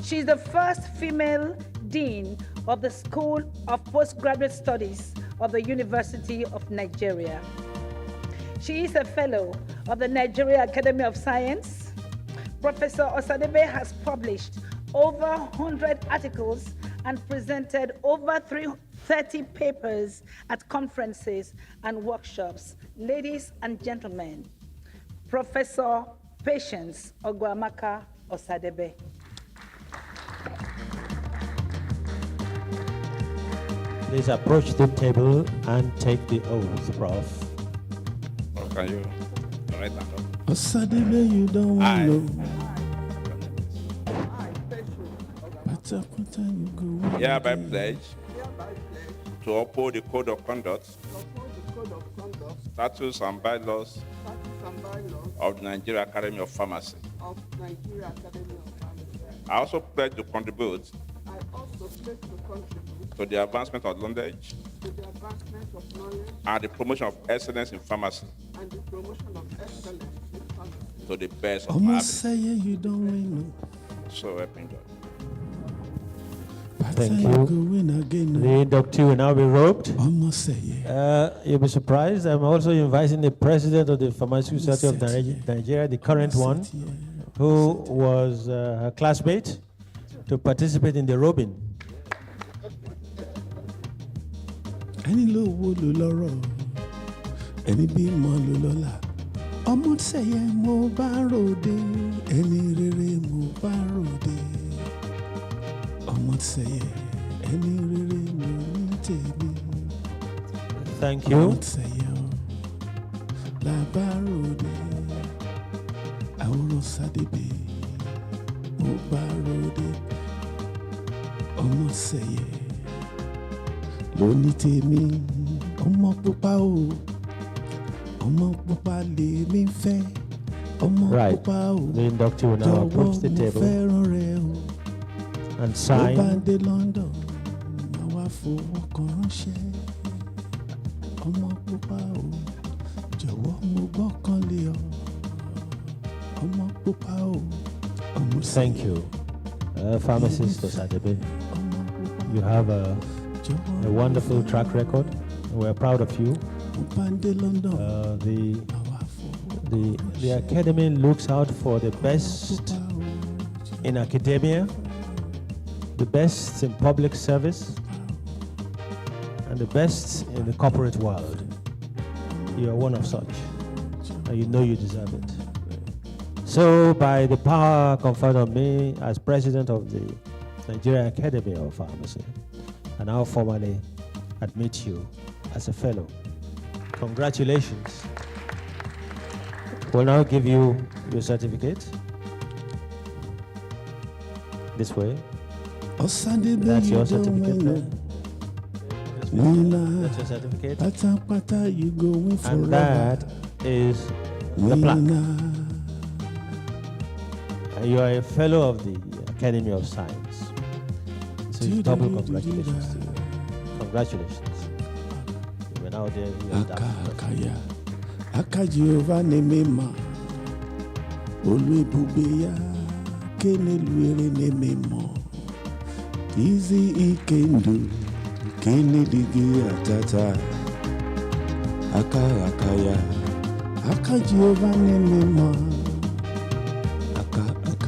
Speaker 7: She is the first female dean of the School of Postgraduate Studies of the University of Nigeria. She is a fellow of the Nigerian Academy of Science. Professor Osadebe has published over 100 articles and presented over 30 papers at conferences and workshops. Ladies and gentlemen, Professor Patience Ogwamaka Osadebe.
Speaker 1: Please approach the table and take the oath, Prof.
Speaker 8: Or can you write that up?
Speaker 10: You don't
Speaker 8: I.
Speaker 10: know.
Speaker 8: Hereby pledge to uphold the code of conduct, statutes and bylaws of the Nigerian Academy of Pharmacy. I also pledge to contribute to the advancement of knowledge and the promotion of excellence in pharmacy to the best of my ability.
Speaker 10: You don't know.
Speaker 8: So help me God.
Speaker 1: Thank you. The inductee will now be robed. You'll be surprised. I'm also inviting the president of the Pharmaceutical Society of Nigeria, the current one, who was her classmate, to participate in the robing. Thank you. Right. The inductee will now approach the table and sign. Thank you, Pharmacist Osadebe. You have a wonderful track record. We're proud of you. The Academy looks out for the best in academia, the best in public service, and the best in the corporate world. You are one of such, and you know you deserve it. So, by the power conferred on me as president of the Nigerian Academy of Pharmacy, I now formally admit you as a fellow. Congratulations. We'll now give you your certificate. This way. That's your certificate there. That's your certificate. And that is the plaque. You are a fellow of the Academy of Science. So double congratulations to you. Congratulations. You were now there.
Speaker 10: Akajova nemema Olwebubeya Keneluere nememo Izi ikendu Kenedigi atata Akaya Akajova nemema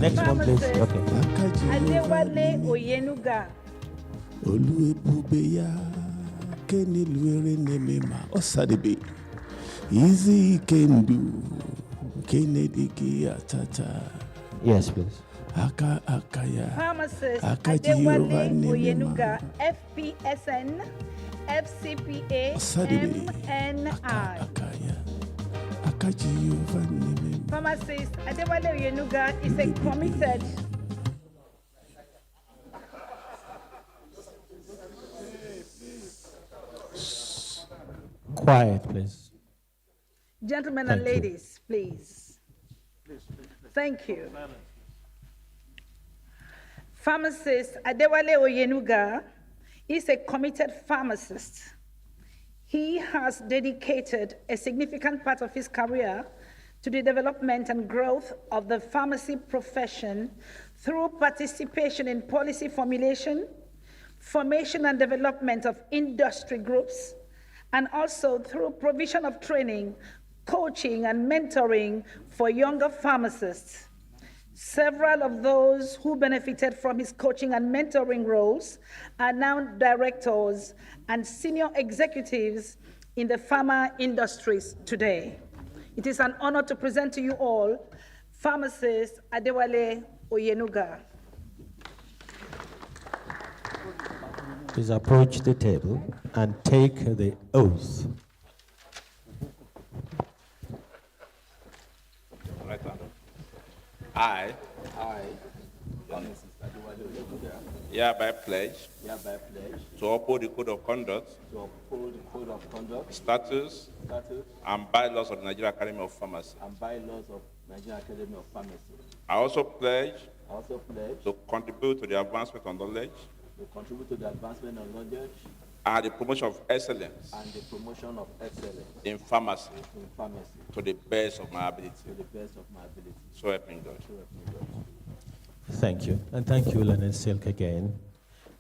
Speaker 1: Next one, please. Okay.
Speaker 7: Adewale Oyenuga.
Speaker 10: Olwebubeya Keneluere nemema Osadebe Easy can do. Kennedy Atata.
Speaker 1: Yes, please.
Speaker 10: Akaya.
Speaker 7: Pharmacist Adewale Oyenuga, FPSN, FCPA, MNI. Pharmacist Adewale Oyenuga is a committed.
Speaker 1: Quiet, please.
Speaker 7: Gentlemen and ladies, please. Thank you. Pharmacist Adewale Oyenuga is a committed pharmacist. He has dedicated a significant part of his career to the development and growth of the pharmacy profession through participation in policy formulation, formation and development of industry groups, and also through provision of training, coaching, and mentoring for younger pharmacists. Several of those who benefited from his coaching and mentoring roles are now directors and senior executives in the pharma industries today. It is an honor to present to you all Pharmacist Adewale Oyenuga.
Speaker 1: Please approach the table and take the oath.
Speaker 8: Right hand. I hereby pledge to uphold the code of conduct, statutes, and bylaws of the Nigerian Academy of Pharmacy. I also pledge to contribute to the advancement of knowledge and the promotion of excellence in pharmacy to the best of my ability. So help me God.
Speaker 1: Thank you. And thank you, Leonard Silk, again.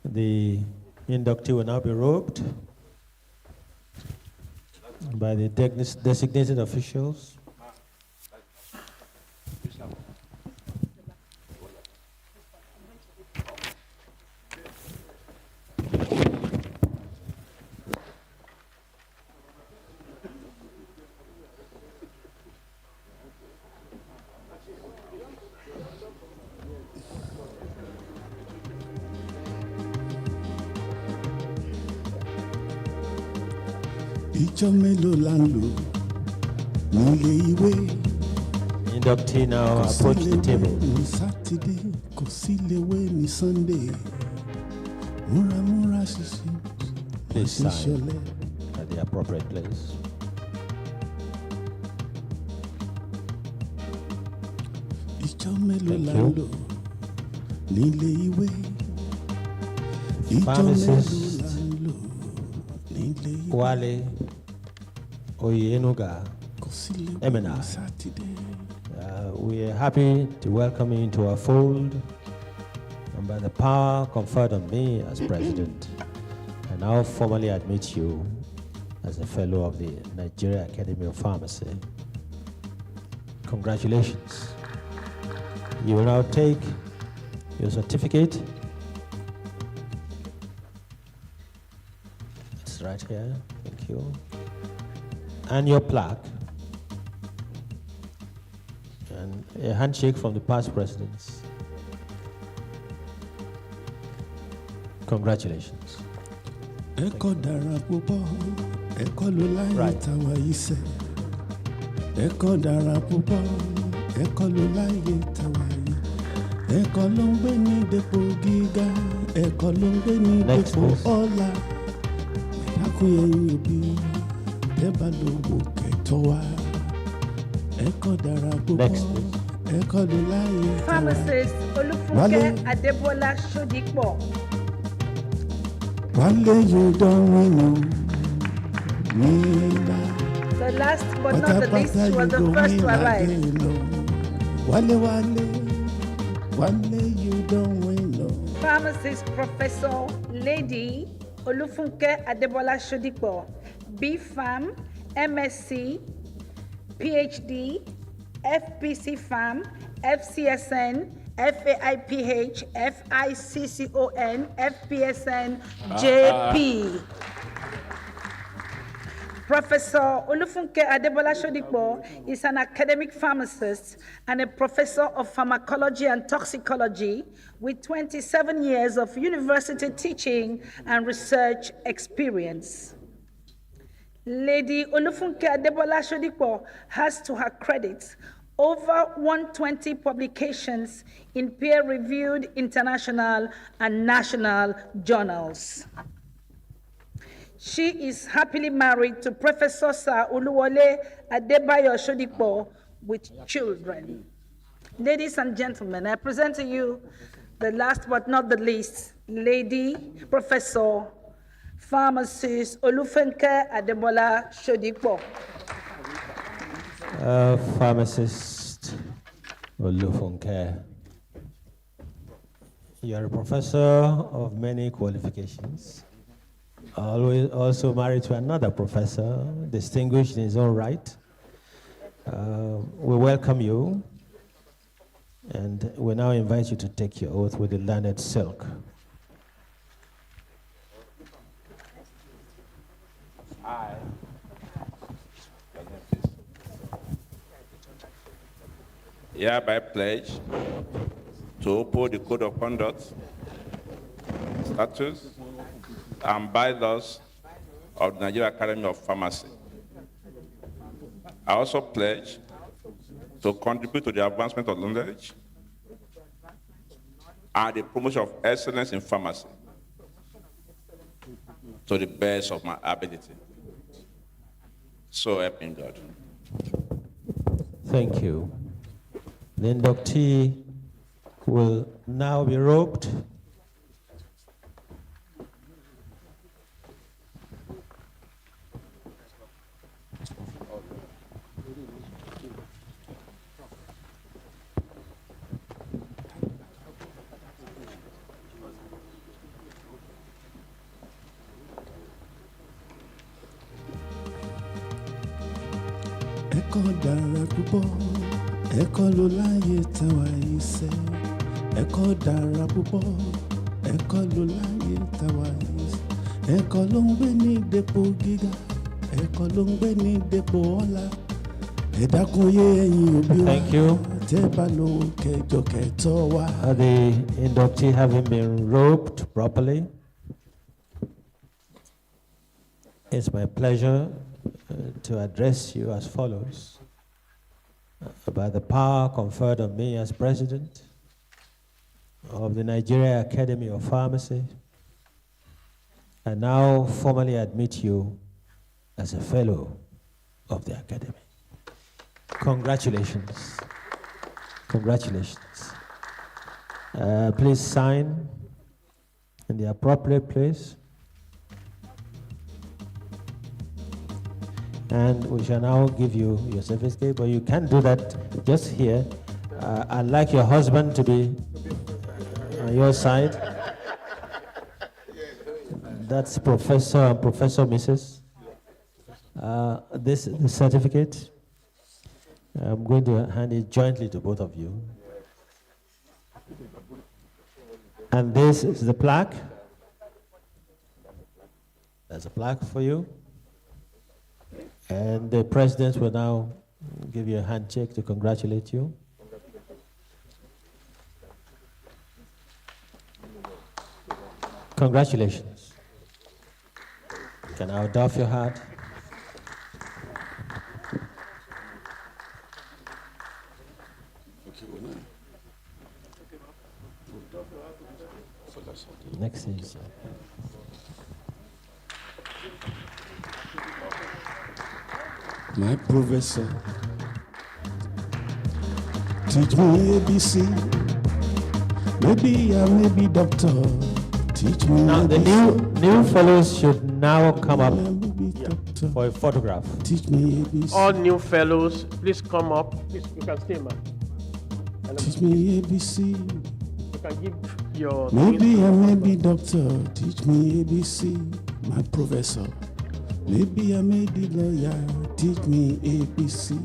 Speaker 1: The inductee will now be robed by the designated officials. Inductee now approach the table. Please sign at the appropriate place. Thank you. Pharmacist Wale Oyenuga Emina. We are happy to welcome you into our fold, and by the power conferred on me as president, I now formally admit you as a fellow of the Nigerian Academy of Pharmacy. Congratulations. You will now take your certificate. It's right here. Thank you. And your plaque. And a handshake from the past presidents. Congratulations. Right. Next,
Speaker 7: Pharmacist Olufunke Adebola Sodipo. The last but not the least, she was the first to arrive. Pharmacist Professor Lady Olufunke Adebola Sodipo, B.Pharm, MSc, PhD, FPC Pharm, FCSN, FAIPH, FICCON, FPSN, JP. Professor Olufunke Adebola Sodipo is an academic pharmacist and a professor of pharmacology and toxicology with 27 years of university teaching and research experience. Lady Olufunke Adebola Sodipo has to her credit over 120 publications in peer-reviewed international and national journals. She is happily married to Professor Sir Uluwole Adebayo Sodipo with children. Ladies and gentlemen, I present to you the last but not the least, Lady Professor Pharmacist Olufunke Adebola Sodipo.
Speaker 1: Pharmacist Olufunke, you are a professor of many qualifications. Also married to another professor, distinguished in his own right. We welcome you, and we now invite you to take your oath with the learned silk.
Speaker 8: I hereby pledge to uphold the code of conduct, statutes, and bylaws of the Nigerian Academy of Pharmacy. I also pledge to contribute to the advancement of knowledge and the promotion of excellence in pharmacy to the best of my ability. So help me God.
Speaker 11: Thank you. The inductee will now be robed.
Speaker 10: Ẹ̀kọ́ dára púpọ̀, ẹ̀kọ́ ló láyé táwa yìí sẹ́. Ẹ̀kọ́ dára púpọ̀, ẹ̀kọ́ ló láyé táwa yìí sẹ́. Ẹ̀kọ́ ló ń gbé ní dépò gíga, ẹ̀kọ́ ló ń gbé ní dépò ọlá. Ẹ dákun yé ẹ̀yin òbí wa, tẹ́ bá lówó kẹjọ kẹtọ́ wa.
Speaker 11: The inductee having been robed properly, it's my pleasure to address you as follows. By the power conferred on me as president of the Nigerian Academy of Pharmacy, I now formally admit you as a fellow of the Academy. Congratulations. Congratulations. Please sign in the appropriate place. And we shall now give you your certificate, but you can't do that just here. I'd like your husband to be on your side. That's Professor and Professor Mrs. This is the certificate. I'm going to hand it jointly to both of you. And this is the plaque. There's a plaque for you. And the president will now give you a handshake to congratulate you. Congratulations. Can I doff your hat? Next is.
Speaker 10: My professor, teach me ABC. Maybe I may be doctor. Teach me
Speaker 11: now
Speaker 10: ABC.
Speaker 11: The new fellows should now come up for a photograph.
Speaker 10: Teach me ABC.
Speaker 6: All new fellows, please come up. Please, you can stay, man.
Speaker 10: Teach me ABC.
Speaker 6: You can give your.
Speaker 10: Maybe I may be doctor. Teach me ABC. My professor. Maybe I may be lawyer. Teach me ABC.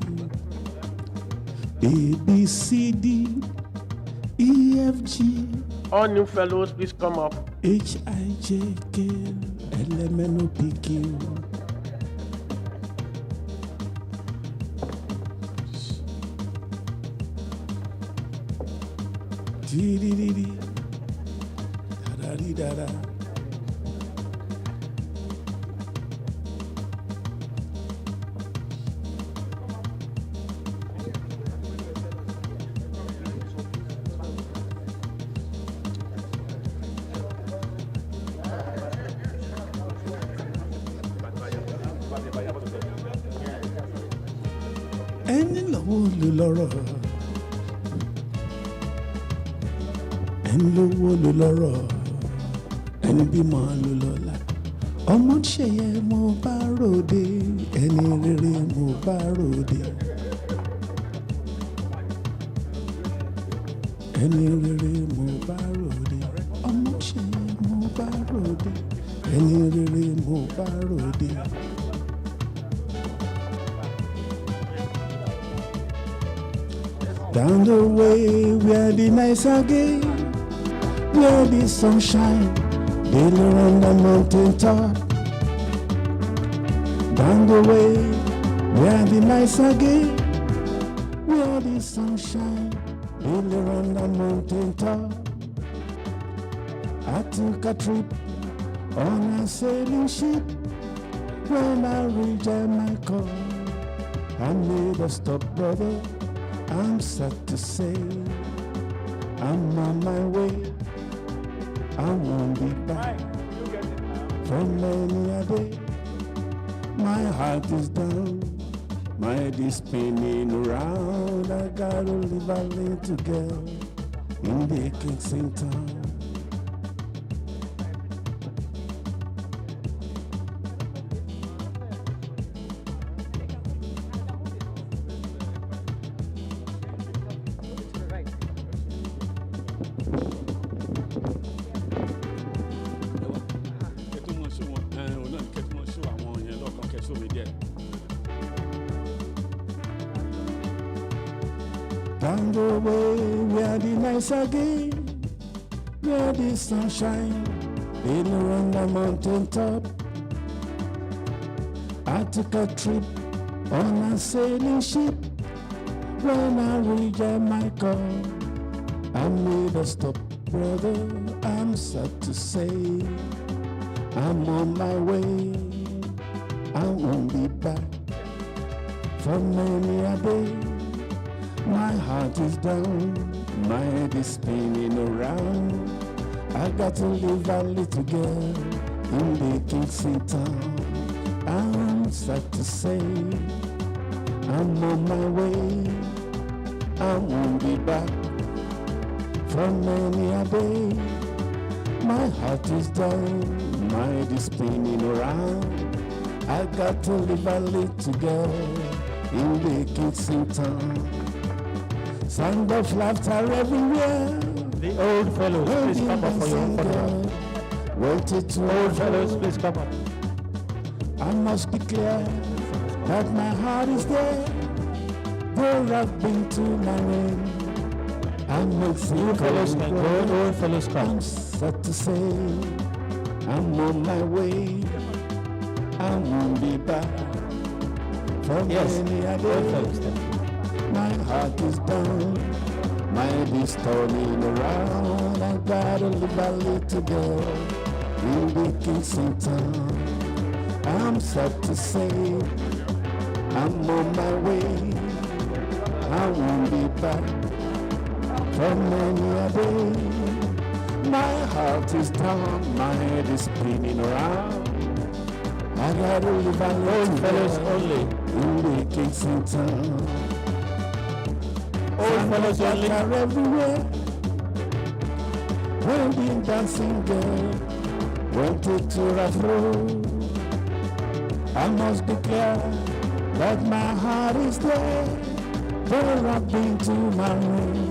Speaker 10: A, B, C, D, E, F, G.
Speaker 6: All new fellows, please come up.
Speaker 10: H, I, J, K, L, M, N, O, P, Q. D, D, D, D. Da, da, D, da, da. Ẹni lọ́wọ́ ló lọ́rọ̀, ẹni lówó ló lọ́rọ̀, ẹni bímọ ló lọ́lá. Ọmọ ṣẹ̀yẹ mo bá ròde, ẹni rere mo bá ròde. Ẹni rere mo bá ròde, ọmọ ṣẹ̀yẹ mo bá ròde, ẹni rere mo bá ròde. Down the way where the nights are gay, where the sunshine daily on the mountain top. Down the way where the nights are gay, where the sunshine daily on the mountain top. I took a trip on a sailing ship. When I reach Jamaica, I made a stop, brother. I'm sad to say, I'm on my way. I won't be back for many a day. My heart is down, my head is spinning around. I gotta live a little girl in the Kingston town. Down the way where the nights again, where the sunshine, in around the mountain top. I took a trip on a sailing ship. When I reached Jamaica, I made a stop, brother. I'm sad to say, I'm on my way. I won't be back for many a day. My heart is down, my head is spinning around. I got to live a little girl in the Kingston town. I'm sad to say, I'm on my way. I won't be back for many a day. My heart is down, my head is spinning around. I got to live a little girl in the Kingston town. Sound of laughter everywhere.
Speaker 11: The old fellows, please come up for your photograph.
Speaker 10: Wanted to
Speaker 11: Old fellows, please come up.
Speaker 10: I must declare that my heart is there. Though I've been to my ring, I'm not
Speaker 11: You fellows can go, old fellows come.
Speaker 10: I'm sad to say, I'm on my way. I won't be back for many a day. My heart is down, my head is turning around. I gotta live a little girl in the Kingston town. I'm sad to say, I'm on my way. I won't be back for many a day. My heart is down, my head is spinning around. I gotta live a little
Speaker 11: fellows only
Speaker 10: in the Kingston town.
Speaker 11: Old fellows only.
Speaker 10: Are everywhere. When the dancing girl wanted to roll, I must declare that my heart is there. Where I've been to my room,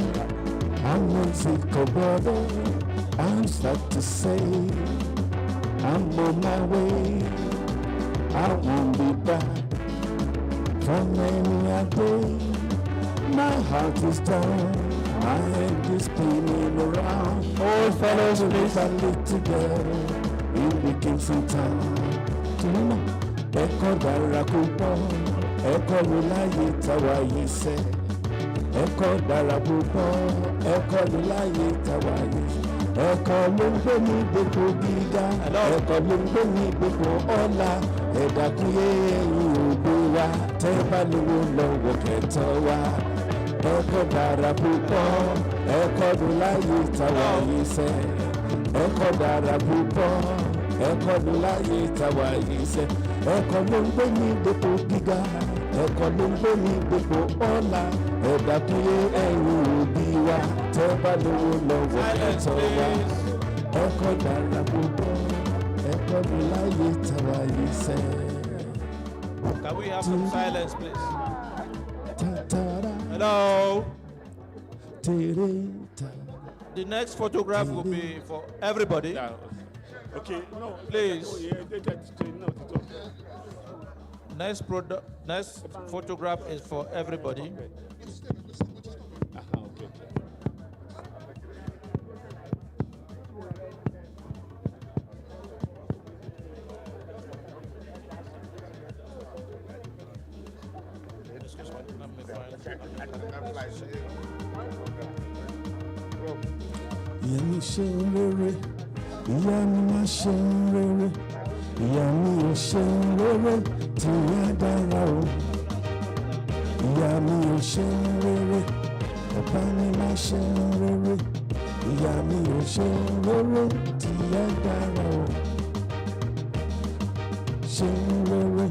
Speaker 10: I'm not sick, brother. I'm sad to say, I'm on my way. I won't be back for many a day. My heart is down, my head is spinning around.
Speaker 11: Old fellows, please.
Speaker 10: A little girl in the Kingston town. Tuma, Eko Darakupo, Eko Lulaye Tawaye se. Eko Darakupo, Eko Lulaye Tawaye. Eko Lumbeni Beko Giga, Eko Lumbeni Beko Ola. Edakuye Ubuwa, Teba Lulo Woketawa. Eko Darakupo, Eko Lulaye Tawaye se. Eko Darakupo, Eko Lulaye Tawaye se. Eko Lumbeni Beko Giga, Eko Lumbeni Beko Ola. Edakuye Ubuwa, Teba Lulo Woketawa. Eko Darakupo.
Speaker 11: Can we have some silence, please? Hello. The next photograph will be for everybody.
Speaker 12: Okay, no.
Speaker 11: Please. Next photograph is for everybody.
Speaker 12: Okay.
Speaker 10: Yemi Shere, ìyá mi máa ṣe rere, ìyá mi ò ṣe rere tí ìyá dára o. Ìyá mi ò ṣe rere, bàbá mi máa ṣe rere, ìyá mi ò ṣe rere tí ìyá dára o. Ṣe rere,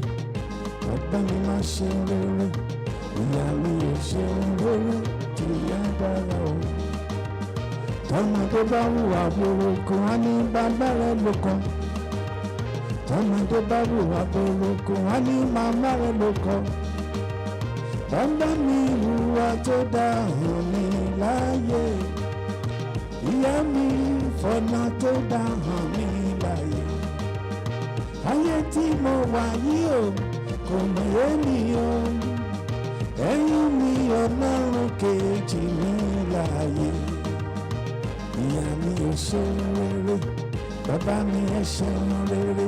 Speaker 10: bàbá mi máa ṣe rere, ìyá mi ò ṣe rere tí ìyá dára o. Tọ́mọdé bá hùwà burúkú wá ní bàbá rẹ̀ ló kọ́. Tọ́mọdé bá hùwà burúkú wá ní màmá rẹ̀ ló kọ́. Bàbá mi hùwà tó dá hàn mí láyé. Ìyá mi fọ̀nà tó dá hàn mí láyé. Ayé tí mo wà yìí o kò mọ̀ èmi o. Ẹ̀yin mi Ọlọ́run kejì mi láyé. Ìyá mi ò ṣe rere, bàbá mi ẹ ṣe rere,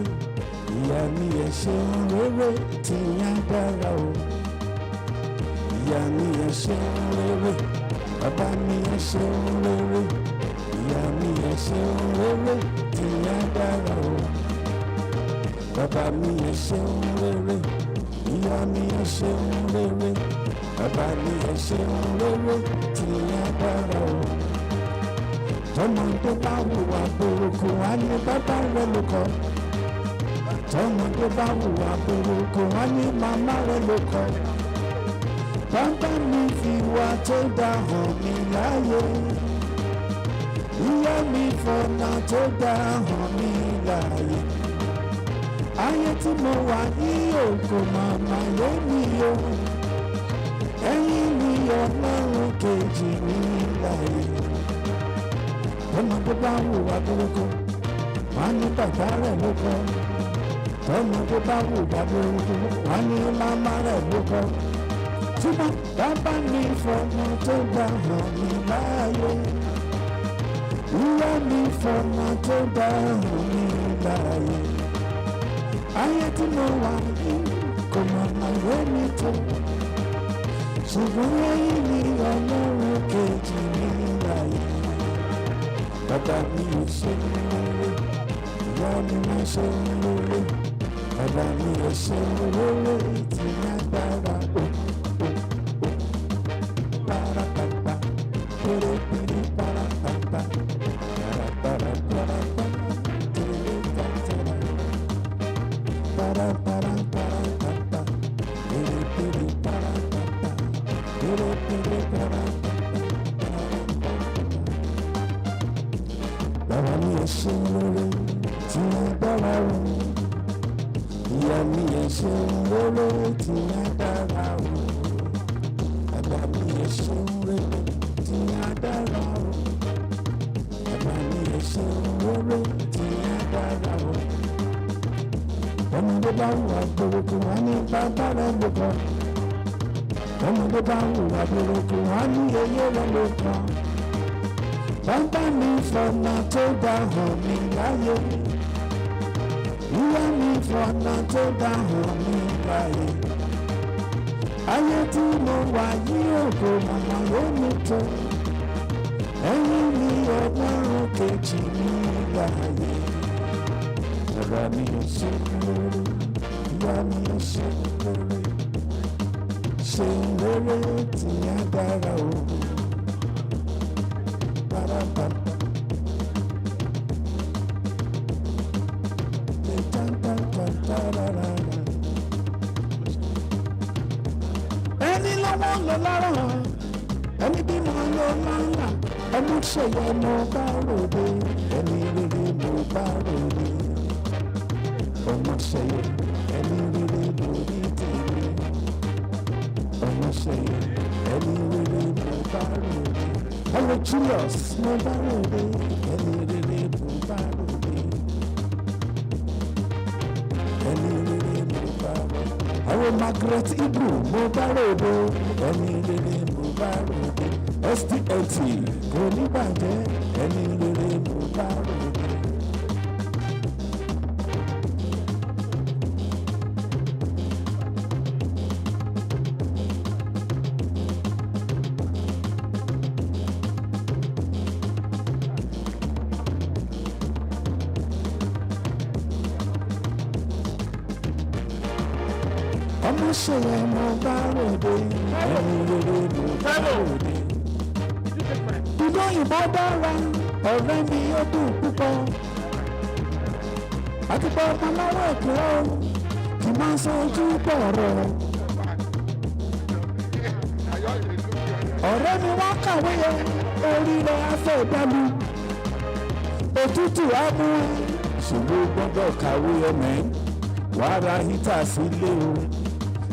Speaker 10: ìyá mi ẹ ṣe rere tí ìyá dára o. Ìyá mi ẹ ṣe rere, bàbá mi ẹ ṣe rere, ìyá mi ẹ ṣe rere tí ìyá dára o. Bàbá mi ẹ ṣe rere, ìyá mi ẹ ṣe rere, bàbá mi ẹ ṣe rere tí ìyá dára o. Tọ́mọdé bá hùwà burúkú wá ní bàbá rẹ̀ ló kọ́. Tọ́mọdé bá hùwà burúkú wá ní màmá rẹ̀ ló kọ́. Bàbá mi fi wà tó dá hàn mí láyé. Ìyá mi fọ̀nà tó dá hàn mí láyé. Ayé tí mo wà yìí ò kò màmá yé mi o. Ẹ̀yin mi Ọlọ́run kejì mi láyé. Tọ́mọdé bá hùwà burúkú wá ní bàbá rẹ̀ ló kọ́. Tọ́mọdé bá hùwà burúkú wá ní màmá rẹ̀ ló kọ́. Ṣùgbọ́n bàbá mi fọ̀nà tó dá hàn mí láyé. Ìyá mi fọ̀nà tó dá hàn mí láyé. Ayé tí mo wà yìí kò màmá yé mi tó. Ṣùgbọ́n ẹ̀yin ni Ọlọ́run kejì mi láyé. Bàbá mi ò ṣe rere, ìyá mi máa ṣe rere, bàbá mi ò ṣe rere tí ìyá dára o. Parapapa, pérépéré parapapa, paraparapapa, péré tàntàrà. Paraparapapa, pérépéré parapapa, pérépéré parapapa. Bàbá mi ẹ ṣe rere tí wọ́n dára o. Ìyá mi ẹ ṣe rere tí wọ́n dára o. Bàbá mi ẹ ṣe rere tí wọ́n dára o. Bàbá mi ẹ ṣe rere tí wọ́n dára o. Ọmọdé bá hùwà burúkú wá ní bàbá rẹ̀ ló kọ́. Ọmọdé bá hùwà burúkú wá ní eyé rẹ̀ ló kọ́. Bàbá mi fọ̀nà tó dá hàn mí láyé. Ìyá mi fọ̀nà tó dá hàn mí láyé. Ayé tí mo wà yìí ògo màmá lómi tó. Ẹ̀yin ni Ọlọ́run kejì mi láyé. Bàbá mi ò ṣe rere, ìyá mi ò ṣe rere. Ṣe rere tí á dára o. Ẹni lọ́wọ́ lọ lọ́rọ̀, ẹni bí mo lọ lọ́la, ẹni ṣèyẹ mo bá ròde, ẹni rere mo bá ròde. Ọmọ ṣèyẹ, ẹni rere mo rí tèmi. Ọmọ ṣèyẹ, ẹni rere mo bá ròde. Hello Julius, mo bá ròde, ẹni rere mo bá ròde. Ẹni rere mo bá ròde. Hello Margaret Ibu, mo bá ròde, ẹni rere mo bá ròde. STLT, kò ní bàjẹ́, ẹni rere mo bá ròde. ọmọ ṣẹlẹ̀ mo bá ròde ẹni rere mo bá ròde. ìlú òyìnbó dára ọ̀rẹ́ mi ó dùn púpọ̀ àti pé ọmọ lọ́wọ́ ìpínlẹ̀ kì í máa sojú pọ̀ rọ̀. ọ̀rẹ́ mi wá kàwé yẹn orí rẹ̀ á fẹ́ dánú òtútù á mú ẹ ṣùgbọ́n gbọ́dọ̀ kàwé ẹ̀mẹ́ wàá ra hítà sílé o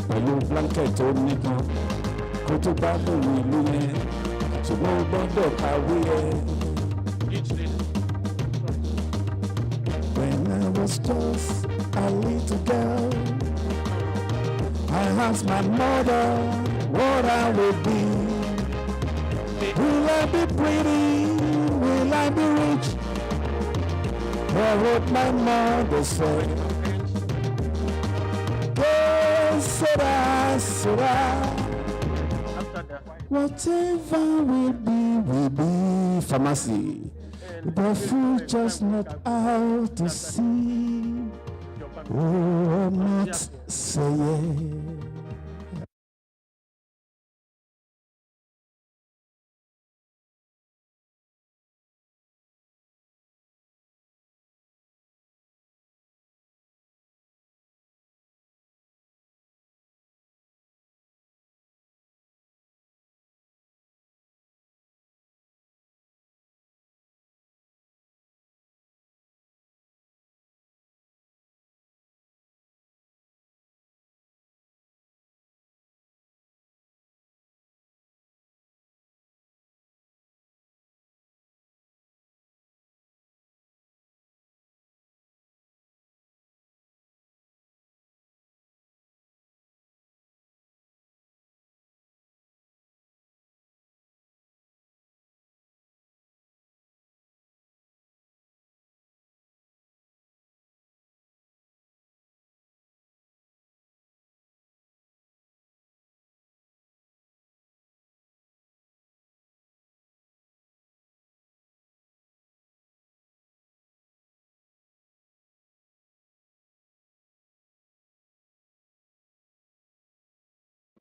Speaker 10: pẹ̀lú blanket tó nípọn kó tó bá lòun ìlú yẹn ṣùgbọ́n gbọ́dọ̀ kàwé ẹ. When I was just a little girl, I asked my mother what I would be. Will I be pretty? Will I be rich? Or what my mother said? Yes, said I. Whatever will be pharmacy. The future's not out to see. Oh, I'm not saying.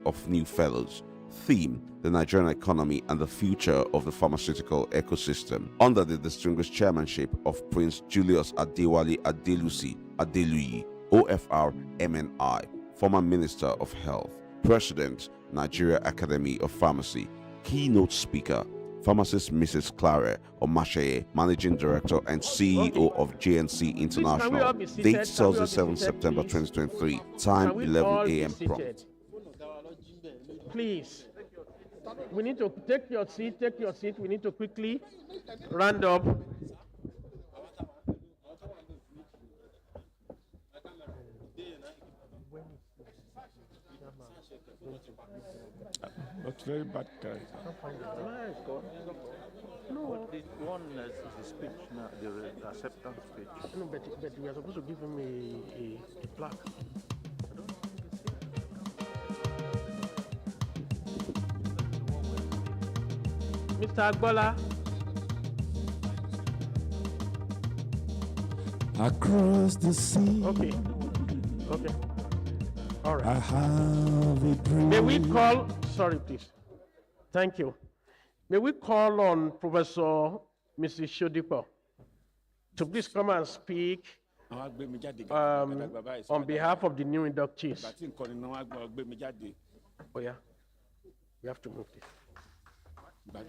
Speaker 13: Of new fellows. Theme: the Nigerian economy and the future of the pharmaceutical ecosystem, under the distinguished chairmanship of Prince Julius Adewale Adelusi Adeluyi, OFR MNI, former Minister of Health, President, Nigerian Academy of Pharmacy. Keynote speaker: Pharmacist Mrs. Clare Omatseye, Managing Director and CEO of JNC International. Date Thursday, 7 September 2023. Time 11 a.m. prompt.
Speaker 6: Please, we need to take your seat. We need to quickly round up.
Speaker 12: That's very bad character.
Speaker 1: No, the one is the speech now, the acceptance speech.
Speaker 6: No, but we are supposed to give him a plaque. Mr. Agbola.
Speaker 10: Across the sea.
Speaker 6: Okay. All right.
Speaker 10: I have a dream.
Speaker 6: May we call, sorry please. Thank you. May we call on Professor Mrs. Shodipo to please come and speak on behalf of the new inductees. Oh yeah, we have to move this.
Speaker 12: After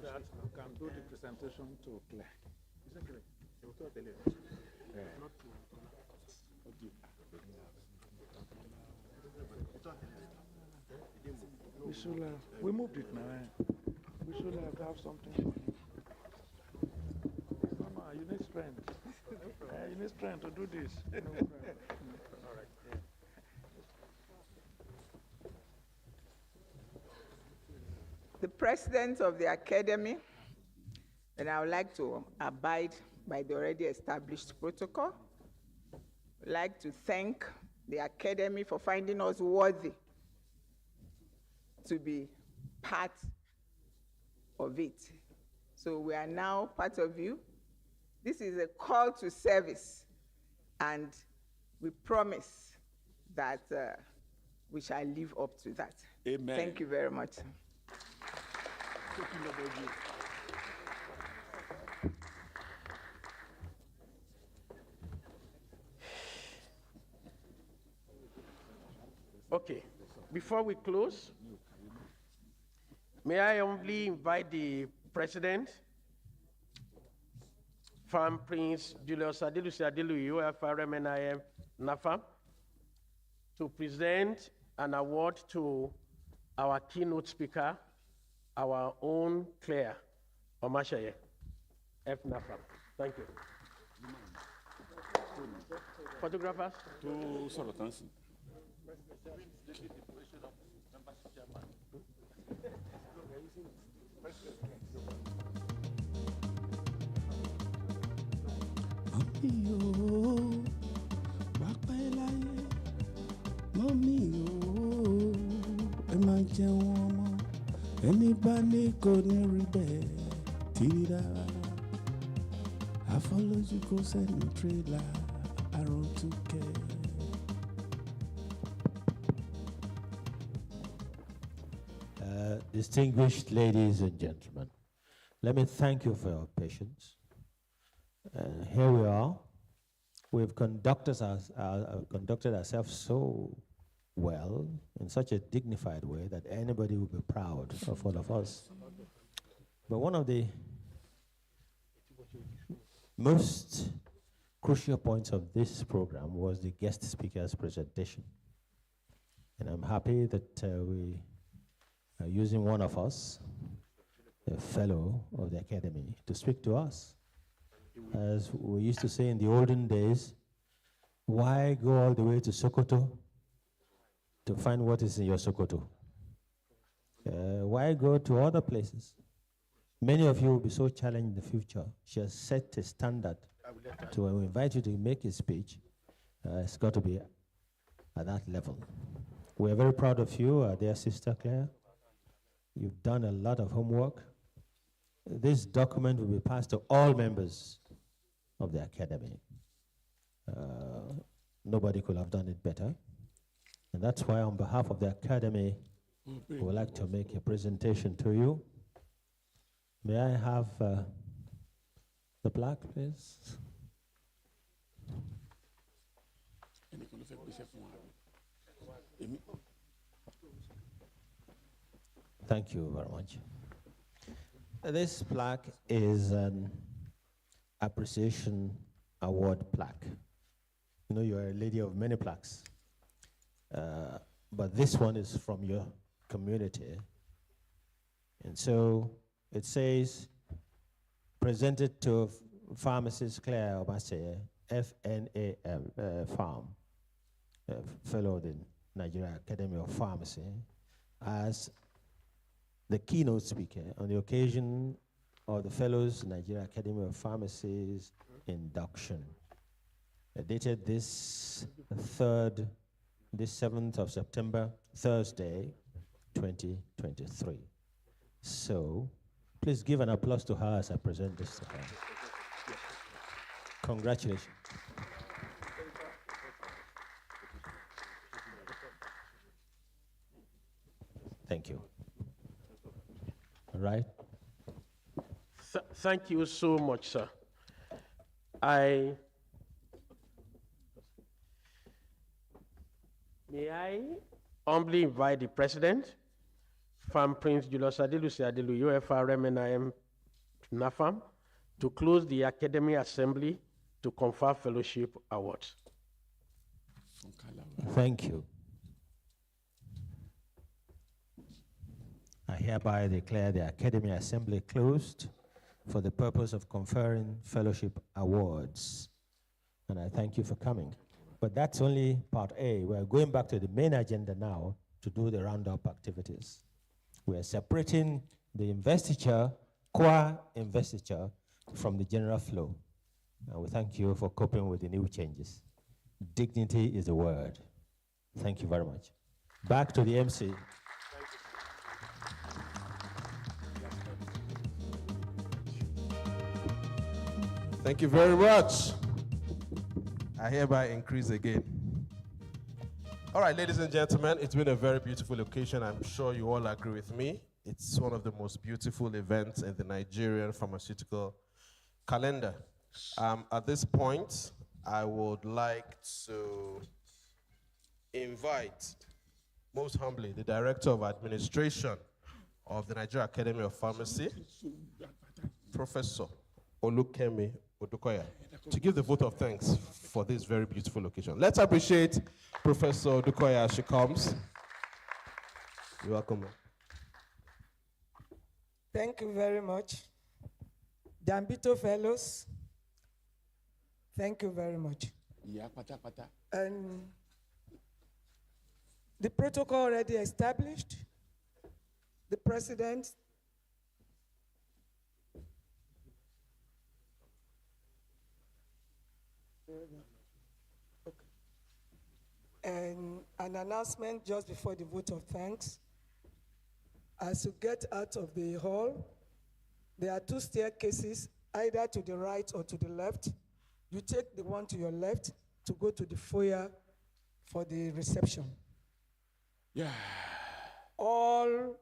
Speaker 12: that, you can do the presentation to Claire. We moved it now. We should have something. No, you need strength. You need strength to do this. All right. Yeah.
Speaker 14: The President of the Academy, and I would like to abide by the already established protocol. I'd like to thank the Academy for finding us worthy to be part of it. So we are now part of you. This is a call to service. And we promise that we shall live up to that.
Speaker 8: Amen.
Speaker 14: Thank you very much.
Speaker 6: Okay, before we close, may I humbly invite the President, Pharm Prince Julius Adelusi Adeluyi, Pharm NAPharm, to present an award to our keynote speaker, our own Clare Omatseye, NAPharm. Thank you. Photographers?
Speaker 10: Mami o, wá pẹ́ láyé. Mami o, ẹ máa jẹun ọmọ. Ẹni bá ní kò ní rí bẹ́ẹ̀ tìrà. Àfọlójú kò sẹ́nu tírélà, àrùn tún kẹ́.
Speaker 11: Distinguished ladies and gentlemen, let me thank you for your patience. Here we are. We've conducted ourselves so well, in such a dignified way that anybody will be proud of all of us. But one of the most crucial points of this program was the guest speaker's presentation. And I'm happy that we are using one of us, a fellow of the Academy, to speak to us. As we used to say in the olden days, why go all the way to Sokoto to find what is in your Sokoto? Why go to other places? Many of you will be so challenged in the future. She has set a standard to invite you to make a speech. It's got to be at that level. We are very proud of you, dear Sister Clare. You've done a lot of homework. This document will be passed to all members of the Academy. Nobody could have done it better. And that's why on behalf of the Academy, we would like to make a presentation to you. May I have the plaque, please? Thank you very much. This plaque is an appreciation award plaque. You know, you're a lady of many plaques. But this one is from your community. And so it says, presented to pharmacist Clare Omatseye, NAPharm, fellow of the Nigerian Economy of Pharmacy, as the keynote speaker on the occasion of the Fellows Nigerian Academy of Pharmacies induction. Dated this 7th of September, Thursday, 2023. So, please give an applause to her as I present this to her. Congratulations. Thank you. All right.
Speaker 6: Thank you so much, sir. May I humbly invite the President, Pharm Prince Julius Adelusi Adeluyi, Pharm NAPharm, to close the Academy Assembly to confer fellowship awards.
Speaker 11: Thank you. I hereby declare the Academy Assembly closed for the purpose of conferring fellowship awards. And I thank you for coming. But that's only part A. We're going back to the main agenda now to do the roundup activities. We are separating the investiture, core investiture, from the general flow. And we thank you for coping with the new changes. Dignity is the word. Thank you very much. Back to the MC.
Speaker 2: Thank you very much. I hereby increase again. All right, ladies and gentlemen, it's been a very beautiful occasion. I'm sure you all agree with me. It's one of the most beautiful events in the Nigerian pharmaceutical calendar. At this point, I would like to invite, most humbly, the Director of Administration of the Nigerian Academy of Pharmacy, Professor Olukemi Odukoya, to give the vote of thanks for this very beautiful occasion. Let's appreciate Professor Odukoya as she comes. You're welcome.
Speaker 15: Thank you very much. Dambito Fellows, thank you very much. And the protocol already established. The President and an announcement just before the vote of thanks. As you get out of the hall, there are 2 staircases, either to the right or to the left. You take the one to your left to go to the foyer for the reception.
Speaker 5: Yeah.
Speaker 15: All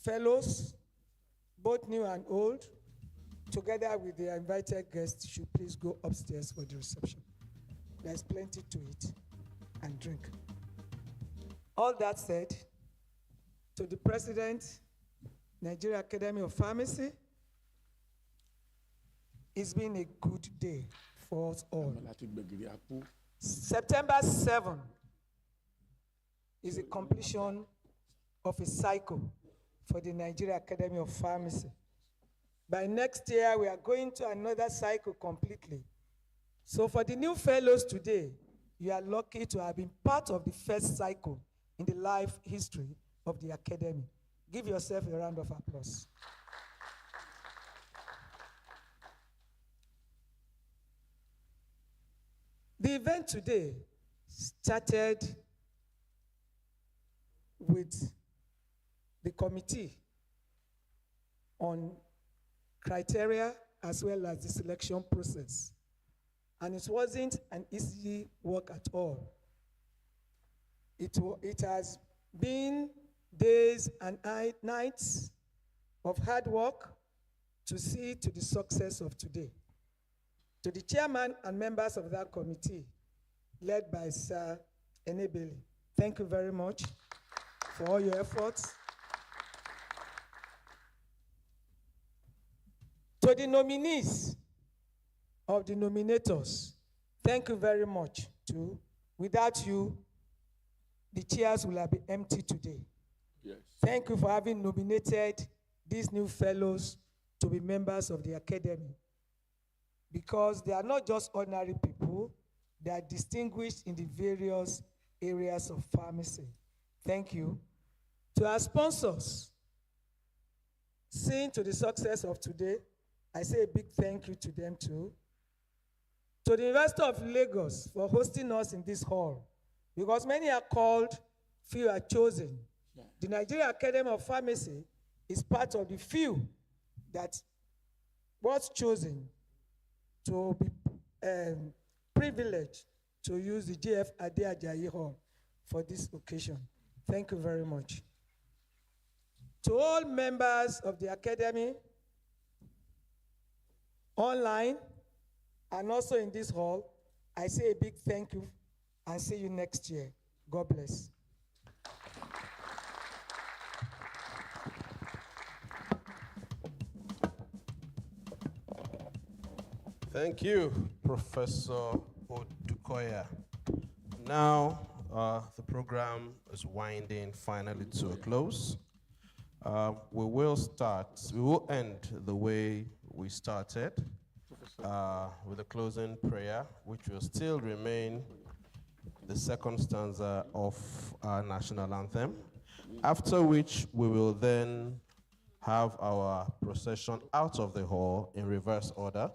Speaker 15: fellows, both new and old, together with the invited guests, should please go upstairs for the reception. There's plenty to eat and drink. All that said, to the President, Nigerian Academy of Pharmacy, it's been a good day for us all. September 7 is the completion of a cycle for the Nigerian Academy of Pharmacy. By next year, we are going to another cycle completely. So for the new fellows today, you are lucky to have been part of the first cycle in the life history of the Academy. Give yourself a round of applause. The event today started with the committee on criteria as well as the selection process. And it wasn't an easy work at all. It has been days and nights of hard work to see to the success of today. To the chairman and members of that committee, led by Sir Enebeli, thank you very much for all your efforts. To the nominees of the nominators, thank you very much too. Without you, the chairs will have been empty today.
Speaker 5: Yes.
Speaker 15: Thank you for having nominated these new fellows to be members of the Academy, because they are not just ordinary people, they are distinguished in the various areas of pharmacy. Thank you. To our sponsors, seeing to the success of today, I say a big thank you to them too. To the University of Lagos for hosting us in this hall, because many are called, few are chosen. Yeah. The Nigerian Academy of Pharmacy is part of the few that was chosen to be privileged to use the JF Ajayi Hall for this occasion. Thank you very much. To all members of the Academy, online, and also in this hall, I say a big thank you and see you next year. God bless.
Speaker 2: Thank you, Professor Odukoya. Now, the program is winding finally to a close. We will end the way we started, with a closing prayer, which will still remain the second stanza of our national anthem, after which we will then have our procession out of the hall in reverse order.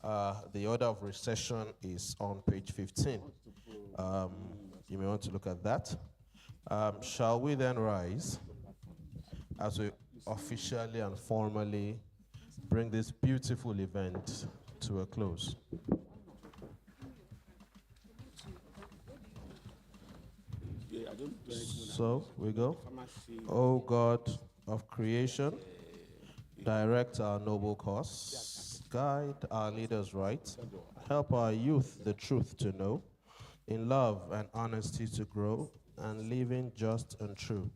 Speaker 2: The order of recession is on page 15. You may want to look at that. Shall we then rise as we officially and formally bring this beautiful event to a close? So we go. O God of creation, direct our noble cause, guide our leaders right, help our youth the truth to know, in love and honesty to grow, and living just and true.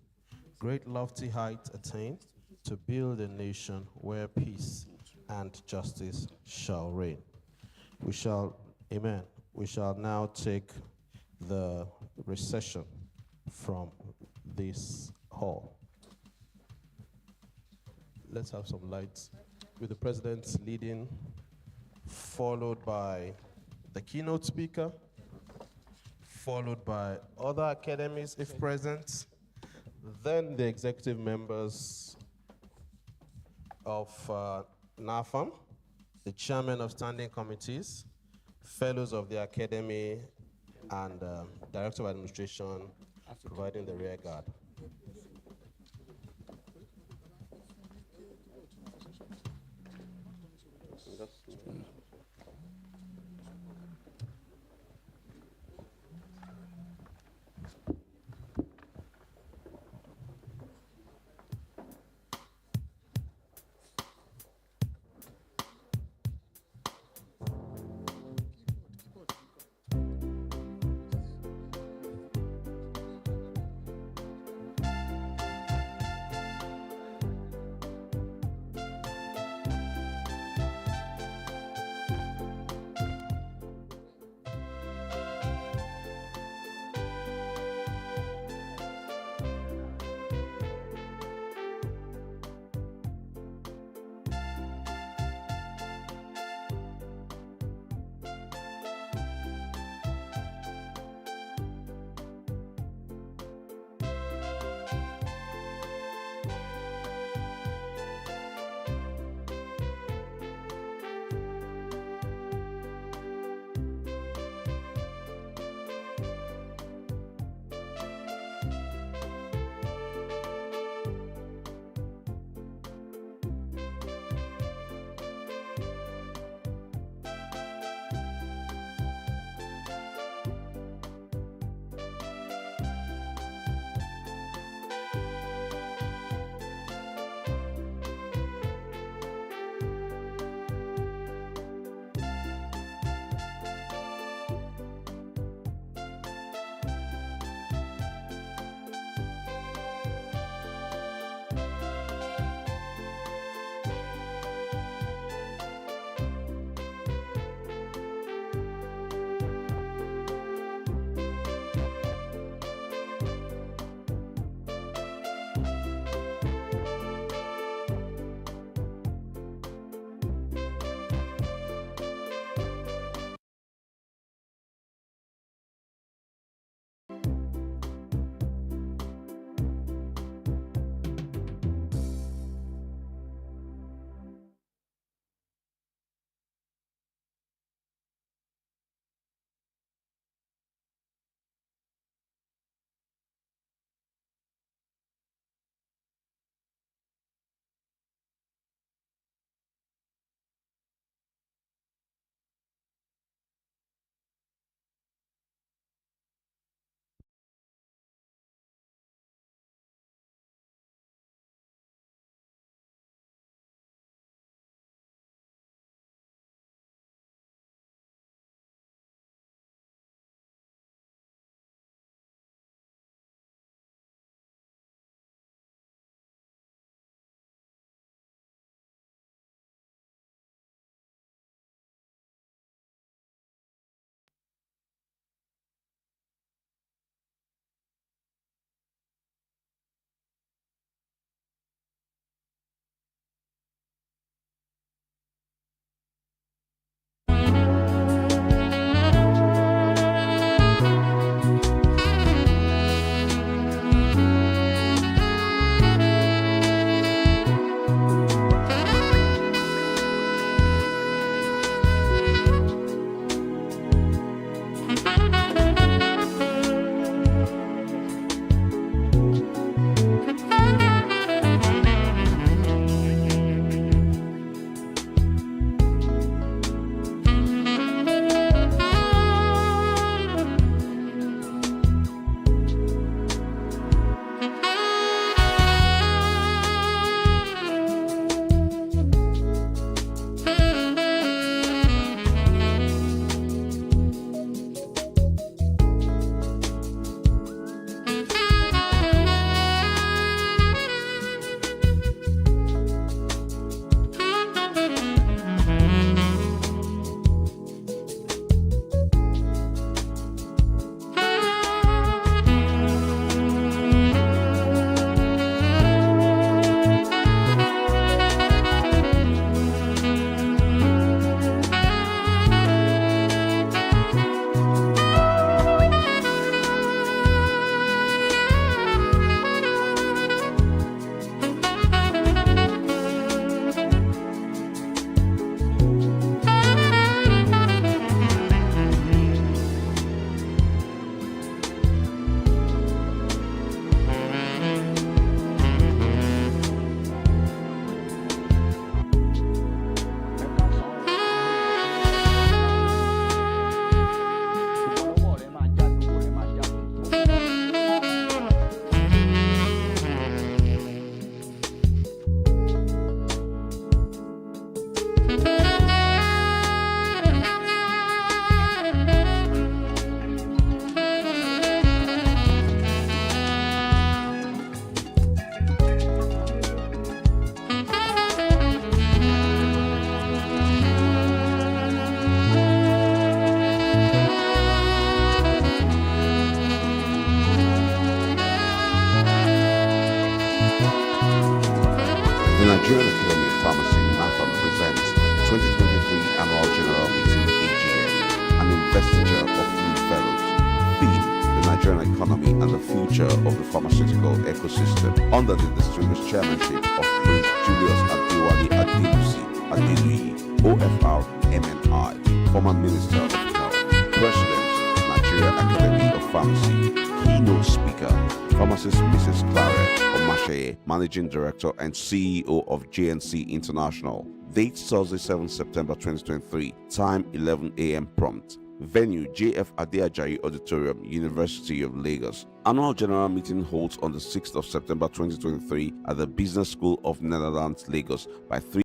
Speaker 2: Great lofty height attain, to build a nation where peace and justice shall reign. We shall, amen, we shall now take the recession from this hall. Let's have some lights. With the president leading, followed by the keynote speaker, followed by other academies if present, then the executive members of NAPharm, the chairman of standing committees, fellows of the academy, and director of administration providing the rear guard.
Speaker 13: Nigerian Economy of Pharmacy, NAPharm, presents 2023 Annual General Meeting AGM, an investiture of 3 fellows. Theme: the Nigerian economy and the future of the pharmaceutical ecosystem, under the distinguished chairmanship of Prince Julius Adewale Adelusi Adeluyi, OFR MNI, former Minister of Health, President, Nigerian Academy of Pharmacy. Keynote speaker, pharmacist Mrs. Clare Omatseye, Managing Director and CEO of JNC International. Date Thursday, 7 September 2023. Time 11 a.m. prompt. Venue JF Ajayi Auditorium, University of Lagos. Annual General Meeting holds on the 6th of September 2023 at the Business School of Netherlands, Lagos by 3